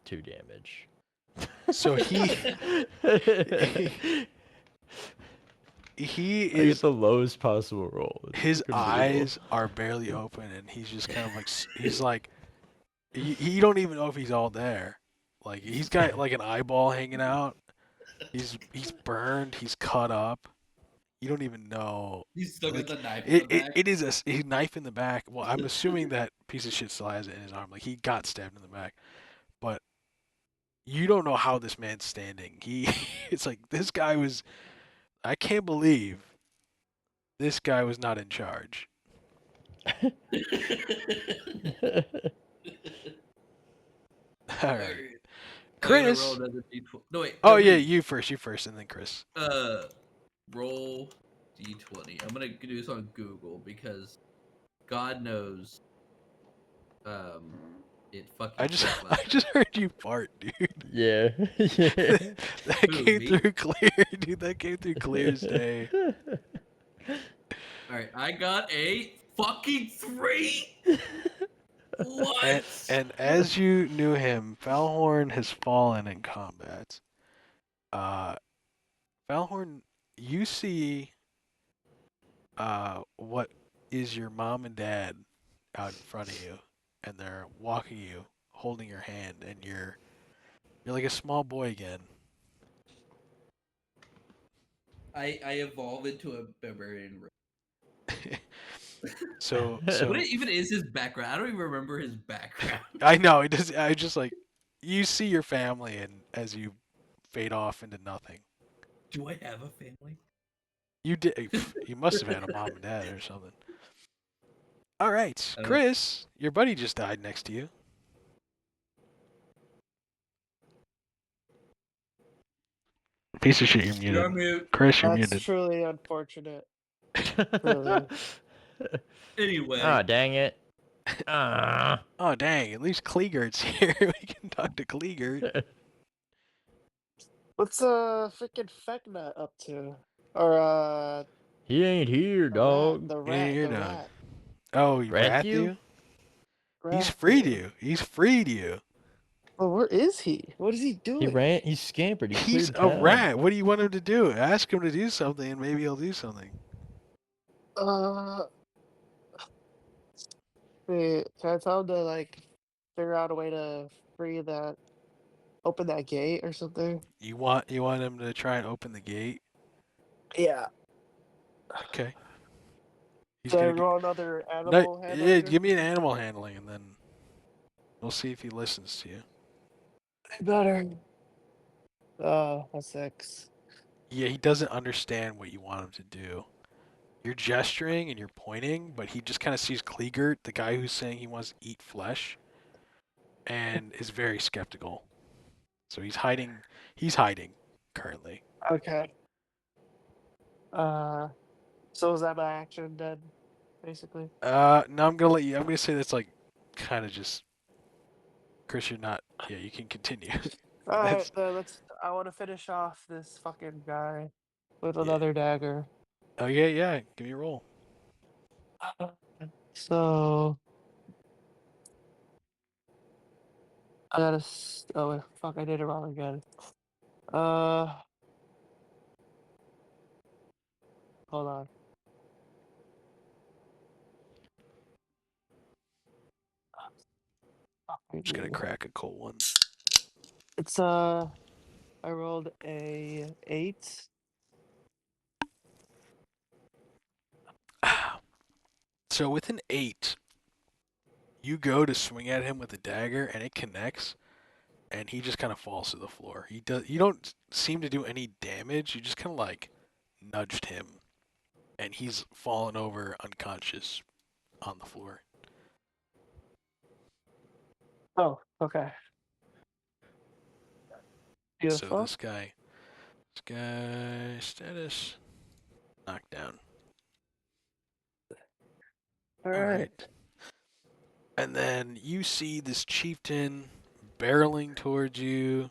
2 damage. So he I get the lowest possible roll. His eyes are barely open, and he's just kind of like he's like you don't even know if he's all there. Like he's got like an eyeball hanging out. He's burned. He's cut up. You don't even know. He's still got the knife. It is a knife in the back. Well, I'm assuming that piece of shit still has it in his arm. Like he got stabbed in the back, but you don't know how this man's standing. It's like this guy was. I can't believe this guy was not in charge. All right, Chris. No wait. Oh yeah, you first, and then Chris. Roll d20. I'm gonna do this on Google because God knows, it fucking. I just heard you fart, dude. Yeah. Yeah. That came through clear, dude. That came through clear as day. All right, I got a fucking 3. What? And as you knew him, Falhorn has fallen in combat. Falhorn, you see what is your mom and dad out in front of you, and they're walking you, holding your hand, and you're like a small boy again. I evolve into a barbarian. So what even is his background? I don't even remember his background. I know it does. I just like you see your family, and as you fade off into nothing. Do I have a family? You did. You must have had a mom and dad or something. All right, Chris, your buddy just died next to you. Piece of shit, you're muted. Chris, you're muted. That's truly unfortunate. Really. Anyway. Oh, dang it. Oh, dang. At least Kleegert's here. We can talk to Kleegert. What's freaking Fekna up to? Or He ain't here, The dog. rat, the Yeah, rat, you're the done. rat, Oh, he Rat rat you? you? He's rat. freed you. He's freed you. Well, where is he? What is he He doing? ran. He scampered. He He's cleared a town. rat. What do you want him to do? Ask him to do something, and maybe he'll do something. Wait, can I tell him to like figure out a way to free that, open that gate or something? You want him to try and open the gate? Yeah. Okay. He's So I gonna roll another no. animal Yeah, handling. give me an animal handling, and then we'll see if he listens to you. Better. A 6. Yeah, he doesn't understand what you want him to do. You're gesturing and you're pointing, but he just kind of sees Kleegert, the guy who's saying he wants to eat flesh, and is very skeptical. So he's hiding. He's hiding currently. Okay. So is that my action then, basically? No, I'm gonna let you. I'm gonna say that's like, kind of just. Chris, you're not. Yeah, you can continue. All right, That's then let's. I want to finish off this fucking guy with yeah. another dagger. Oh yeah. Give me a roll. So I gotta. Oh wait, fuck! I did it wrong again. Hold on. Fuck I'm just gonna me. crack a cold one. It's I rolled a 8. So with an 8, you go to swing at him with a dagger, and it connects, and he just kind of falls to the floor. He does. You don't seem to do any damage. You just kind of like nudged him, and he's fallen over unconscious on the floor. Oh, okay. So Beautiful. this guy status knocked down. All All right. right. And then you see this chieftain barreling towards you,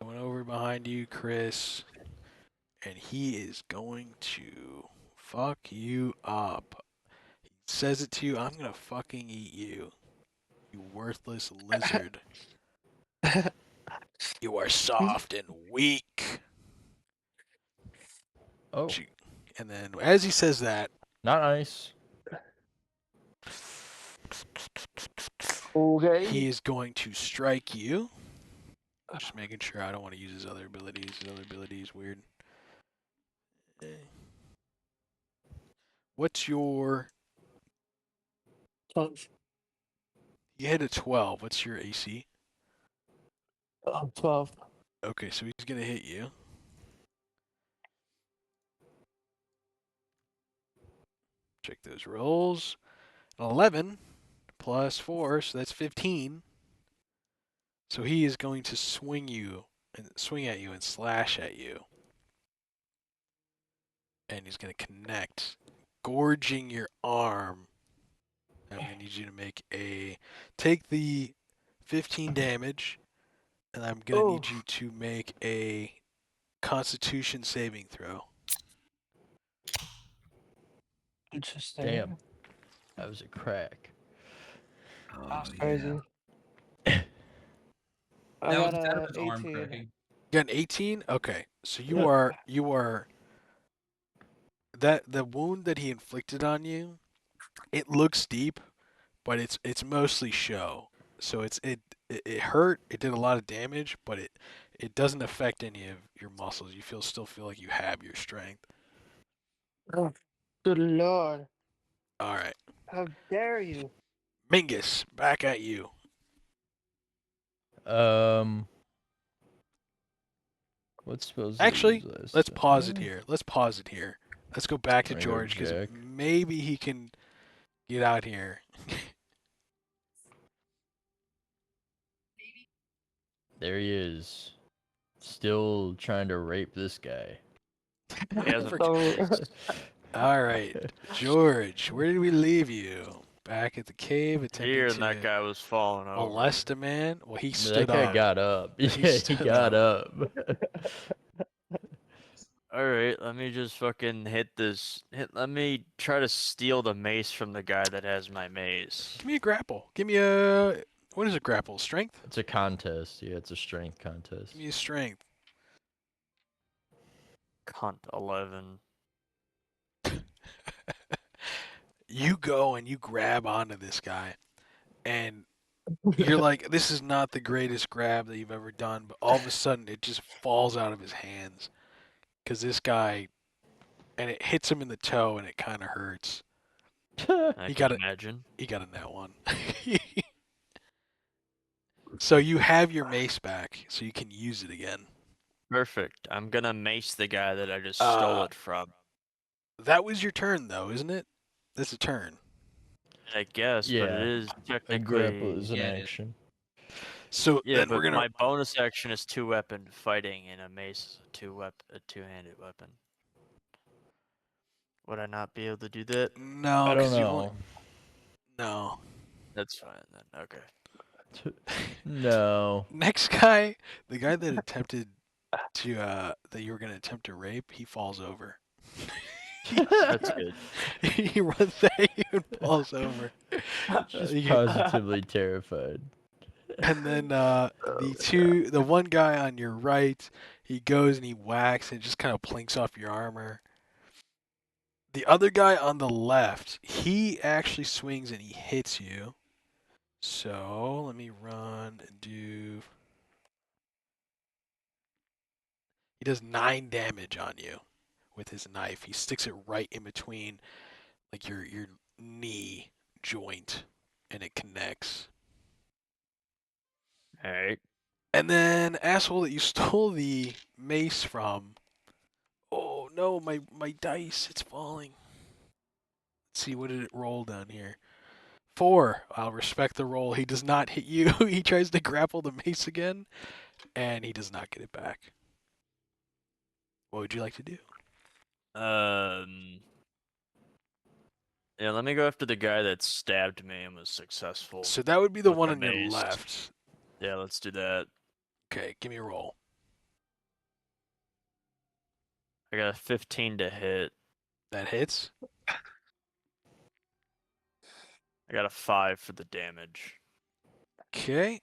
coming over behind you, Chris, and he is going to fuck you up. He says it to you, I'm gonna fucking eat you, you worthless lizard. You are soft and weak. Oh, And then as he says that, not nice. Okay. he is going to strike you. Just making sure I don't want to use his other abilities. His other ability is weird. What's your... 12. You hit a 12. What's your AC? 12. Okay, so he's going to hit you. Check those rolls. 11 plus 4, so that's 15. So he is going to swing at you and slash at you. And he's going to connect, gorging your arm. I'm going to need you to take the 15 damage, and I'm going to need you to make a Constitution saving throw. Interesting. Damn, that was a crack. That's Oh, crazy. I That was got instead of a his arm 18. cracking. You got an 18? Okay. So you Yep. are that the wound that he inflicted on you, it looks deep, but it's mostly show. So it hurt, it did a lot of damage, but it doesn't affect any of your muscles. You still feel like you have your strength. Oh, good lord. All right. How dare you? Mingus, back at you. What's supposed Actually, to use last let's pause it time? here. Let's go back to Wanna go George because Jack? maybe he can get out here. There he is. Still trying to rape this guy. He hasn't. So, All right, George, where did we leave you? Back at the cave, attempting Here, to and that guy was falling over. molest a man. Well, he That stood guy up. got up. He Yeah, he stood got up. All right, let me just fucking hit this. Let me try to steal the mace from the guy that has my mace. Give me a grapple. Give me a what is a grapple? Strength? It's a contest. Yeah, it's a strength contest. Give me a strength. Cunt 11. You go and you grab onto this guy, and you're like, this is not the greatest grab that you've ever done, but all of a sudden it just falls out of his hands because this guy, and it hits him in the toe, and it kind of hurts. I He can got it. imagine. He got a nat one. So you have your mace back, so you can use it again. Perfect. I'm gonna mace the guy that I just Uh, stole it from. That was your turn, though, isn't it? That's a turn. I guess, but it Yeah. is A grapple technically. is an Yeah, it is. action. So Yeah, then but we're gonna. my bonus action is two-weapon fighting, and a mace is a two-handed weapon. Would I not be able to do that? No, I don't 'cause you only- know. No. That's fine then. Okay. No. Next guy, the guy that attempted to that you were gonna attempt to rape, he falls over. That's good. He runs at you and falls over. Just You- positively terrified. And then the one guy on your right, he goes and he whacks and just kind of plinks off your armor. The other guy on the left, he actually swings and he hits you. So let me run and do. He does 9 damage on you with his knife. He sticks it right in between, like your knee joint, and it connects. All right. And then asshole that you stole the mace from. Oh no, my dice, it's falling. Let's see, what did it roll down here? 4. I'll respect the roll. He does not hit you. He tries to grapple the mace again, and he does not get it back. What would you like to do? Yeah, let me go after the guy that stabbed me and was successful. So that would be the with one the on your mace. left. Yeah, let's do that. Okay, give me a roll. I got a 15 to hit. That hits. I got a 5 for the damage. Okay.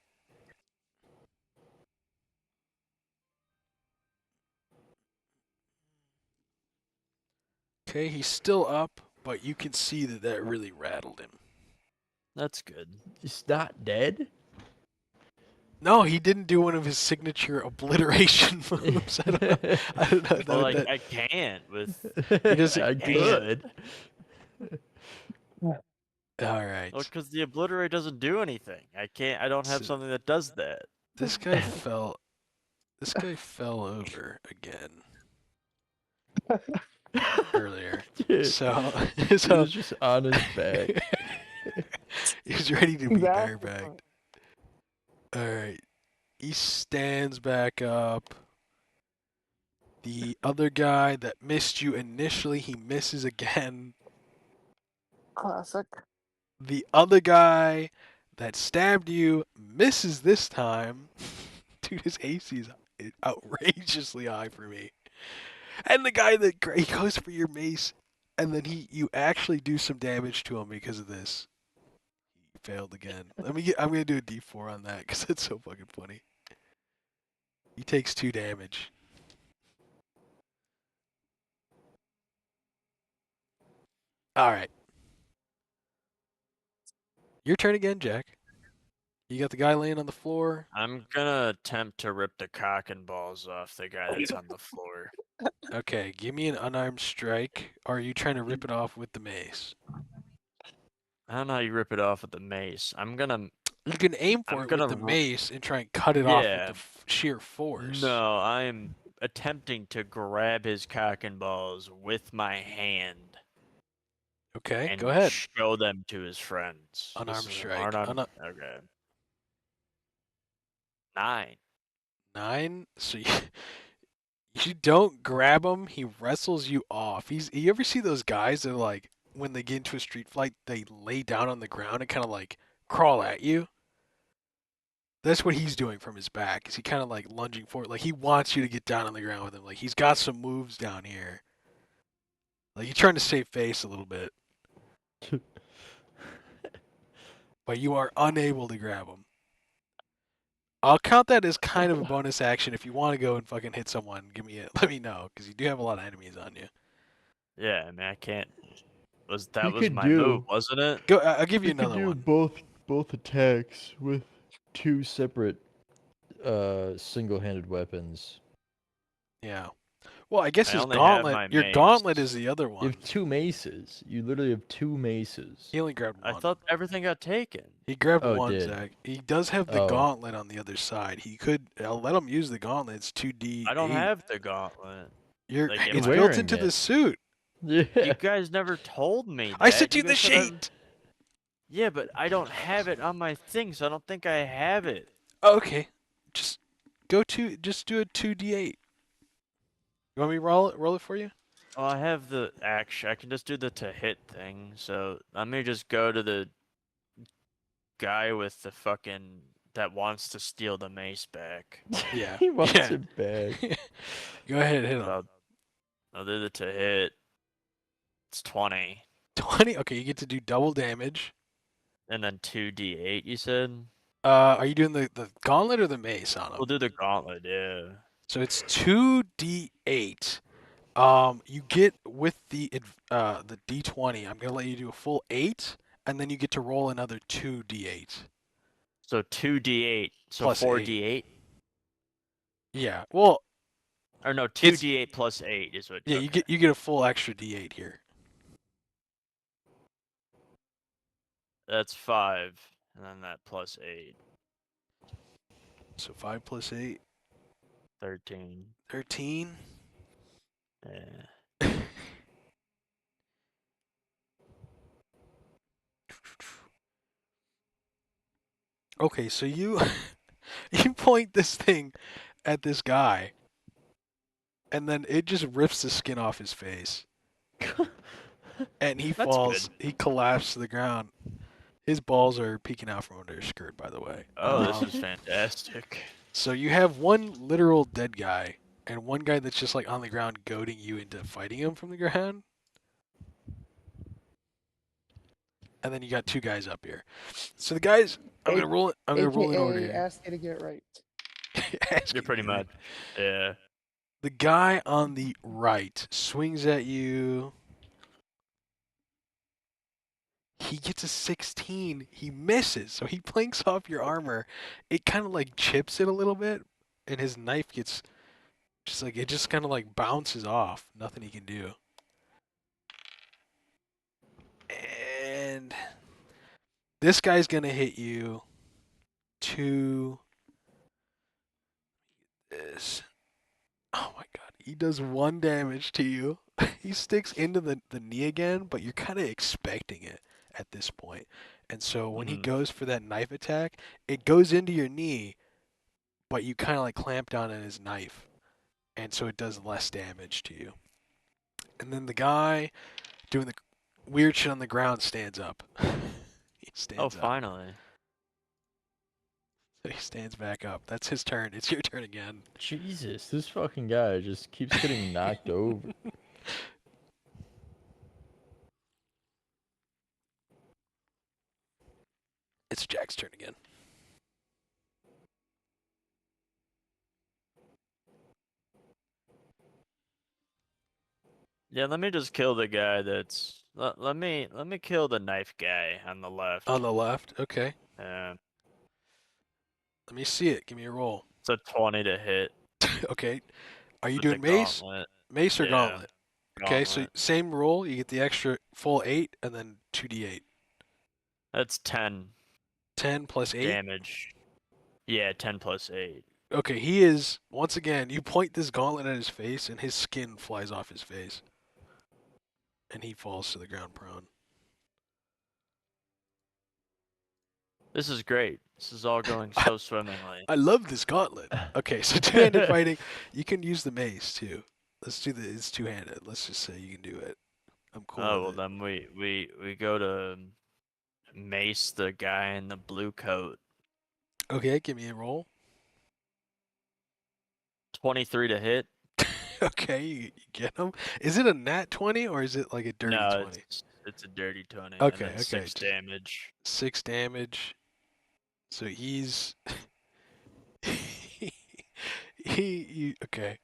Okay, he's still up, but you can see that that really rattled him. That's good. He's not dead? No, he didn't do one of his signature obliteration moves. I don't know. I don't know. Well, like that- I can't with. doesn't- I could. All right. Well, because the obliterate doesn't do anything. I can't. I don't have So- something that does that. This guy fell. This guy fell over again earlier. Dude, So, he so was just on his back. he's ready to be Exactly. barebacked. All right. He stands back up. The other guy that missed you initially, he misses again. Classic. The other guy that stabbed you misses this time. Dude, his AC is outrageously high for me. And the guy that he goes for your mace, and then you actually do some damage to him because of this. He failed again. I'm gonna do a D4 on that because it's so fucking funny. He takes 2 damage. All right. Your turn again, Jack. You got the guy laying on the floor. I'm gonna attempt to rip the cock and balls off the guy that's on the floor. Okay, give me an unarmed strike. Or are you trying to rip it off with the mace? I don't know how you rip it off with the mace. I'm gonna. You can aim for I'm it with gonna the ru- mace and try and cut it off with Yeah. the sheer force. No, I'm attempting to grab his cock and balls with my hand Okay, and go ahead. show them to his friends. This Unarmed is an strike. Okay. 9. 9. So you don't grab him. He wrestles you off. You ever see those guys that like when they get into a street fight, they lay down on the ground and kind of like crawl at you? That's what he's doing from his back. Is he kind of like lunging forward? Like he wants you to get down on the ground with him. Like he's got some moves down here. Like he's trying to save face a little bit, but you are unable to grab him. I'll count that as kind of a bonus action. If you want to go and fucking hit someone, let me know, because you do have a lot of enemies on you. Yeah, I mean, I can't. You That was could my move, do- wasn't it? Go. I'll give you You could another do one. both attacks with two separate single-handed weapons. Yeah. Well, I guess I his only have gauntlet. my Your mace. gauntlet is the other You one. have two maces. You literally have two maces. He only grabbed I one. thought everything got taken. He grabbed Oh, it one, did. Zach. He does have the Oh. gauntlet on the other side. He could. I'll let him use the gauntlet. It's 2d8. I don't have the gauntlet. like, am It's I- built Wearing into the it. suit. Yeah. You guys never told me that. I sent you the guys said I- sheet. Yeah, but I don't have it on my thing, so I don't think I have it. Okay. Just just do a 2d8. You want me to roll it for you? Well, I have the action. I can just do the to hit thing. So let me just go to the guy with the fucking that wants to steal the mace back. Yeah. He wants Yeah. it back. Go ahead, hit him. I'll do the to hit. It's 20, 20. Okay, you get to do double damage. and then 2d8. You said Are you doing the gauntlet or the mace on him? we'll do the gauntlet. Yeah. So it's 2d8. You get with the d20. I'm gonna let you do a full 8, and then you get to roll another 2d8. So 2d8. So Plus 4d8. Yeah. Well, Or no, It's- 2d8 plus 8 is what. yeah. okay. You get a full extra d8 here. That's 5, and then that plus 8, So 5 plus 8, 13. 13. Yeah. Okay, so you you point this thing at this guy, and then it just rips the skin off his face, and he That's falls. He collapses to the ground. His balls are peeking out from under his skirt, by the way. Oh, this is fantastic. So you have one literal dead guy, and one guy that's just like on the ground, goading you into fighting him from the ground. And then you got two guys up here. So the guys, I'm gonna roll it. I'm gonna roll it over AKA here. ask you to get right. You're pretty much. Yeah. The guy on the right swings at you. He gets a 16. He misses, so he planks off your armor. It kind of like chips it a little bit, and his knife gets just like it just kind of like bounces off. Nothing he can do. And this guy's gonna hit you. This. Oh my god. He does 1 damage to you. He sticks into the knee again, but you're kind of expecting it at this point. And so when he Mhm. goes for that knife attack, it goes into your knee, but you kind of like clamp down on his knife. And so it does less damage to you. And then the guy doing the weird shit on the ground stands up. He stands Oh, up. finally. So he stands back up. That's his turn. It's your turn again. Jesus, this fucking guy just keeps getting knocked over. It's Jack's turn again. Yeah, let me just kill the guy that's. Let me kill the knife guy on the left. On the left. Okay. Yeah. Let me see it. Give me a roll. It's a 20 to hit. Okay. Are you with doing the mace? gauntlet. Mace or Yeah, gauntlet? Okay, so Gauntlet. same roll. You get the extra full 8 and then 2d8. That's 10 10 plus 8. damage. Yeah, 10 plus 8. Okay, he is, once again, you point this gauntlet at his face and his skin flies off his face. And he falls to the ground prone. This is great. This is all going so swimmingly. I love this gauntlet. Okay, so two-handed fighting. You can use the mace too. Let's do it's two-handed. Let's just say you can do it. I'm cool Oh, well, with it. then we go to mace the guy in the blue coat. Okay, give me a roll. 23 to hit. Okay, you get him. Is it a nat 20 or is it like a dirty No, 20? it's a dirty 20, and Okay, then okay. 6 damage. 6 damage. So he's okay.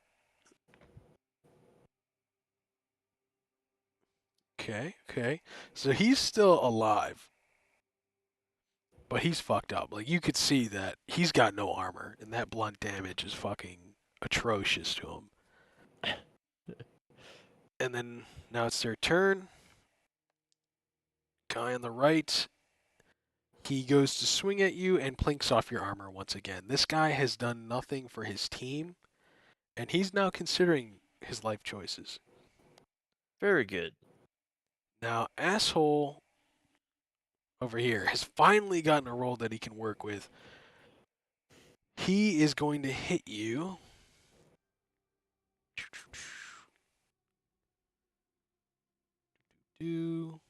Okay. So he's still alive, but he's fucked up. Like you could see that he's got no armor, and that blunt damage is fucking atrocious to him. And then now it's their turn. Guy on the right, he goes to swing at you and plinks off your armor once again. This guy has done nothing for his team, and he's now considering his life choices. Very good. Now, asshole over here has finally gotten a roll that he can work with. He is going to hit you. Do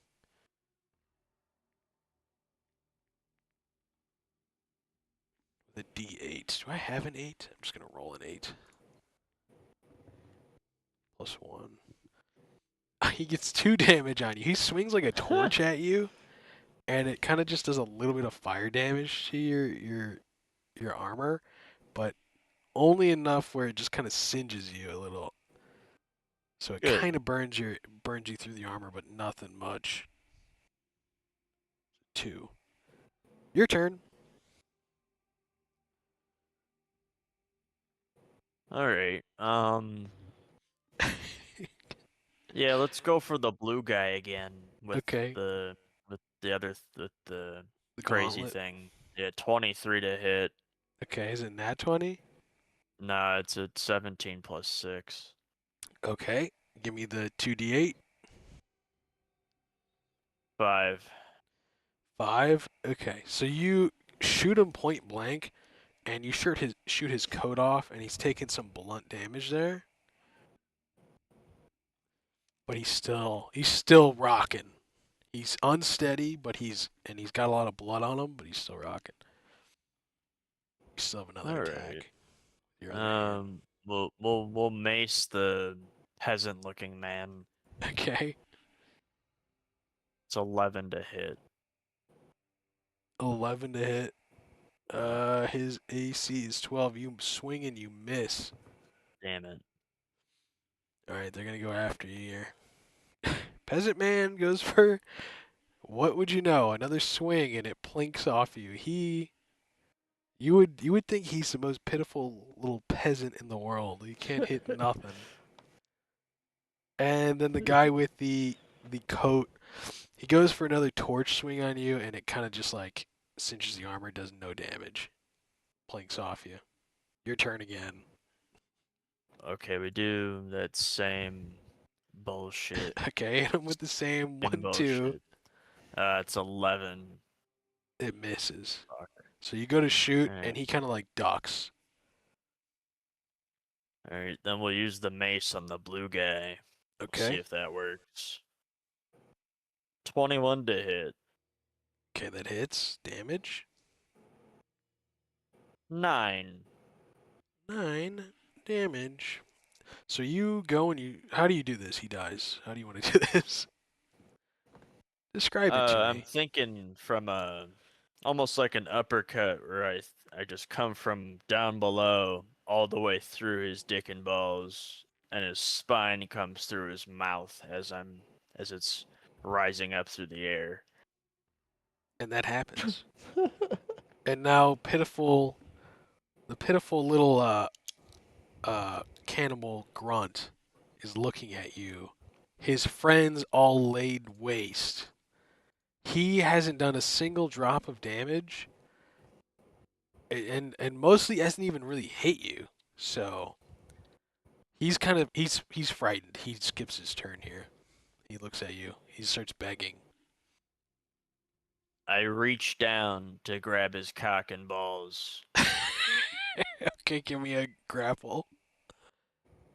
the D8. Do I have an 8? I'm just going to roll an 8. Plus 1. He gets 2 damage on you. He swings like a torch at you, and it kind of just does a little bit of fire damage to your armor, but only enough where it just kind of singes you a little. So it Good. kind of burns you through the armor, but nothing much. 2. Your turn. All right. Yeah, let's go for the blue guy again with Okay. the with the The crazy gauntlet. thing. Yeah, 23 to hit. Okay, is it nat 20? Nah, it's at 17 plus 6. Okay. Give me the 2d8. 5. 5. Okay. So you shoot him point blank, and you shoot his coat off, and he's taking some blunt damage there. But he's still rocking. He's unsteady, but he's got a lot of blood on him, but he's still rocking. You still have another All attack. right. Your other hand. We'll mace the peasant-looking man. Okay. It's 11 to hit. 11 to hit. His AC is 12. You swing and you miss. Damn it. All right, they're gonna go after you here. Peasant man goes for what would you know? Another swing and it plinks off you. You would think he's the most pitiful little peasant in the world. He can't hit nothing. And then the guy with the coat, he goes for another torch swing on you, and it kind of just like cinches the armor, does no damage, plinks off you. Your turn again. Okay, we do that same bullshit. Okay, hit him with the same Fucking 1, 2. bullshit. It's 11. It misses. Fuck. So you go to shoot, Alright. and he kind of like ducks. Alright, then we'll use the mace on the blue guy. We'll see Okay. if that works. 21 to hit. Okay, that hits. Damage. 9. 9 damage. So you go and you. How do you do this? He dies. How do you want to do this? Describe it to I'm me. thinking from almost like an uppercut where I just come from down below all the way through his dick and balls, and his spine comes through his mouth as it's rising up through the air. And that happens. And now the pitiful little cannibal grunt is looking at you. His friends all laid waste. He hasn't done a single drop of damage, and mostly hasn't even really hit you. So he's kind of he's frightened. He skips his turn here. He looks at you. He starts begging. I reach down to grab his cock and balls. Okay, give me a grapple.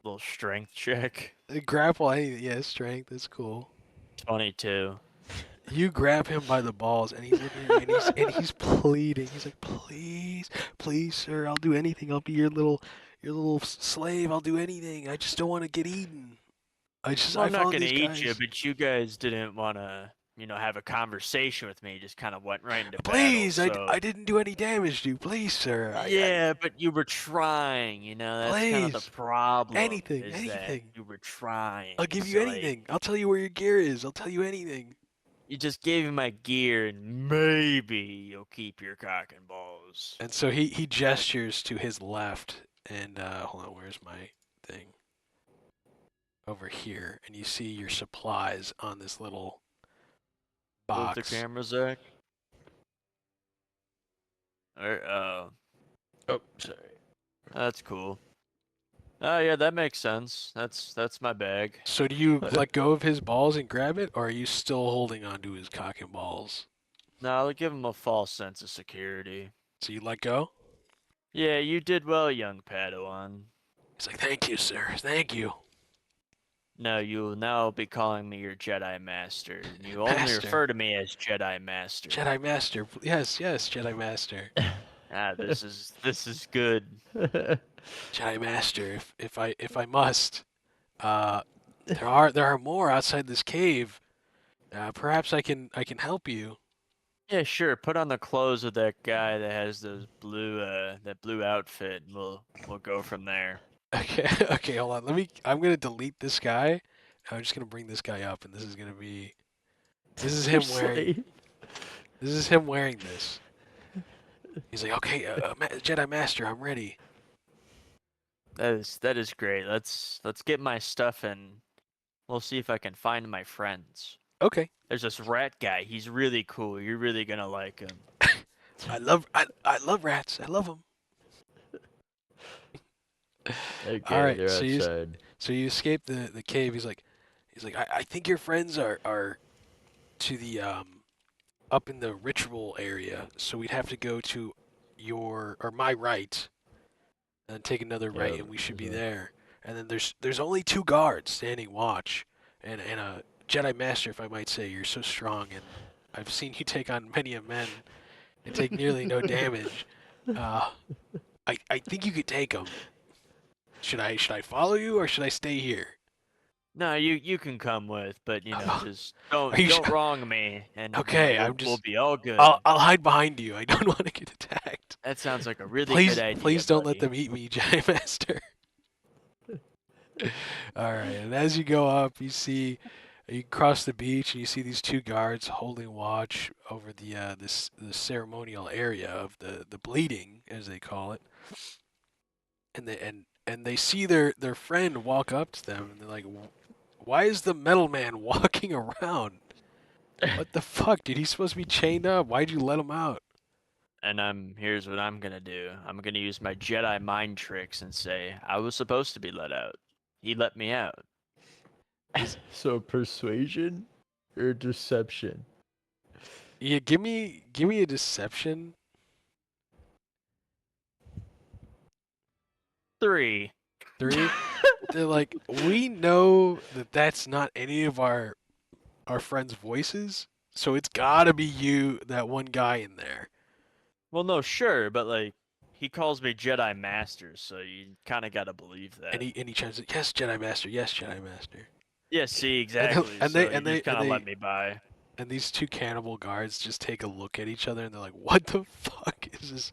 Little strength check. A grapple, yeah, strength. That's cool. 22. You grab him by the balls, and he's looking at you, and he's pleading. He's like, "Please, please, sir, I'll do anything. I'll be your little slave. I'll do anything. I just don't want to get eaten. Well, I I'm not found gonna these eat you, guys. but you guys didn't want to, have a conversation with me. You just kind of went right into battle. Please, So I didn't do any damage to you. Please, sir. yeah, but you were trying. That's kind of the Please, problem. anything, Is that anything. you were trying. I'll give you So, anything. I'll tell you where your gear is. I'll tell you anything." you just gave me my gear, and maybe you'll keep your cock and balls. And so he gestures to his left, and hold on, where's my thing? Over here, and you see your supplies on this little Move the box. camera, Zach. Oh, sorry. That's cool. Oh yeah, that makes sense. That's my bag. So do you let go of his balls and grab it, or are you still holding onto his cock and balls? No, I'll give him a false sense of security. So you let go? Yeah, you did well, young Padawan. He's like, "Thank you, sir. Thank you." No, you will now be calling me your Jedi Master. You only Master. refer to me as Jedi Master. Jedi Master. Yes, yes, Jedi Master. This is good. Jedi Master. If I must, there are more outside this cave. Perhaps I can help you. Yeah, sure. Put on the clothes of that guy that has those that blue outfit, and we'll go from there. Okay, okay, hold on. I'm gonna delete this guy. I'm just gonna bring this guy up, and this is him wearing. This is him wearing this. He's like, "Okay, Jedi Master, I'm ready." That is great. Let's get my stuff and we'll see if I can find my friends. Okay. There's this rat guy. He's really cool. You're really gonna like him. I love rats. I love them. Okay, All right, they're so outside. you escape the cave. He's like, I think your friends are to the up in the ritual area, so we'd have to go to my right and take another right, Yep, and we should be mhm. there. And then there's only 2 guards standing watch, and a Jedi Master, if I might say. You're so strong, and I've seen you take on many a men and take nearly no damage. I think you could take them. Should I follow you, or should I stay here? No, you can come with, but just Are you don't sure? wrong me, and Okay, we'll be all good. I'll hide behind you. I don't want to get attacked. That sounds like a really Please, good idea. please don't let buddy. them eat me, Jedi Master. All right, and as you go up, you cross the beach, and you see these 2 guards holding watch over the ceremonial area of the bleeding, as they call it. And they see their friend walk up to them, and they're like, "Why is the metal man walking around? What the fuck, dude? He's supposed to be chained up. Why'd you let him out?" And here's what I'm gonna do. I'm gonna use my Jedi mind tricks and say I was supposed to be let out. He let me out. So persuasion or deception? Yeah, give me a deception. 3. 3. They're like, "We know that that's not any of our friends' voices, so it's gotta be you, that one guy in there." Well, no, sure, but he calls me Jedi Master, so you kind of gotta believe that. And he chimes in, "Yes, Jedi Master. Yes, Jedi Master." Yeah, see, And exactly. and So they you and they just kind and of let they me by. and these 2 cannibal guards just take a look at each other, and they're like, "What the fuck is this?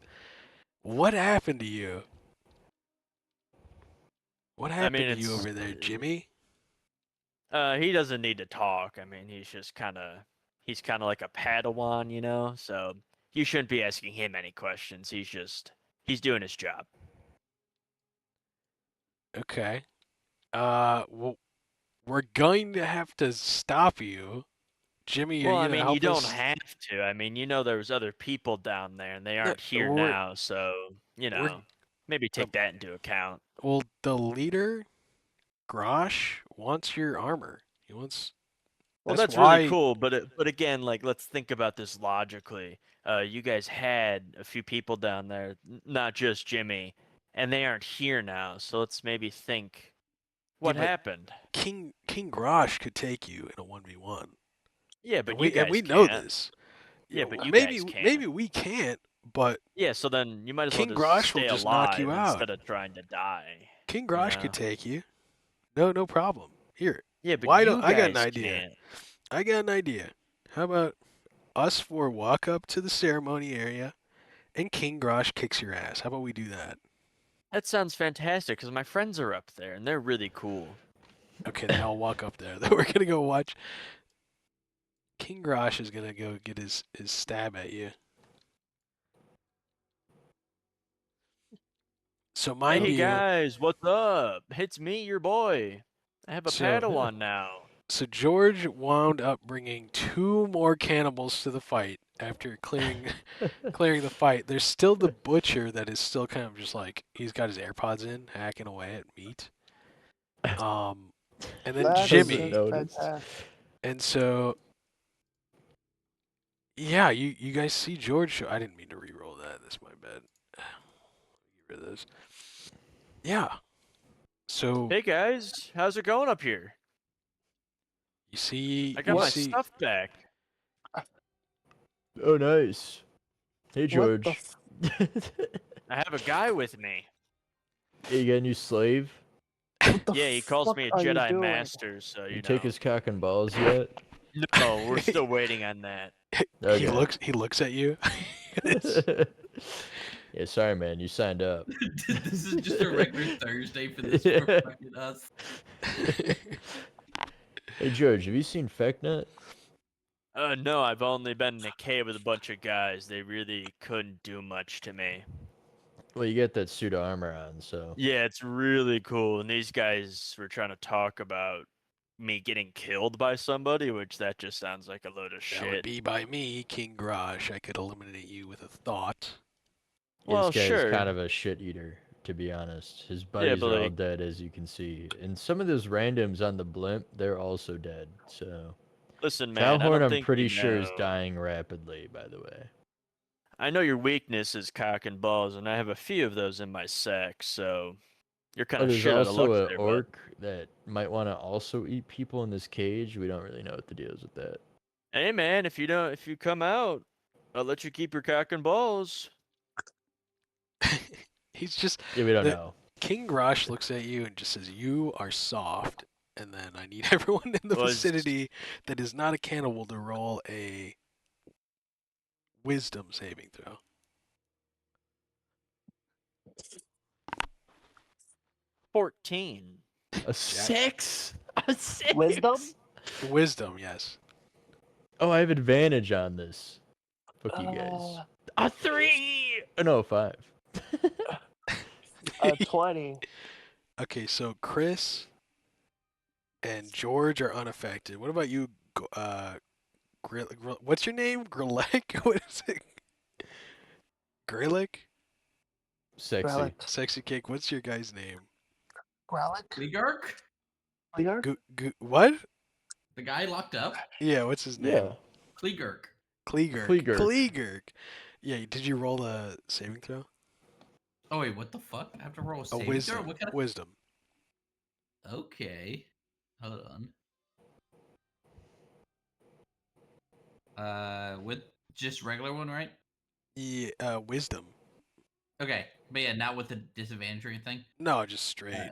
What happened to you? What I happened mean, to you it's over there, Jimmy?" he doesn't need to talk. I mean, he's kind of like a Padawan, So you shouldn't be asking him any questions. He's doing his job. Okay. Well, we're going to have to stop you. Jimmy, are Well, you I gonna mean, you help don't us? have to. I mean, there's other people down there, and they No, aren't here we're now. So we're maybe the take that into account. well, the leader, Grosh, wants your armor. He wants. Well, That's that's really why. cool, but again, let's think about this logically. You guys had a few people down there, not just Jimmy, and they aren't here now. So let's maybe think Yeah, what but happened. King Grosh could take you in a 1v1. Yeah, but And you we guys know can't. this. Yeah, but you maybe guys can't. maybe we can't, but Yeah, so then you might as well King just Grosh will stay just knock alive you out. instead of trying to die. King you Grosh know? could take you. No problem. Here, Yeah, but why you don't I got an guys idea? can't. I got an idea. How about us four walk up to the ceremony area, and King Grosh kicks your ass? How about we do that? That sounds fantastic because my friends are up there and they're really cool. Okay, they all walk up there. Then we're gonna go watch. King Grosh is gonna go get his stab at you. So mind Hey you, guys, what's up? It's me, your boy. I have a So- Padawan now. so George wound up bringing 2 more cannibals to the fight after clearing the fight. There's still the butcher that is still kind of just like he's got his AirPods in, hacking away at meat. And then That's Jimmy. just noticed. fantastic. And so, yeah, you guys see George. I didn't mean to re-roll that. That's my bad. Get rid of this. Yeah. So Hey guys, how's it going up here? you see, I got you my see, stuff back. Oh, nice. Hey, What the George. f- I have a guy with me. You got a new slave? what the Yeah, he calls fuck me a are you Jedi doing? Master, so You you take know. his cock and balls yet? No, we're still waiting on that. Okay. he looks at you. It's- Yeah, sorry, man. You signed up. This is just a regular Thursday for this for fucking us. Hey, George, have you seen Fecknut? No, I've only been in a cave with a bunch of guys. They really couldn't do much to me. Well, you get that suit of armor on, so. Yeah, it's really cool. And these guys were trying to talk about me getting killed by somebody, which that just sounds like a load of That would shit. be by me, King Grosh. I could eliminate you with a thought. Well, This guy's sure. kind of a shit eater, to be honest. His buddies but are all like- dead, as you can see. And some of those randoms on the blimp, they're also dead, so. Listen, man, I Cowhorn, don't I'm think pretty you sure, is know. dying rapidly, by the way. I know your weakness is cock and balls, and I have a few of those in my sack, so you're kind Oh, of there's shit out of luck also an there, bud. orc that might want to also eat people in this cage. We don't really know what the deal is with that. Hey, man, if you come out, I'll let you keep your cock and balls. He's just Yeah, we don't The- know. King Grosh looks at you and just says, "You are soft." And then I need everyone in the Was- vicinity that is not a cannibal to roll a wisdom saving throw. 14. A 6? A 6? Wisdom? Wisdom, yes. Oh, I have advantage on this. Fuck you guys. Uh, A 3! Oh, no, 5. 20. Okay, so Chris and George are unaffected. What about you, what's your name? Grilek? What is it? Grilek? Sexy. Relic. Sexy Cake, what's your guy's name? Relic? Kligark? Clear? What? The guy locked up? Yeah, what's his name? Yeah. Kligark. Kleegerk. Kleegerk. Kleegerk. Yeah, did you roll a saving throw? Oh wait, what the fuck? I have to roll a A saving wisdom. throw? What kind Wisdom. of... Okay. Hold on. With just regular one, right? Yeah, wisdom. Okay. But yeah, not with the disadvantage or anything. No, just straight.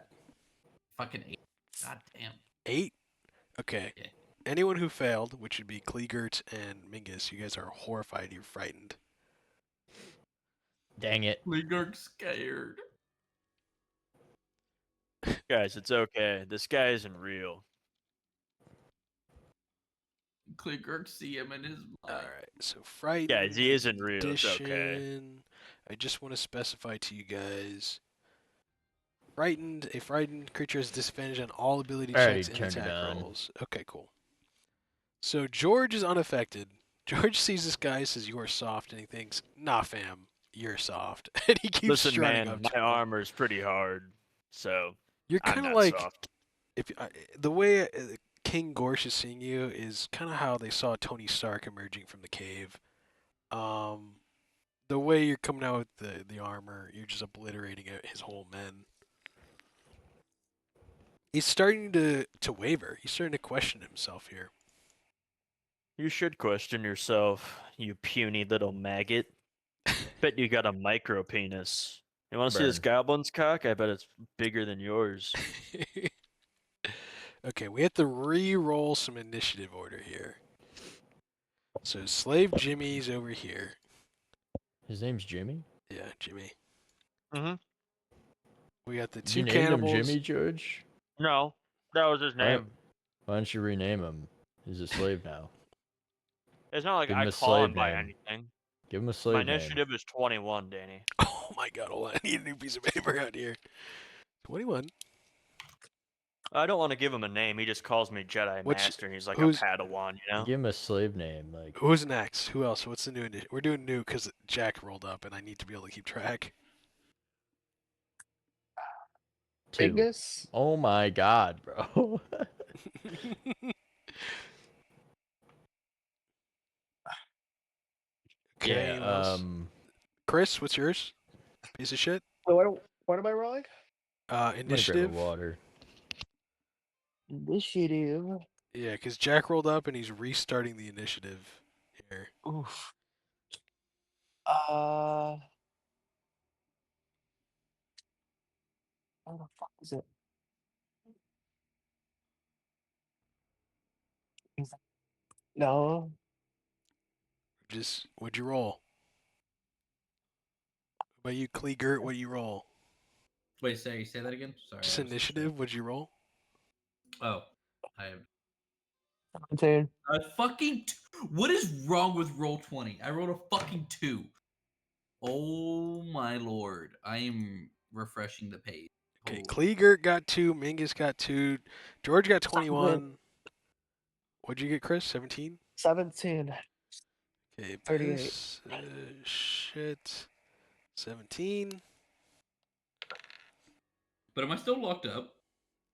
Fucking 8. God damn. 8? Okay. Yeah. Anyone who failed, which would be Kleegert and Mingus, you guys are horrified. You're frightened. Dang it. Kligark's scared. Guys, it's okay. This guy isn't real. Kligark see him in his All mind. right. So frightened. Guys, he isn't real. It's okay. Addition. I just want to specify to you guys. Frightened. A frightened creature has disadvantage on all ability I already checks and turned it attack on. rolls. Okay, cool. So George is unaffected. George sees this guy, says, "You are soft," and he thinks, "Nah, fam, you're soft." And he keeps Listen, strutting man, up my to him. armor's pretty hard, so You're I'm kind of not like soft. if the way King Gorsh is seeing you is kind of how they saw Tony Stark emerging from the cave. The way you're coming out with the armor, you're just obliterating his whole men. He's starting to waver. He's starting to question himself here. You should question yourself, you puny little maggot. Bet you got a micro penis. You want to see this Burn. goblin's cock? I bet it's bigger than yours. Okay, we have to re-roll some initiative order here. So Slave Jimmy's over here. His name's Jimmy? Yeah, Jimmy. Mm-hmm. We got the You two named him cannibals. Jimmy, George? No, that was his Why, name. why don't you rename him? He's a slave now. It's not like Give him I a call him slave by name. anything. Give him a My slave name. initiative is 21, Danny. Oh my god, hold on. I need a new piece of paper out here. 21. I don't want to give him a name. He just calls me Jedi Which- Master, and he's like who's- a Padawan, you know? Give him a slave name. Like, Who's next? Who else? What's the new initiative? We're doing new because Jack rolled up and I need to be able to keep track. 2. Biggest? Oh my god, bro. Okay, yeah, what else? Chris, what's yours? Piece of shit? What am I rolling? I'm gonna grab a Initiative? water. Initiative. Yeah, because Jack rolled up and he's restarting the initiative here. Oof. How the fuck is it? No. Just, what'd you roll? What about you, Kleegert? What'd you roll? Wait, say that again. Sorry. Just I was initiative? What'd you roll? Oh, I have 17. a fucking. What is wrong with roll 20? I rolled a fucking 2. Oh my lord! I am refreshing the page. Okay, Holy- Kleegert got 2, Mingus got 2, George got 21. What'd you get, Chris? 17? 17. Okay, 38. piss, shit. 17. But am I still locked up?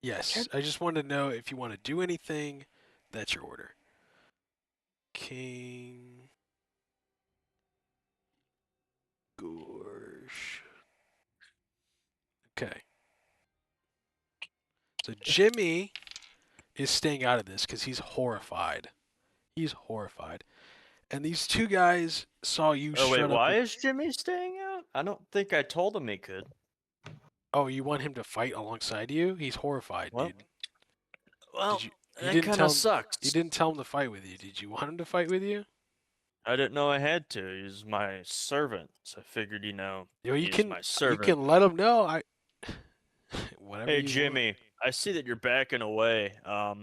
Yes, I just wanted to know if you want to do anything. That's your order. King Gorsh. Okay. So Jimmy is staying out of this because he's horrified. He's horrified. And these two guys saw you Oh, wait, strut up. why is Jimmy staying out? I don't think I told him he could. Oh, you want him to fight alongside you? He's horrified, Well, dude. Well, You that didn't kind tell of him. sucks. You didn't tell him to fight with you. Did you want him to fight with you? I didn't know I had to. He's my servant, so I figured, Yo, you he's can my servant. you can let him know. Whatever. Hey, you want. Jimmy, I see that you're backing away. I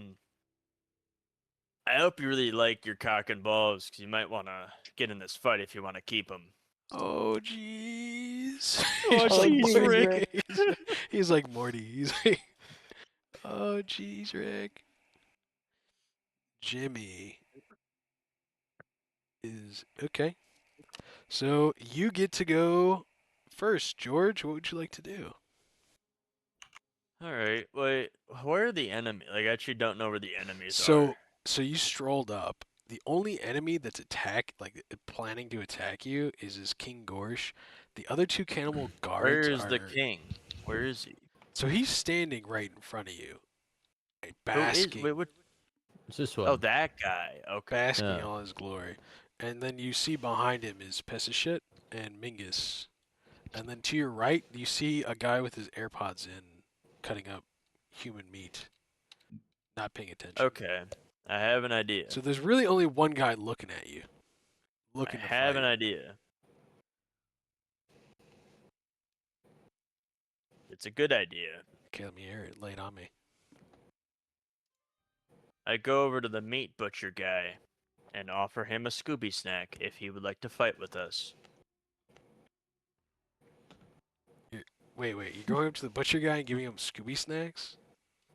hope you really like your cock and balls, because you might want to get in this fight if you want to keep them. Oh jeez. Oh, jeez, Rick. He's like Morty. He's like, oh jeez, Rick. Jimmy is okay. So you get to go first, George. What would you like to do? All right, wait, where are the enemies? Like, I actually don't know where the enemies So are. so you strolled up. The only enemy that's planning to attack you is this King Gorsh. The other two cannibal guards Where is are. the king? Where is he? So he's standing right in front of you, right, Who is- basking. wait, what? It's this one. Oh, that guy. Okay. Basking Yeah. in all his glory. And then you see behind him is Pesishit and Mingus. And then to your right, you see a guy with his AirPods in, cutting up human meat. Not paying attention. Okay, I have an idea. So there's really only one guy looking at you. I Looking to have fight. an idea. It's a good idea. Okay, let me hear it. Lay it on me. I go over to the meat butcher guy and offer him a Scooby snack if he would like to fight with us. Wait. You're going up to the butcher guy and giving him Scooby snacks?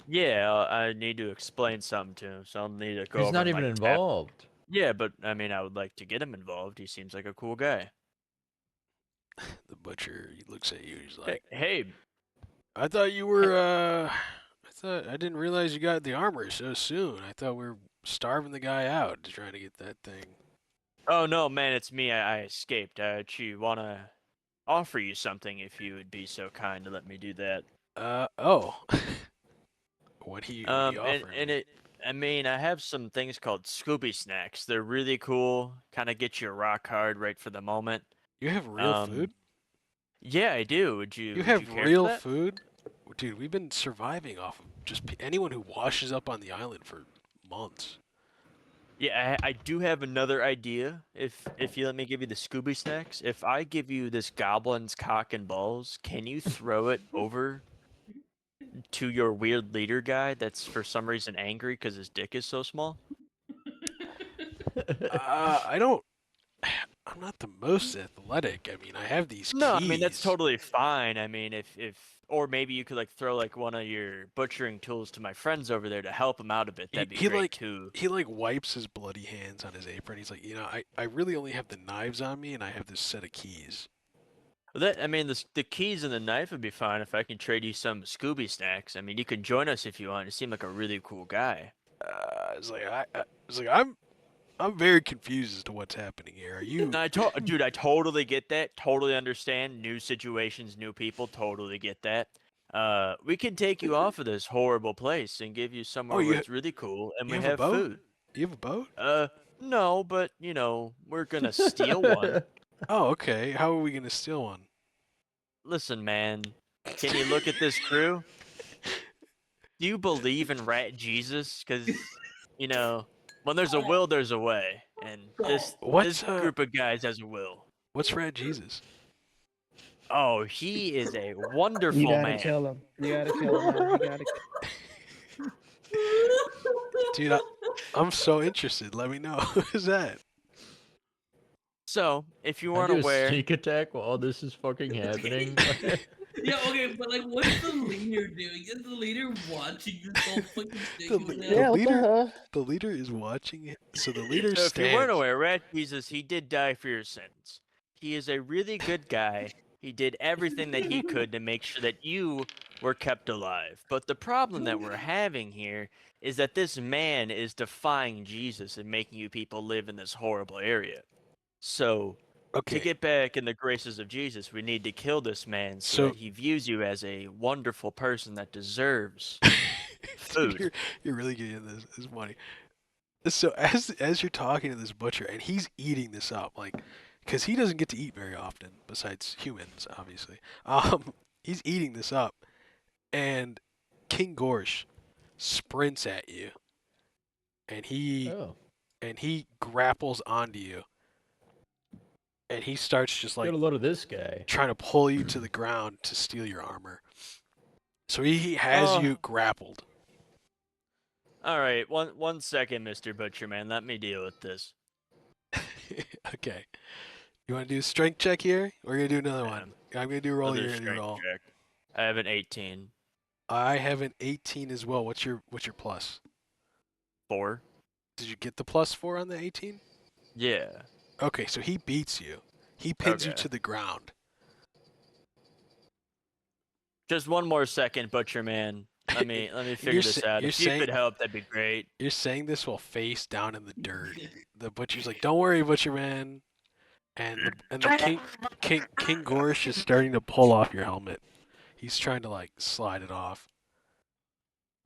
Yeah, I need to explain something to him, so I'll need to go He's over not and, even like, tap- involved. Yeah, but I mean, I would like to get him involved. He seems like a cool guy. The butcher, he looks at you. He's Hey, like, hey, I thought you were, I didn't realize you got the armor so soon. I thought we were starving the guy out to try to get that thing. oh no, man, it's me. I escaped. I actually want to offer you something if you would be so kind to let me do that. Oh. What are you and offering? and me? it I mean, I have some things called Scooby snacks. They're really cool. Kind of get you rock hard right for the moment. You have real food? Yeah, I do. Would You you have care for real that? food? Dude, we've been surviving off of just anyone who washes up on the island for months. Yeah, I do have another idea. If you let me give you the Scooby snacks, if I give you this goblin's cock and balls, can you throw it over to your weird leader guy that's for some reason angry because his dick is so small? I don't. I'm not the most athletic. I mean, I have these No, I mean that's keys. totally fine. I mean, if or maybe you could like throw like one of your butchering tools to my friends over there to help him out a bit. That'd be He great like too. he like wipes his bloody hands on his apron. He's like, I really only have the knives on me, and I have this set of keys. Well, that I mean, the keys and the knife would be fine if I can trade you some Scooby snacks. I mean, you can join us if you want. You seem like a really cool guy. I was like, I'm very confused as to what's happening here. Are you? No, dude, I totally get that. Totally understand. New situations, new people. Totally get that. We can take you off of this horrible place and give you Oh, somewhere where it's really cool and you we have a have boat? food. You have a boat? No, but you know, we're gonna steal one. Oh, okay. How are we gonna steal one? Listen, man, can you look at this crew? Do you believe in Rat Jesus? Because, you know, when there's a will, there's a way, and this What's group of guys has a will. what's Rat Jesus? Oh, he is a You wonderful gotta man. kill him. You gotta kill him, man. You gotta kill Dude, I'm so interested. Let me know. Who's that? So, if you Can I weren't do a aware, sneak attack while all this is fucking happening? Yeah, okay, but like, what's the leader doing? Is the leader watching this whole fucking thing? The, going the down? Yeah, what the leader, hell? the leader is watching it. So the leader so if you weren't stands. aware, Rat Jesus, he did die for your sins. He is a really good guy. He did everything that he could to make sure that you were kept alive. But the problem that we're having here is that this man is defying Jesus and making you people live in this horrible area. So, to Okay, get back in the graces of Jesus, we need to kill this man so So- that he views you as a wonderful person that deserves Dude, food. you're really getting this. This is funny. So as you're talking to this butcher and he's eating this up, like, because he doesn't get to eat very often, besides humans, obviously. He's eating this up, and King Gorsh sprints at you, and he Oh, grapples onto you, and he starts just like get a load of this guy. trying to pull you to the ground to steal your armor. So he has Oh. you grappled. All right, one second, Mr. Butcherman. Let me deal with this. Okay. You want to do a strength check here? We're gonna do another Yeah. one. I'm gonna do a roll. Other You're gonna do a strength roll. check. I have an 18. I have an 18 as well. What's your plus? 4. Did you get the +4 on the 18? Yeah. Okay, so he beats you. He pins you Okay. to the ground. Just one more second, Butcherman. Let me figure this out. you're If you saying- could help, that'd be great. You're saying this while face down in the dirt. The butcher's like, "Don't worry, Butcherman." And the King Gorsh is starting to pull off your helmet. He's trying to like slide it off.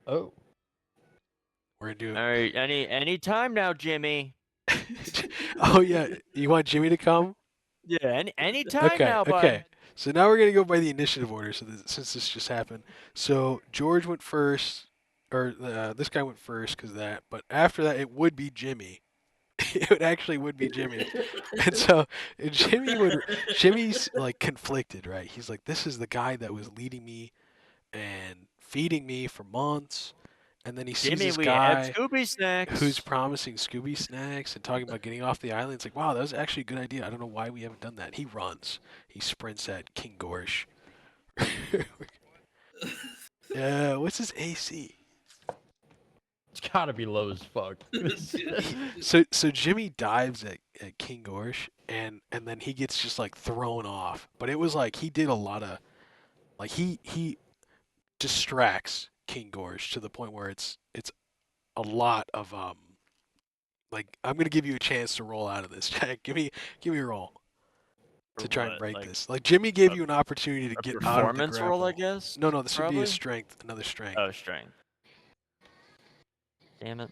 Oh, We're gonna do All right, any time now, Jimmy. Oh yeah, you want Jimmy to come? Yeah, any time Okay, now, bud. okay. So now we're gonna go by the initiative order. So since this just happened, so George went first, or this guy went first because that. But after that, it would be Jimmy. It actually would be Jimmy. And so Jimmy's like conflicted, right? He's like, this is the guy that was leading me and feeding me for months, and then he sees Jimmy, this we have guy Scooby snacks. who's promising Scooby snacks and talking about getting off the island. It's like, wow, that was actually a good idea. I don't know why we haven't done that. He runs. He sprints at King Gorsh. What's his AC? it's gotta be low as fuck. So Jimmy dives at King Gorsh and then he gets just like thrown off. But it was like he did a lot of like he distracts King Gorsh to the point where it's a lot of like I'm gonna give you a chance to roll out of this. Jack, give me a roll For to try and what, break like this. Like Jimmy gave a- you an opportunity to a get out of the performance roll, I grapple. guess. No, this would be probably? a strength, another strength. Oh, strength. Damn it.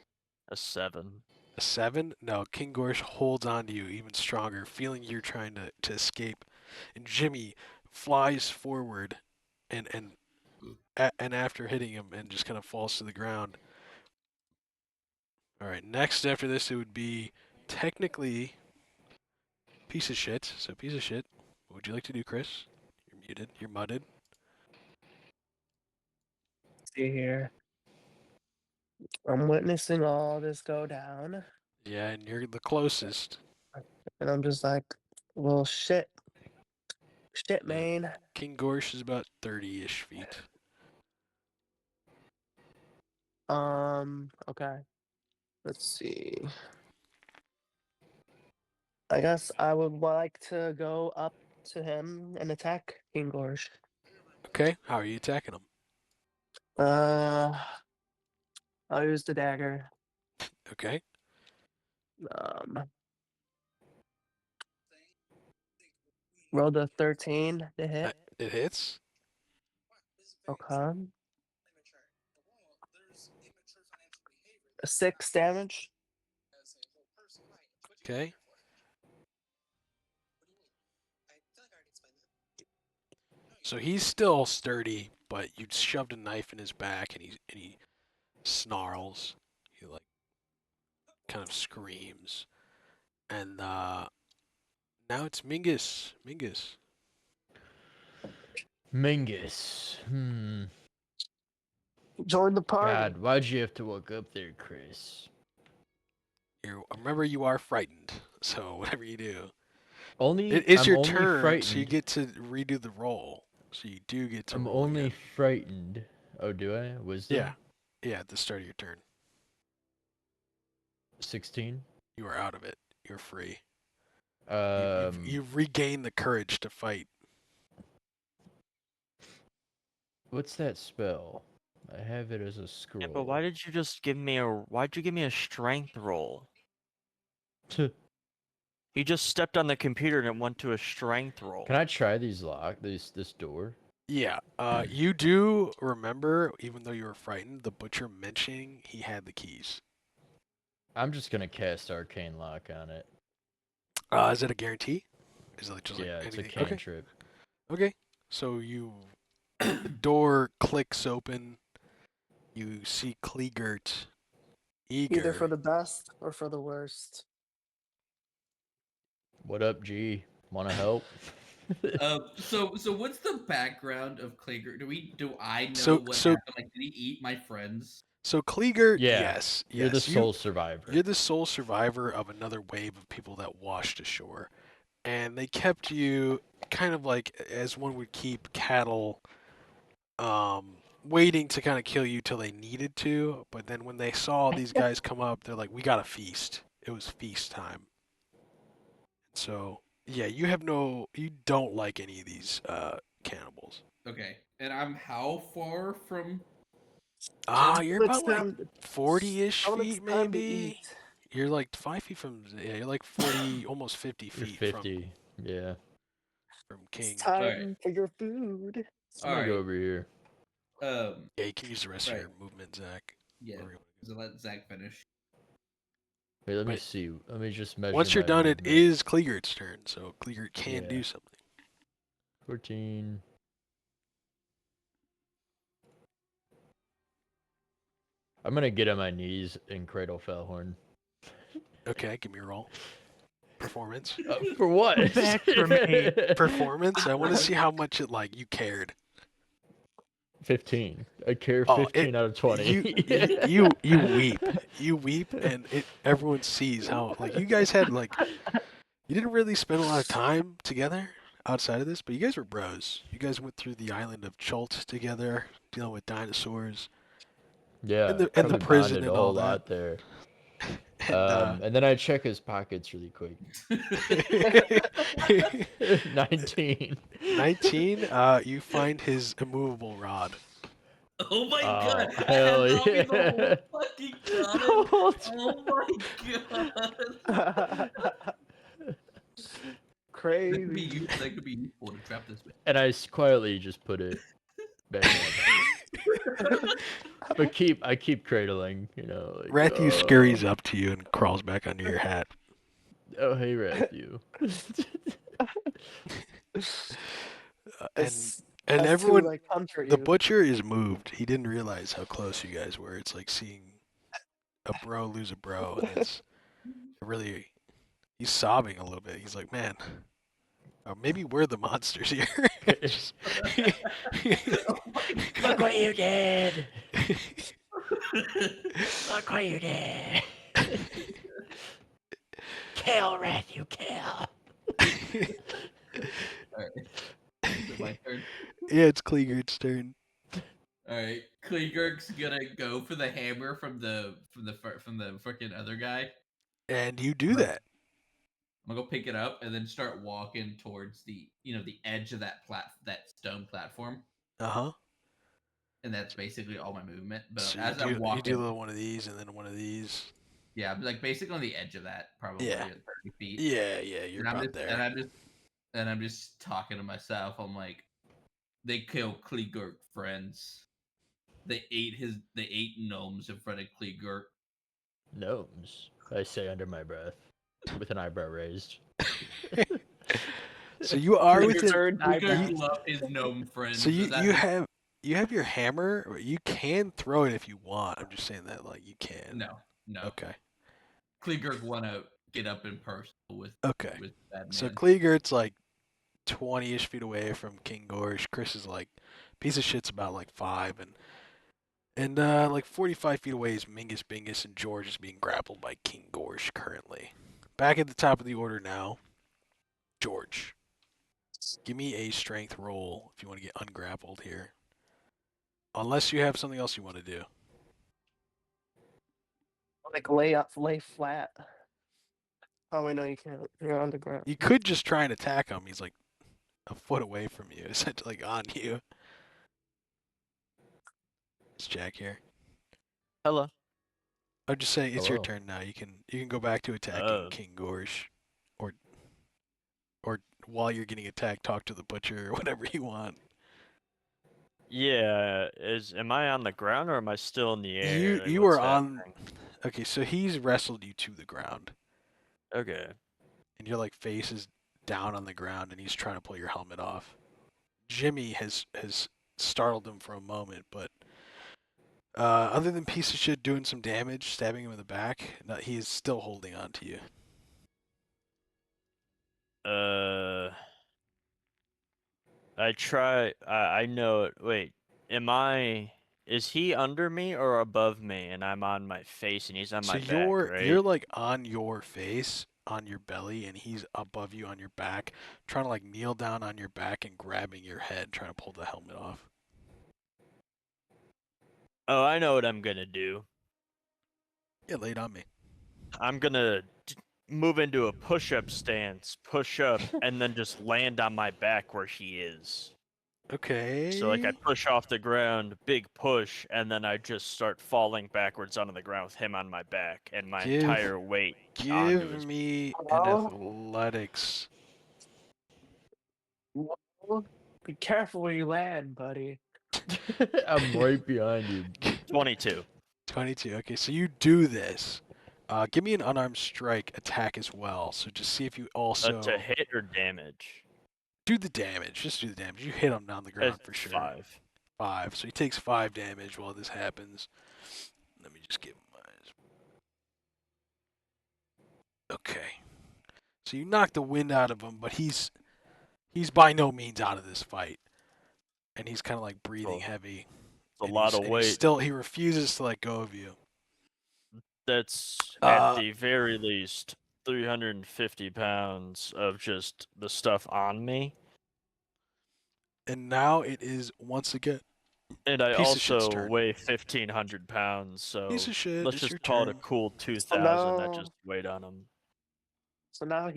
A 7. A 7? No, King Gorsh holds on to you even stronger, feeling you're trying to escape. And Jimmy flies forward and after hitting him and just kind of falls to the ground. All right, next after this it would be technically piece of shit. So piece of shit. What would you like to do, Chris? You're muted. You're mudded. See here. I'm witnessing all this go down, Yeah, and you're the closest. and I'm just like, well, shit, Yeah. man. King Gorsh is about 30-ish feet. Okay. Let's see. I guess I would like to go up to him and attack King Gorge. Okay, how are you attacking him? Uh, I'll use the dagger. Okay. Um, roll the 13 to hit. It hits. Okay. 6 damage. Okay. So he's still sturdy, but you shoved a knife in his back, and he snarls. He like kind of screams, and now it's Mingus. Mingus. Mingus. Join the party. God, why'd you have to walk up there, Chris? Remember, you are frightened, so whatever you do, Only it is I'm your only turn, frightened. so you get to redo the roll. So you do get to I'm roll only again. frightened. Oh, do I? Wisdom? Yeah, at the start of your turn. 16. You are out of it. You're free. Um, You've regained the courage to fight. What's that spell? I have it as a scroll. Yeah, but why did you just give me why'd you give me a strength roll? You just stepped on the computer and it went to a strength roll. Can I try this door? Yeah, you do remember, even though you were frightened, the butcher mentioning he had the keys. I'm just gonna cast Arcane Lock on it. Is it a guarantee? Is it like just Yeah, like it's a anything? cantrip. Okay. So the door clicks open. You see Kleegert, Either for eager. the best or for the worst. What up, G? Wanna help? So what's the background of Klinger? Do I know So- what so- happened? Like, did he eat my friends? So Kleegert, Yeah, yes, You're the yes, sole survivor. You're the sole survivor of another wave of people that washed ashore, and they kept you kind of like as one would keep cattle, waiting to kind of kill you till they needed to. But then when they saw these guys come up, they're like, "We got to feast." It was feast time. So yeah, you don't like any of these cannibals. Okay, and I'm how far from? You're Well, it's about like time 40-ish How it's feet, time to maybe. eat. You're like 5 feet from. Yeah, you're like 40, almost 50 You're feet 50. Yeah. from It's King. time Alright. for your food. I'm gonna All go right. over here. Yeah, you can use the rest of Right. your movement, Zach. Yeah. Wherever you So let Zach finish. Wait, let me But see. Let me just measure. Once you're my done, it movement. is Kleegert's turn, so Kleegert can Yeah. do something. 14. I'm gonna get on my knees and cradle Fellhorn. Okay, give me a roll. Performance. For what? Back for me. Performance. I want to see how much it you cared. 15. I care Oh, 15 out of 20. You weep. You weep, and everyone sees how you guys had you didn't really spend a lot of time together outside of this, but you guys were bros. You guys went through the island of Chult together, dealing with dinosaurs. Yeah, And the we prison bonded and a all whole that. lot there. And And then I check his pockets really quick. 19. 19, you find his immovable rod. Oh my god! I hell had zombies the yeah. whole fucking time. Oh my god! Crazy. That could be useful to trap this man. And I quietly just put it back But I keep cradling, you know, like, Rathu scurries up to you and crawls back under your hat. oh, hey, Matthew. And as to everyone, like comfort the you. butcher is moved. He didn't realize how close you guys were. It's like seeing a bro lose a bro, and it's really. He's sobbing a little bit. He's like, man, or maybe we're the monsters here. Just- Oh my Look God. what you did! Look what you did! Kill, Matthew, kill! Alright. Is it my turn? Yeah, it's Kleegard's turn. Alright. Kleegurk's gonna go for the hammer from the freaking other guy. And you do Like, that. I'm gonna go pick it up and then start walking towards the the edge of that stone platform. Uh-huh. And that's basically all my movement. But So as I'm you walking, do a little one of these and then one of these. yeah, I'm like basically on the edge of that, probably Yeah. at 30 feet. Yeah, you're And I'm about just there. and I'm just talking to myself. I'm like, they killed Kleegurk friends. They ate gnomes in front of Kleegurk. Gnomes, I say under my breath, with an eyebrow raised. So you are Your within. third eyebrow. Kleegurk loved his gnome friends. So Does that you make- have your hammer. You can throw it if you want. I'm just saying that like you can. no. Okay. Kleegurk want to get up in person with Okay. that So man. Kleegert's like 20-ish feet away from King Gorge. Chris is like piece of shit's about like 5 and like 45 feet away is Mingus Bingus and George is being grappled by King Gorge currently. Back at the top of the order now. George. Give me a strength roll if you want to get ungrappled here. Unless you have something else you want to do. Like lay flat. Oh wait, no, you can't. You're on the ground. You could just try and attack him. He's like a foot away from you, essentially like on you. It's Jack here. Hello. I'm just saying it's your Hello. turn now. You can go back to attacking Oh. King Gorge, or while you're getting attacked, talk to the butcher or whatever you want. Yeah, am I on the ground or am I still in the air? You Like, you what's are on. happening? Okay, so he's wrestled you to the ground, Okay. and your like face is down on the ground, and he's trying to pull your helmet off. Jimmy has startled him for a moment, but other than piece of shit doing some damage, stabbing him in the back, no, he is still holding on to you. I know it. Wait, is he under me or above me and I'm on my face and he's on So my back, you're right? like on your face, on your belly, and he's above you on your back, trying to like kneel down on your back and grabbing your head, trying to pull the helmet off. Oh, I know what I'm gonna do. Yeah, lay it on me. I'm gonna move into a push-up stance, push up, and then just land on my back where he is. Okay. So like I push off the ground, big push, and then I just start falling backwards onto the ground with him on my back and my Give- entire weight onto Give his. me an Hello? athletics. Well, be careful where you land, buddy. I'm right behind you. 22. 22. Okay, so you do this. Give me an unarmed strike attack as well. So just see if you also To hit or damage? do the damage. Just do the damage. You hit him on the ground It's for sure. 5. 5. So he takes 5 damage while this happens. Let me just give him eyes. Okay. So you knock the wind out of him, but he's by no means out of this fight. And he's kind of like breathing Oh, heavy. It's a And lot he's- of and he's weight. still he refuses to let go of you. That's Uh, at the very least 350 pounds of just the stuff on me. And now it is once again And I Piece of shit's also turn. weigh 1,500 pounds, so piece of shit. let's It's just your call it turn. a cool 2,000 that now- just weighed on him. So now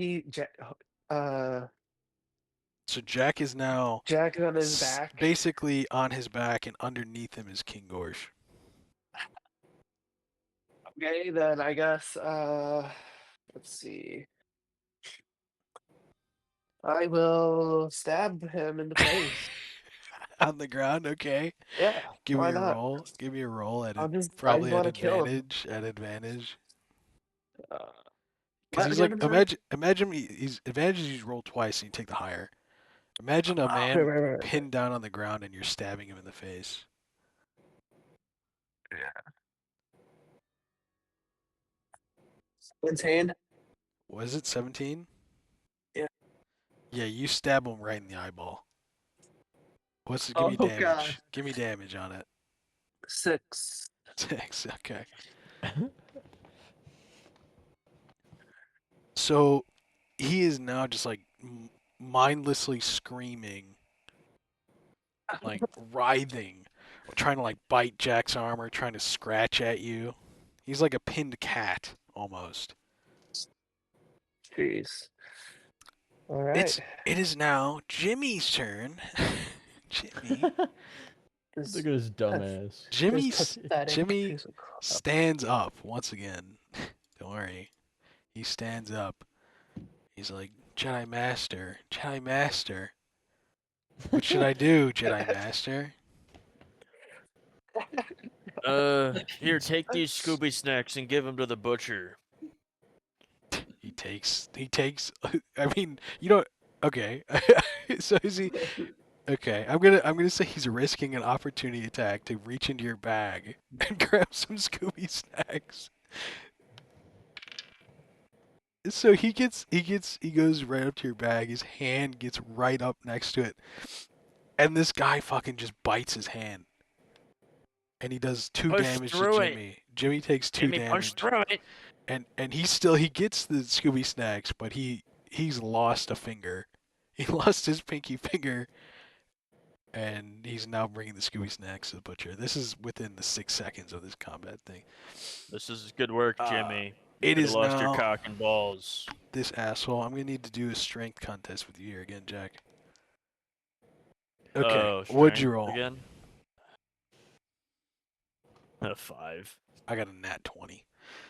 So Jack is now Jack is on his back. basically on his back, and underneath him is King Gorge. Okay, then I guess let's see. I will stab him in the face. on the ground. Okay. Yeah, Give why me a not? roll. Give me a roll at I it. just Probably at want to kill him. advantage. At advantage. Uh, Because what he's again? like, I'm sorry. imagine he's advantage. You roll twice and you take the higher. Imagine a man Right. pinned down on the ground and you're stabbing him in the face. 17. Was it 17? Yeah. Yeah, you stab him right in the eyeball. Give me Oh God. damage. Give me damage on it. 6. 6. Okay. So he is now just like mindlessly screaming, like writhing, trying to like bite Jack's armor, trying to scratch at you. He's like a pinned cat almost. Jeez. All right. It is now Jimmy's turn. Jimmy. This Look at his dumbass. pathetic Jimmy piece of crap. stands up once again. Don't worry. He stands up. He's like, Jedi Master, Jedi Master. What should I do, Jedi Master? Here, take these Scooby snacks and give them to the butcher. He takes, I mean, you know, okay. So is he, okay, I'm gonna say he's risking an opportunity attack to reach into your bag and grab some Scooby snacks. So he goes right up to your bag. His hand gets right up next to it, and this guy fucking just bites his hand, and he does 2 Push damage to through it. Jimmy. Jimmy takes 2 Jimmy, push damage, through it. and he gets the Scooby snacks, but he's lost a finger. He lost his pinky finger, and he's now bringing the Scooby snacks to the butcher. This is within the 6 seconds of this combat thing. This is good work, Jimmy. It You is lost your now cock and balls. this asshole. I'm gonna need to do a strength contest with you here again, Jack. Okay, Oh, what'd you strength roll? again? A 5. I got a nat 20.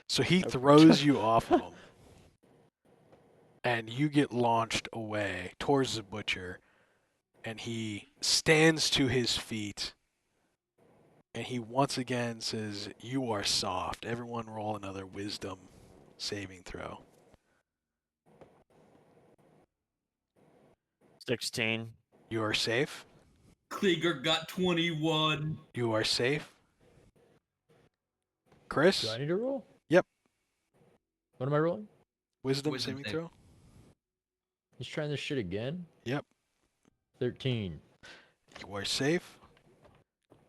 So he Okay. throws you off of him, and you get launched away towards the butcher, and he stands to his feet, and he once again says, "You are soft." Everyone roll another wisdom saving throw. 16. You are safe. Klieger got 21. You are safe. Do Chris, I need to roll? Yep. What am I rolling? wisdom Wisdom saving save. throw. He's trying this shit again? Yep. 13. You are safe.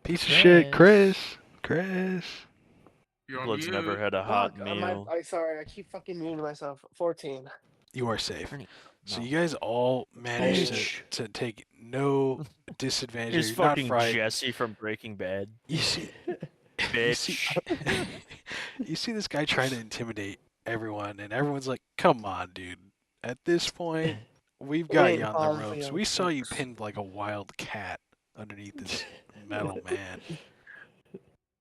Piece of shit, Chris. Chris. You're on Blood's never mute. had a hot Fuck, meal. sorry, I keep fucking muting myself. 14. You are safe. Ernie, So no. you guys all managed Bitch. to take no disadvantage. He's You're not fucking fried. Jesse from Breaking Bad. You see, Bitch. you see this guy trying to intimidate everyone, and everyone's like, "Come on, dude. At this point, we've got ain't you on the falling for ropes. your We saw you tricks." pinned like a wild cat underneath this metal man."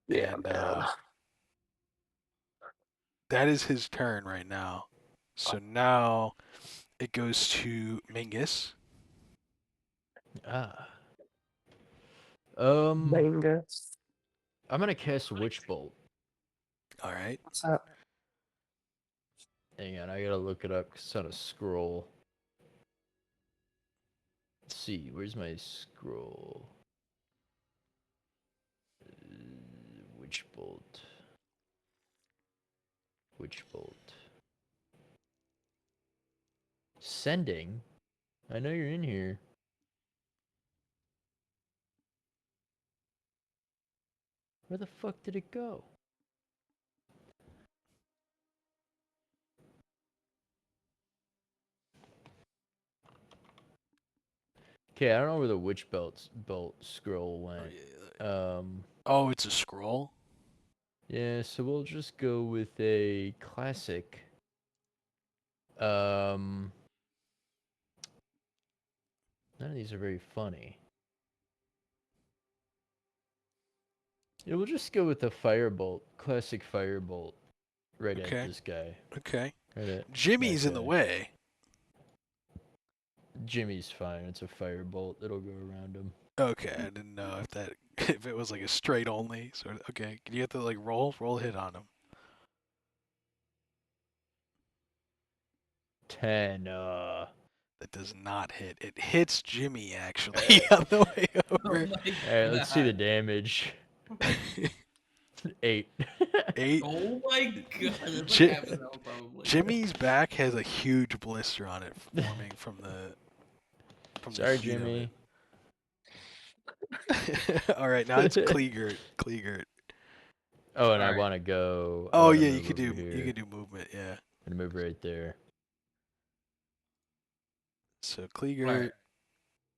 Yeah, And man. that is his turn right now. So now it goes to Mingus. Ah. Bangus. I'm gonna cast Witch Bolt. All right. What's that? Hang on, I gotta look it up 'cause it's on a scroll. Let's see, where's my scroll? Witch Bolt. Witch Bolt. Sending? I know you're in here. Where the fuck did it go? Okay, I don't know where the Witch Bolt scroll went. Oh, it's a scroll. Yeah, so we'll just go with a classic. None of these are very funny. Yeah, we'll just go with the Firebolt, classic Firebolt, right Okay. at this guy. Okay. Right at Jimmy's that in the guy. way. Jimmy's fine. It's a Firebolt. It'll go around him. Okay, I didn't know if that if it was like a straight only sort of. Okay, can you have to like roll a hit on him? 10. That does not hit. It hits Jimmy actually on the way Oh over. my Alright, let's see the God. damage. 8. 8. Oh my god, that's like Ji- half his health probably. Jimmy's back has a huge blister on it forming from the Sorry, heat of Jimmy. it. All right, now it's Kleegert. Kleegert. Oh, and I Alright. want to go. I Oh want to yeah, move over you here. could do movement. Yeah. And move right there. So Alright. Kleegert,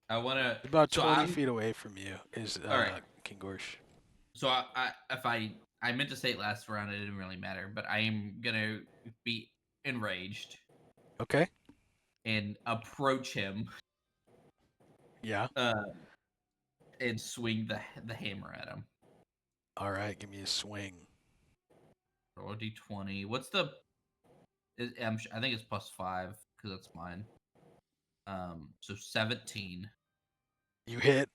I wanna about so 20 I'm feet away from you is alright. King Gorsh. So if I meant to say it last round, it didn't really matter, but I am gonna be enraged Okay. and approach him Yeah. and swing the hammer at him. All right. Give me a swing. Roll a d20. What's the? I think it's +5 because that's mine. So 17. You hit.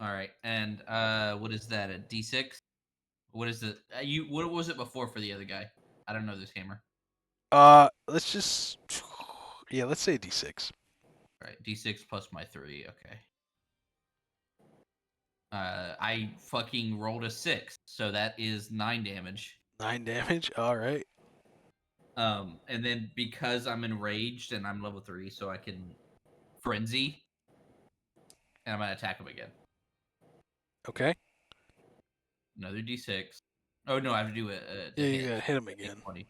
All right, and what is that? A d6? What is the? What was it before for the other guy? I don't know this hammer. Let's just yeah, let's say D6. All right, d6 plus my 3. Okay. I fucking rolled a 6, so that is 9 damage. 9 damage. All right. And then because I'm enraged and I'm level 3, so I can frenzy, and I'm gonna attack him again. Okay. Another d6. Oh no, I have to do Yeah, you hit. gotta hit him again. 20.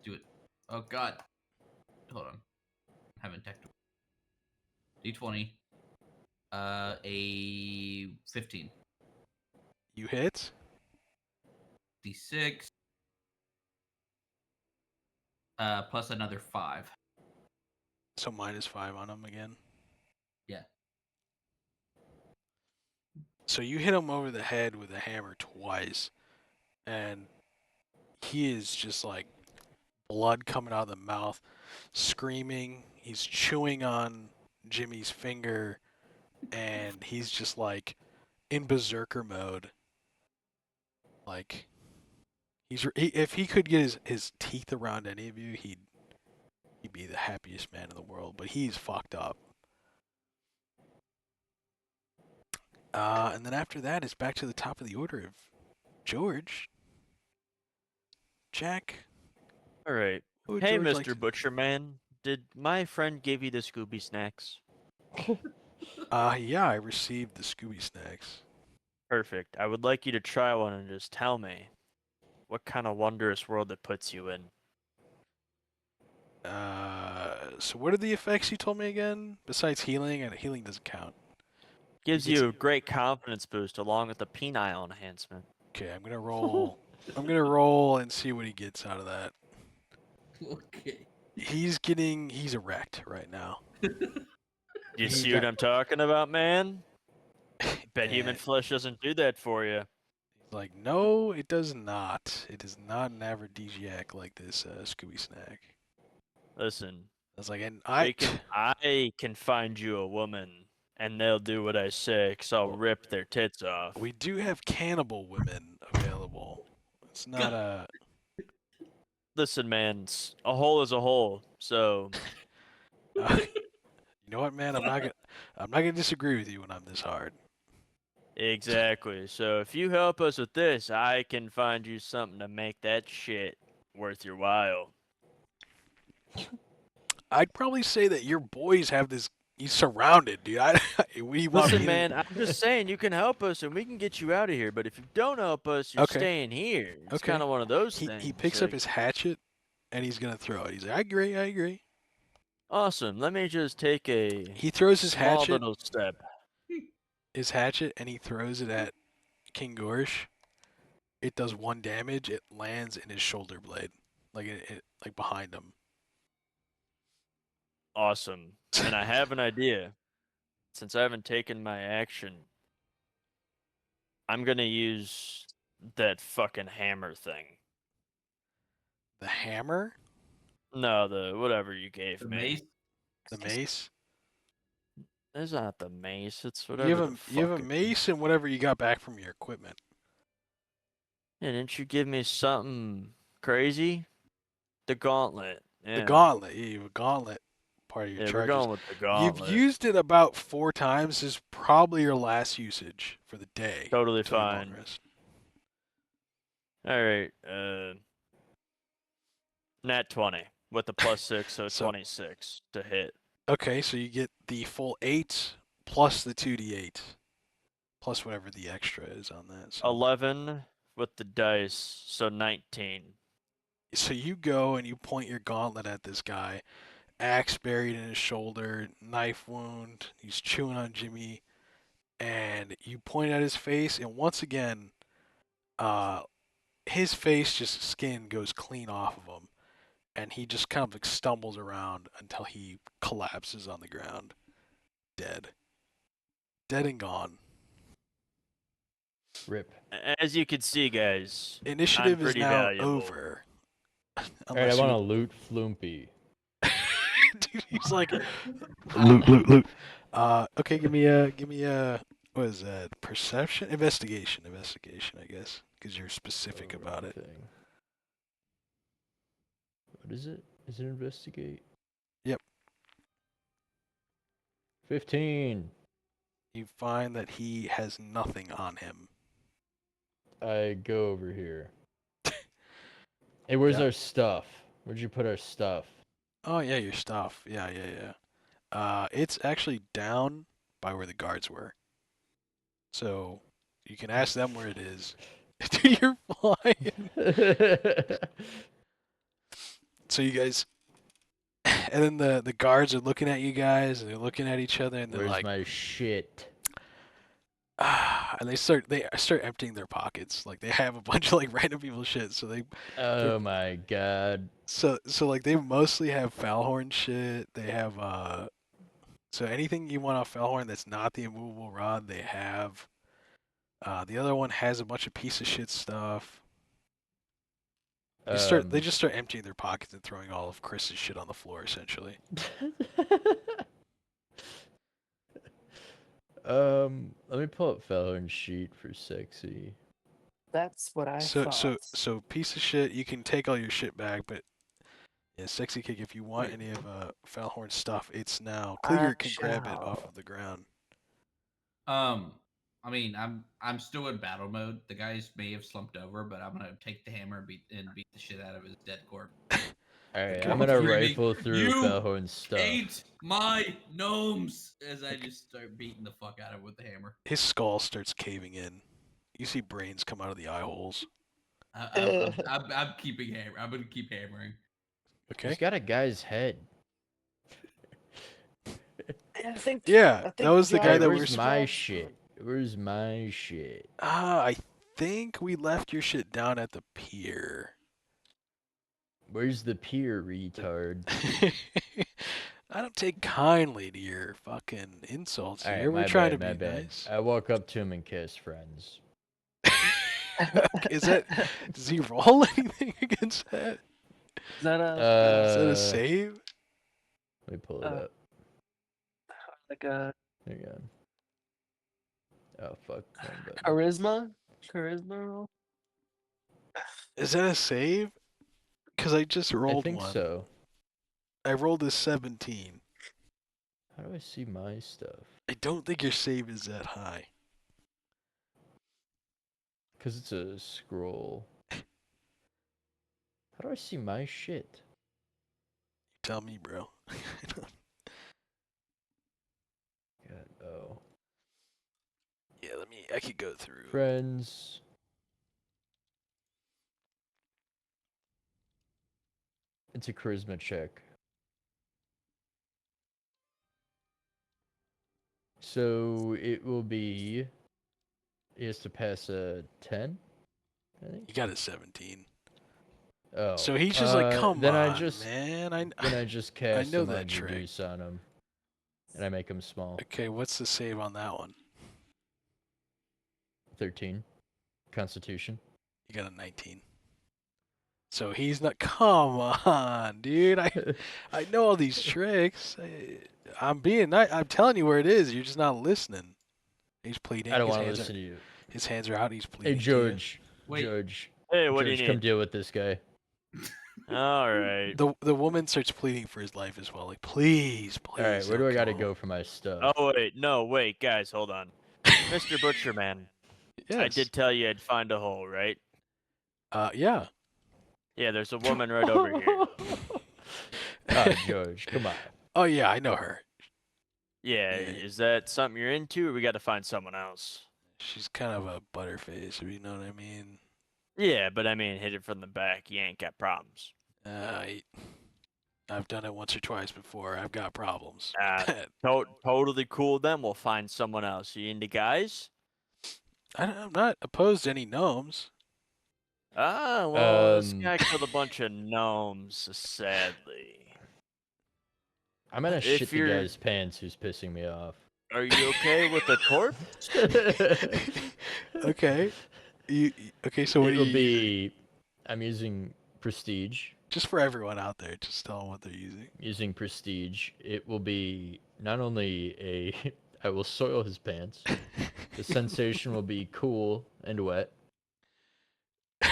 Do it. Oh god. Hold on. I haven't attacked. D20. A 15. You hit. D6. Plus another 5. So -5 on him again. Yeah. So you hit him over the head with a hammer twice, and he is just like blood coming out of the mouth, screaming. He's chewing on Jimmy's finger, and he's just like in berserker mode. Like if he could get his teeth around any of you, he'd be the happiest man in the world. But he's fucked up. And then after that, it's back to the top of the order of George. Jack. All right. Who would Hey, George like Mr. Butcherman, did my friend give you the Scooby snacks? Yeah, I received the Scooby snacks. Perfect. I would like you to try one and just tell me what kind of wondrous world it puts you in. So what are the effects you told me again? Besides healing, and healing doesn't count. Gives gets- you a great confidence boost along with the penile enhancement. Okay, I'm gonna roll. I'm gonna roll and see what he gets out of that. Okay. He's erect right now. You He see got- what I'm talking about, man? Bet human And flesh doesn't do that for you. he's like, no, it does not. It is not an aphrodisiac like this Scooby snack. Listen, I was like, and I can find you a woman, and they'll do what I say, 'cause I'll rip their tits off. we do have cannibal women available. It's not a. Listen, man, a hole is a hole, so You know what, man? I'm not gonna disagree with you when I'm this hard. exactly. So if you help us with this, I can find you something to make that shit worth your while. I'd probably say that your boys have this. He's surrounded, dude. We want Listen, me man, I'm just saying you can help us and we can get you out of here. But if you don't help us, you're Okay. staying here. It's Okay. kind of one of those He things. picks up like, his hatchet and he's gonna throw it. He's like, I agree. Awesome. Let me just take a He throws his small hatchet, little step. and he throws it at King Gorsh. It does 1 damage. It lands in his shoulder blade, like like behind him. Awesome. And I have an idea. Since I haven't taken my action, I'm gonna use that fucking hammer thing. The hammer, No, the whatever you gave The me. mace. the mace. It's not the mace. It's You whatever have the a fuck. you have a it- mace and whatever you got back from your equipment. Yeah, didn't you give me something crazy? The gauntlet. The Yeah. gauntlet. You have a gauntlet part of your Yeah, we're charges. going with the You've gauntlet. used it about 4 times. This is probably your last usage for the day. Totally until your long fine. rest. All right. Nat 20 with the +6, so So- 26 to hit. Okay, so you get the full 8 plus the 2d8 plus whatever the extra is on that. So, 11 with the dice, so 19. so you go and you point your gauntlet at this guy. Axe buried in his shoulder, knife wound. He's chewing on Jimmy, and you point at his face, and once again, his face, just skin goes clean off of him, and he just kind of like stumbles around until he collapses on the ground, dead and gone. Rip. As you can see, guys, Initiative is pretty now valuable. over. All right, I want to loot Floopy. Dude, he's like, loot. Okay, give me a, what is that? Perception, investigation, I guess, because you're specific Over about it. everything. What is it? Is it investigate? Yep. 15. You find that he has nothing on him. I go over here. Hey, where's Yeah. our stuff? Where'd you put our stuff? Oh yeah, your stuff. Yeah. It's actually down by where the guards were. So you can ask them where it is. Dude, you're flying. So you guys, and then the guards are looking at you guys, and they're looking at each other, and they're Where's like, my shit? and they start emptying their pockets. Like they have a bunch of like random people's shit. So Oh my god. so like they mostly have Foulhorn shit. They have so anything you want off Foulhorn that's not the immovable rod, they have. The other one has a bunch of piece of shit stuff. They just start emptying their pockets and throwing all of Chris's shit on the floor, essentially. Let me pull up Felhorn's sheet for sexy. That's what I So thought. so piece of shit, you can take all your shit back, but yeah, Sexy Kick, if you want Wait. any of Foulhorn's stuff, it's now Clear I can grab it off shall. of the ground. I mean, I'm still in battle mode. The guys may have slumped over, but I'm gonna take the hammer and beat the shit out of his dead corpse. Alright, Okay. I'm gonna Screaming, rifle through "You Felhorn's stuff. Ate my gnomes as I just start beating the fuck out of him with the hammer. His skull starts caving in. You see brains come out of the eye holes. I'm keeping hammer. I'm gonna keep hammering. Okay. He's got a guy's head. I think. Yeah, I think that was the John guy Hey, that we were where's was my wrong. shit? Where's my shit? I think we left your shit down at the pier. Where's the pier, retard? I don't take kindly to your fucking insults here. Alright, We're my trying bad, my to be bad. nice. I walk up to him and kiss friends. Is that? Does he roll anything against that? Is that Is that a Uh, save? Let me pull it uh, up. like a There you go. Oh fuck. wrong button. charisma? Charisma roll? Is that a save? Because I just rolled I think one. so. I rolled a 17. How do I see my stuff? I don't think your save is that high. Because it's a scroll. How do I see my shit? Tell me, bro. God, oh. Yeah, I could go through. Friends. It's a charisma check. So it will be. He has to pass a 10, I think. You got a 17. Oh. So he's just like, come then on, I just, man. Then I just cast know a that mind trick. reduce on him. And I make him small. Okay, what's the save on that one? 13. Constitution. You got a 19. So he's not. Come on, dude. I know all these tricks. I'm telling you where it is. You're just not listening. He's pleading. I don't His want to hands listen are to you. his hands are out. He's Hey, pleading to you. George. Wait. George. Hey, what do you George, come need? deal with this guy. All right. The woman starts pleading for his life as well. Like, please, please. All right, where do don't I gotta kill go him." for my stuff? Oh wait, no, wait, guys, hold on. Mr. Butcherman, I Yes. did tell you I'd find a hole, right? Yeah. Yeah, there's a woman right over here. George, come on. Oh yeah, I know her. Yeah, Yeah. is that something you're into, or we got to find someone else? She's kind of a butterface, if you know what I mean. Yeah, but I mean, hit it from the back. You ain't got problems. I've done it once or twice before. I've got problems. Ah, totally cool. Then we'll find someone else. You into guys? I'm not opposed to any gnomes. Ah, well, this Um, guy killed a bunch of gnomes, sadly. I'm gonna If shit the you're- guy's pants who's pissing me off. Are you okay with the corpse? Okay. Okay? So what It are will you using? be. I'm using prestige. Just for everyone out there, just tell them what they're using. Using prestige, it will be not only a. I will soil his pants. The sensation will be cool and wet,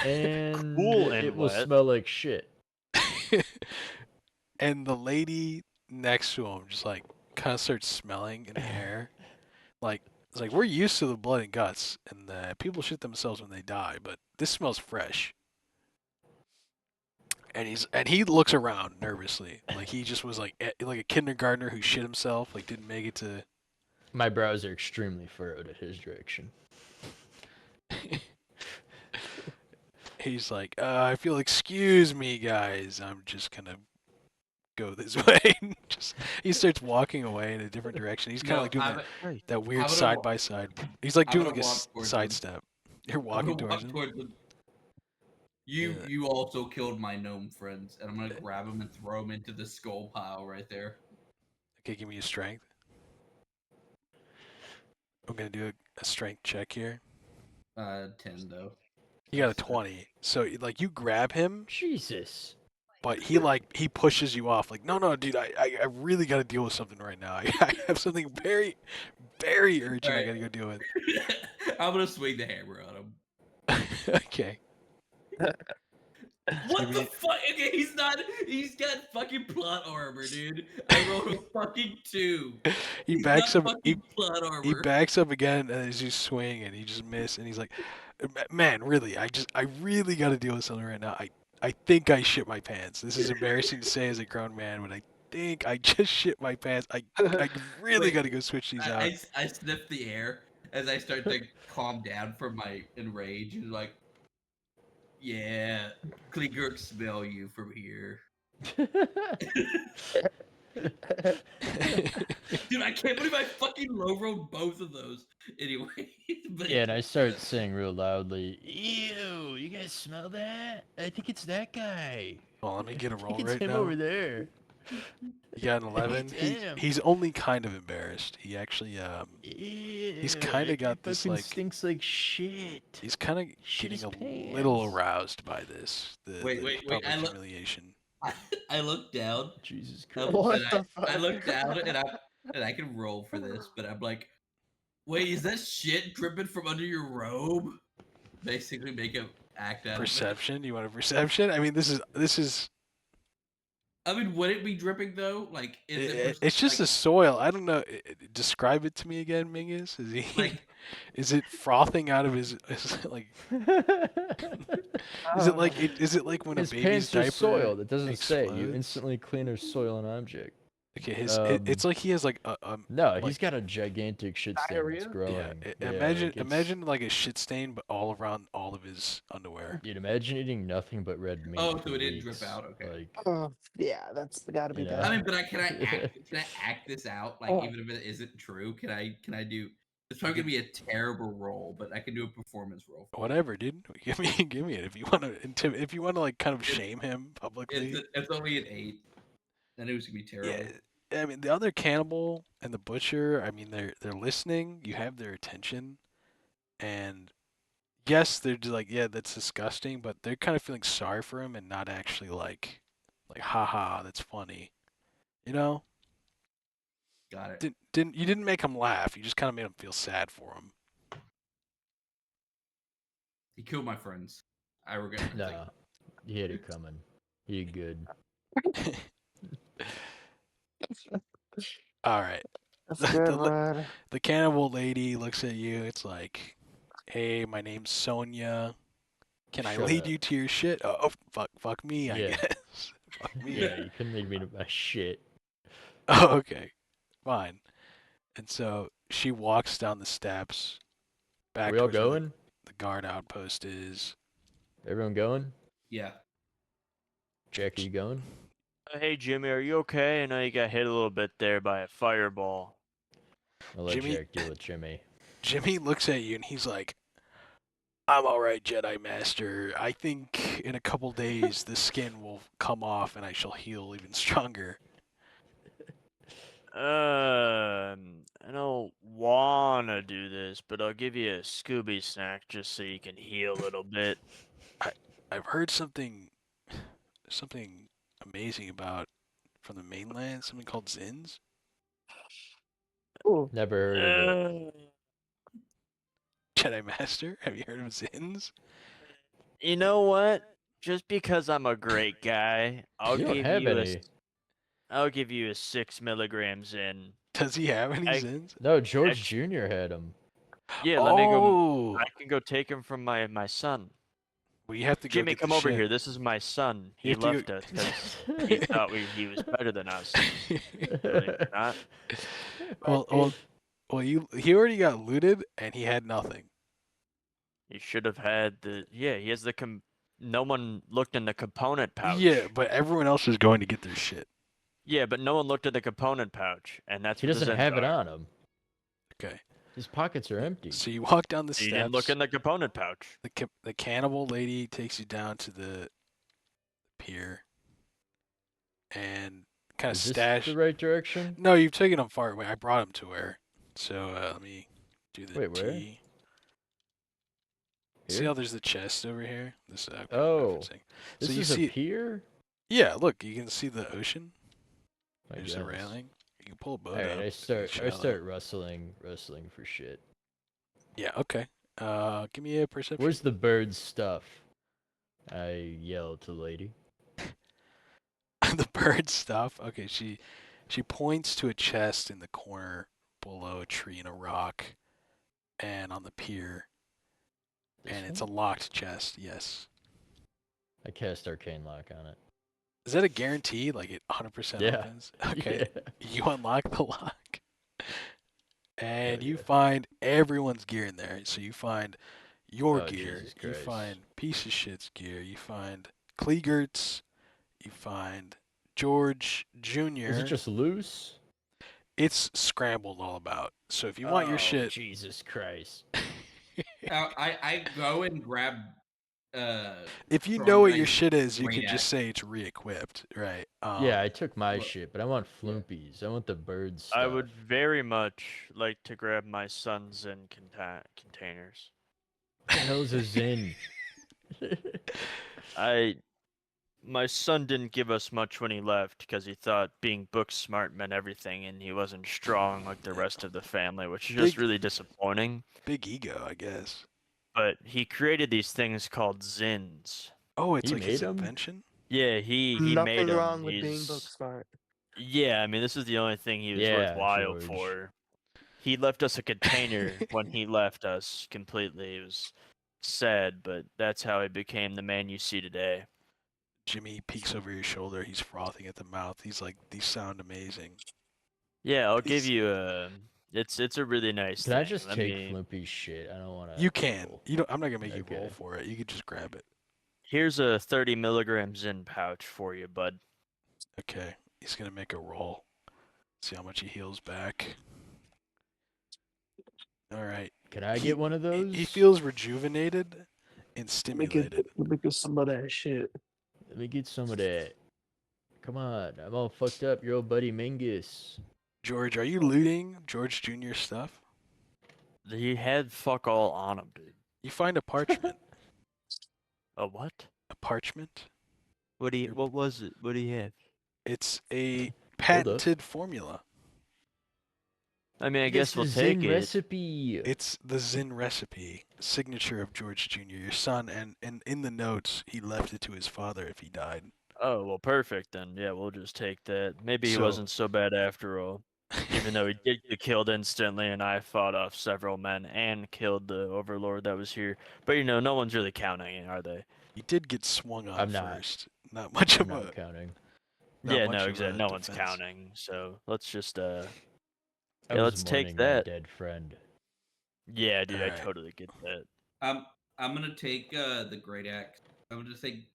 and Cool and it will wet. smell like shit. And the lady next to him just like kind of starts smelling in the air. Like it's like we're used to the blood and guts, and people shit themselves when they die, but this smells fresh. And he looks around nervously, like he just was like a kindergartner who shit himself, like didn't make it to. My brows are extremely furrowed at his direction. He's like, I feel, excuse me, guys, I'm just gonna go this way. Just he starts walking away in a different direction. He's kind of No, like doing I'm, that I'm weird gonna side wa- by side. He's like I'm doing gonna like a walk towards him. sidestep. You're I'm walking gonna towards walk him. towards them. You Yeah. you also killed my gnome friends, and I'm gonna grab them and throw them into the skull pile right there. Okay, give me a strength. I'm gonna do a strength check here. 10 though. You got a That's 20. So like you grab him, Jesus. but he pushes you off. Like, no, dude, I really got to deal with something right now. I have something very, very urgent. I Alright. got to go deal with. I'm gonna swing the hammer on him. Okay. What Give the me- fuck? Okay, he's got fucking plot armor, dude. I rolled a fucking 2. He He's backs got up. fucking plot He armor. backs up again, and as you swing, and he just missed, and he's like, "Man, really, I really got to deal with something right now. I think I shit my pants. This is embarrassing to say as a grown man, but I think I just shit my pants. I really Wait, got to go switch these out." I sniff the air as I start to calm down from my enrage and like, yeah, Kleegurk smell you from here. Dude, I can't believe I fucking low rolled both of those. Anyway, but Yeah, and I start saying real loudly, "Ew, you guys smell that? I think it's that guy. Well, let me get a I roll think it's right him now. over there." You got an 11. Damn. He's only kind of embarrassed. He actually he's kinda got this, fucking like- stinks like shit. he's kind of Shit getting his a little pants. aroused by this. The Wait, public I look- humiliation. I look down. Jesus and Christ. What I, the fuck? I look down and I can roll for this, but I'm like, wait, is that shit dripping from under your robe? Basically, make him act out. Perception? You want a perception? I mean, this is. I mean, would it be dripping though? Like, is it? It's just the like, soil. I don't know. Describe it to me again, Mingus. Is he? like Is it frothing out of his like? Is it like Is it like when His a baby's pants are diaper soiled. It doesn't say. You explodes? instantly clean or soil an object. Okay, it's Um, like he has like a No, Like- he's got a gigantic shit stain Diarrhea? that's growing. yeah. like it's- Imagine like a shit stain, but all around all of his underwear. Dude, imagine eating nothing but red meat. Oh, for so it didn't drip weeks. out, okay. Like, Oh, yeah, that's gotta be You know? bad. I mean, but can I act this out? Like, Oh. even if it isn't true, can I do? It's probably gonna be a terrible roll, but I can do a performance roll. Whatever, dude. Give me it if you want to if you want to like kind of shame him publicly. It's only an 8. Then it was gonna be terrible. Yeah, I mean the other cannibal and the butcher. I mean they're listening. You have their attention, and yes, they're just like, yeah, that's disgusting, but they're kind of feeling sorry for him and not actually like, haha, that's funny, you know? Got it. You didn't make him laugh. You just kind of made him feel sad for him. He killed my friends. I regret everything. Nah, he had it coming. He good. All right. That's The, good, the, li- man. the cannibal lady looks at you. It's like, hey, my name's Sonia. Can I Shut lead up. you to your shit? Oh, fuck me, I Yeah. guess. Fuck me. Yeah, you couldn't lead me to my shit. Oh, okay. Fine. And so she walks down the steps Are back we all towards where going? the guard outpost is. Everyone going? Yeah. Jack, are you going? Hey Jimmy, are you okay? I know you got hit a little bit there by a fireball. I'll let Jimmy- Jack deal with Jimmy. Jimmy looks at you and he's like, I'm alright, Jedi Master. I think in a couple days the skin will come off and I shall heal even stronger. I don't wanna do this, but I'll give you a Scooby snack just so you can heal a little bit. I've heard something amazing about from the mainland, something called Zins. Ooh. Never heard of it. Jedi Master, have you heard of Zins? You know what? Just because I'm a great guy, I'll You don't give have you any. I'll give you a 6 milligrams in. Does he have any I- Zins? No, George Ex- Jr. had him. Yeah, let me go. Oh, I can go take him from my son. well, you have to go Jimmy, get come the over shit. here. This is my son. You He have to go- left us because he thought he was better than us. Believe it or not. well, he already got looted and he had nothing. He should have had the. Yeah, he has the. No one looked in the component pouch. Yeah, but everyone else is going to get their shit. Yeah, but no one looked at the component pouch, and that's He what the doesn't Zens have it are. on him. Okay. His pockets are empty. So you walk down the You didn't look steps. in the component pouch. The cannibal lady takes you down to the pier and kind of Is this stash. the right direction? No, you've taken him far away. I brought him to her. So let me do the Wait, where? T. See Here? how there's the chest over here? This I'm Oh, referencing. This So you is see, a pier? yeah, look, you can see the ocean. My There's the goodness. railing. You can pull a boat Alright, up. I start shallow. rustling for shit. Yeah, okay. Give me a perception. Where's the bird stuff? I yell to the lady. the bird stuff? Okay, she points to a chest in the corner below a tree and a rock, and on the pier, This and it's a one? locked chest. Yes. I cast arcane lock on it. Is that a guarantee? Like it 100% Yeah. opens? Okay. Yeah. You unlock the lock, and Hell you yeah. find everyone's gear in there. So you find your Oh, gear. Jesus You Christ. find piece of shit's gear. You find Kleegert's. You find George Jr. Is it just loose? It's scrambled all about. So if you want your Oh, shit, Jesus Christ. I go and grab. if you Strong know what your Guy's shit is, you great can just axe. say it's re-equipped, right? Yeah, I took my look, shit, but I want floompies. I want the bird stuff. I would very much like to grab my son's in containers. What the hell's a Zin? My son didn't give us much when he left because he thought being book smart meant everything, and he wasn't strong like the rest of the family, which is just Big- really disappointing. Big ego, I guess. But he created these things called Zins. Oh, it's He like his made 'em? invention? Yeah, he made Nothing them. wrong with being book He's smart. yeah. I mean, this is the only thing he was Yeah, worthwhile George. for. He left us a container when he left us completely. It was sad, but that's how he became the man you see today. Jimmy peeks over your shoulder. He's frothing at the mouth. He's like, these sound amazing. Yeah, I'll give He's- you a. It's a really nice Can thing. I just Let take me- Flimpy's shit? I don't want to. You can. You don't. I'm not gonna make you roll Okay. for it. You can just grab it. Here's a 30 milligrams in pouch for you, bud. Okay. He's gonna make a roll. See how much he heals back. All right. Can I He- get one of those? He feels rejuvenated and Make it, stimulated. make it some of that shit. Let me get some of that. Come on, I'm all fucked up. Your old buddy Mingus. George, are you looting George Jr. stuff? He had fuck all on him, dude. You find a parchment. A what? A parchment. What was it? What do you have? It's a patented formula. I mean, I It's guess the we'll take Zen it. recipe. It's the Zen recipe, signature of George Jr., your son, and in the notes, he left it to his father if he died. Oh, well, perfect then. Yeah, we'll just take that. Maybe he So- wasn't so bad after all. Even though he did get killed instantly, and I fought off several men and killed the overlord that was here. But you know, no one's really counting it, are they? He did get swung on I'm not. first. Not much I'm of a not counting. not Yeah, much no, of exactly. a No one's defense. counting. So let's just I yeah, was let's take mourning my that. dead friend. Yeah, dude, I Alright. totally get that. I'm gonna take the great axe. I'm gonna take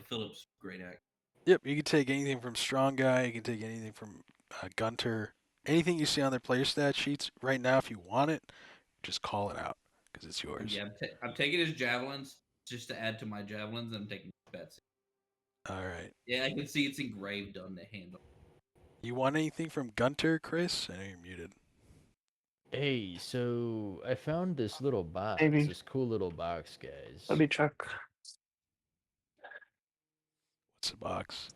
Philip's great axe. Yep, you can take anything from Strong Guy. You can take anything from Gunter. Anything you see on their player stat sheets right now, if you want it, just call it out because it's yours. Yeah, I'm taking his javelins just to add to my javelins. I'm taking Betsy. All right. Yeah, I can see it's engraved on the handle. You want anything from Gunter, Chris? I know you're muted. Hey, so I found this little box. Maybe. This cool little box, guys. Let me check. What's the box?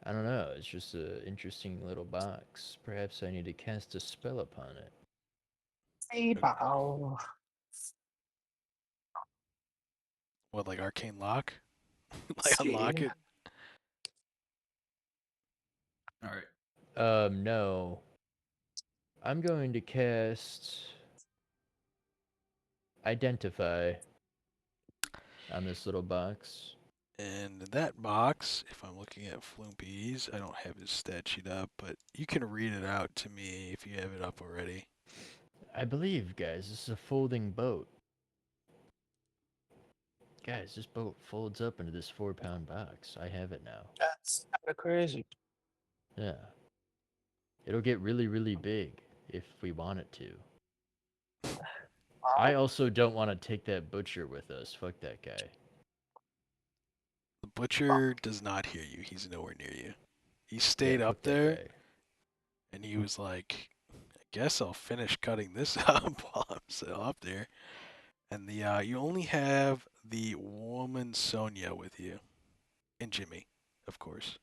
I don't know. It's just an interesting little box. Perhaps I need to cast a spell upon it. Hey, bow. What, like Arcane Lock? Like unlock See. it? All right. No. I'm going to cast Identify on this little box. And in that box, if I'm looking at Floompies, I don't have his stat sheet up, but you can read it out to me if you have it up already. I believe, guys, this is a folding boat. Guys, this boat folds up into this 4-pound box. I have it now. That's kind of crazy. Yeah. It'll get really, really big if we want it to. I also don't want to take that butcher with us. Fuck that guy. The butcher does not hear you. He's nowhere near you. He stayed Yeah, up fuck that there, guy. and he was like, I guess I'll finish cutting this up while I'm still up there. And the you only have the woman Sonia with you. And Jimmy, of course.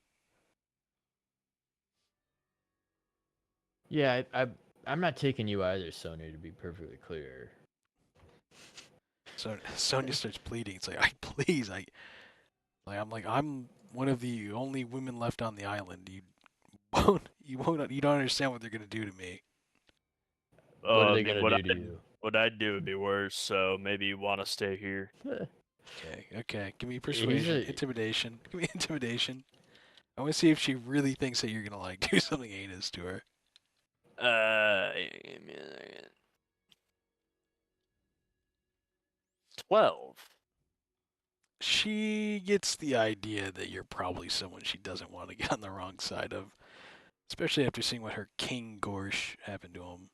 Yeah, I'm not taking you either, Sonya, to be perfectly clear. So Sonia starts pleading. It's like, please, I'm one of the only women left on the island. You don't understand what they're gonna do to me. What are I they mean, gonna do to you? what I'd do would be worse. So maybe you want to stay here. Okay. Give me He's persuasion, a- intimidation. Give me intimidation. I want to see if she really thinks that you're gonna like do something heinous to her. Give me a second. 12. She gets the idea that you're probably someone she doesn't want to get on the wrong side of, especially after seeing what her King Gorsh happened to him.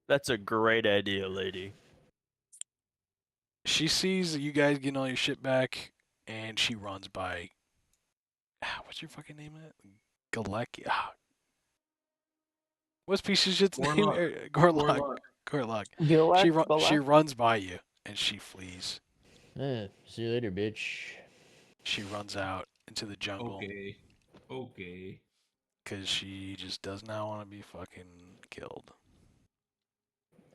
That's a great idea, lady. She sees you guys getting all your shit back, and she runs by. What's your fucking name? Galecki. What's piece of shit's name? Gorlock. Gorlock. Gilak, She runs by you, and she flees. See you later, bitch. She runs out into the jungle Okay. because she just does not want to be fucking killed.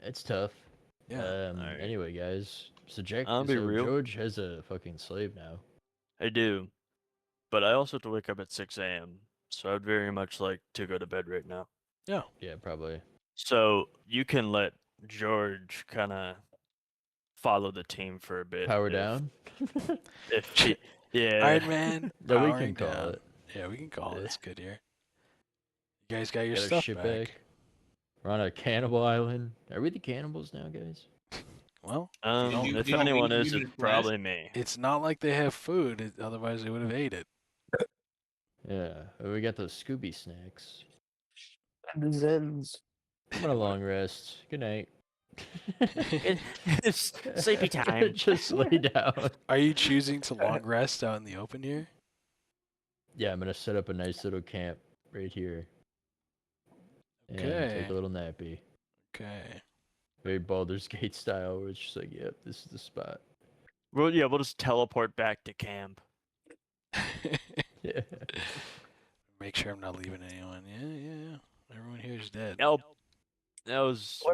It's tough. Yeah. Alright. Anyway, guys. So I'll be real. George has a fucking slave now. I do. But I also have to wake up at 6 a.m. So I'd very much like to go to bed right now. Yeah, probably. So you can let George kind of follow the team for a bit. Power down. If he, yeah. Iron Man. No, we powering can call down. it. Yeah, we can call it. Yeah. It's good here. You guys got your Got our stuff shit back. We're on a cannibal island. Are we the cannibals now, guys? Well, If did you anyone eat is, it it's fresh? probably me. it's not like they have food. Otherwise, they would have ate it. Yeah. We got those Scooby snacks. the Zens. I'm on a long rest. Good night. It's sleepy time. Just lay down. Are you choosing to long rest out in the open here? Yeah, I'm gonna set up a nice little camp right here. And Okay. take a little nappy. Okay. Very Baldur's Gate style, where it's just like, yep, this is the spot. Well, yeah, we'll just teleport back to camp. Yeah. Make sure I'm not leaving anyone. Yeah. Everyone here is dead. Nope.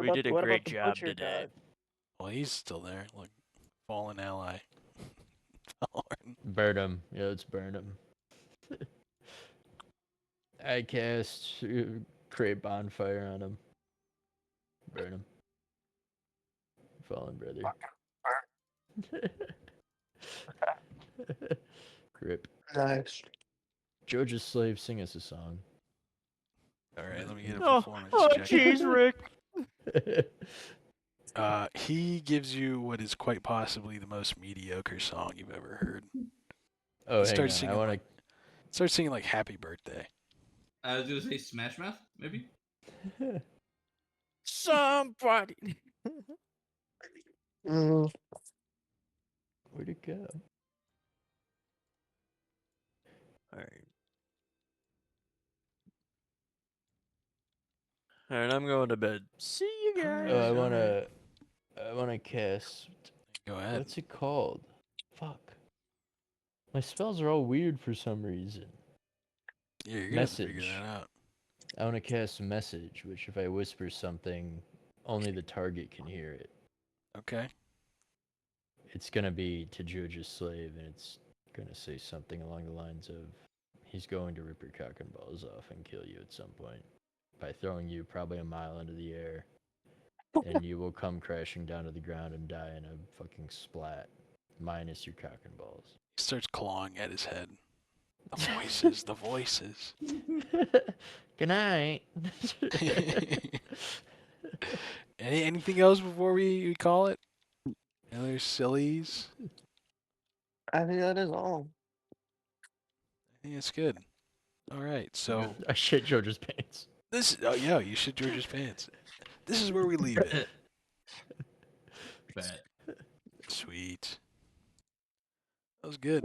we did a what great about the job butcher today. god? Well, he's still there. Look, fallen ally. Valorn. Burn him. Yeah, let's burn him. I cast create bonfire on him. Burn him. Fallen brother. Rip. Nice. George's slave, sing us a song. All right, let me get a Oh, performance oh, check. jeez, Rick. He gives you what is quite possibly the most mediocre song you've ever heard. Oh, hang Start on. singing I want like start singing like Happy Birthday. I was gonna say Smash Mouth, maybe. to. Somebody. Mm, Where'd it go? All right. All right, I'm going to bed. See you guys. Oh, I Alright. wanna cast. Go ahead. What's it called? Fuck. My spells are all weird for some reason. Yeah, you're gonna have to figure Message. that out. I want to cast message, which if I whisper something, only the target can hear it. Okay. It's gonna be to George's slave, and it's gonna say something along the lines of, "He's going to rip your cock and balls off and kill you at some point by throwing you probably a mile into the air, and you will come crashing down to the ground and die in a fucking splat, minus your cock and balls." He starts clawing at his head. The voices, the voices. Good night. Anything else before we call it? Any other sillies? I think that is all. I think it's good. All right, so I shit George's pants. this. Oh yeah, you should George's pants. This is where we leave it. Bet. Sweet. That was good.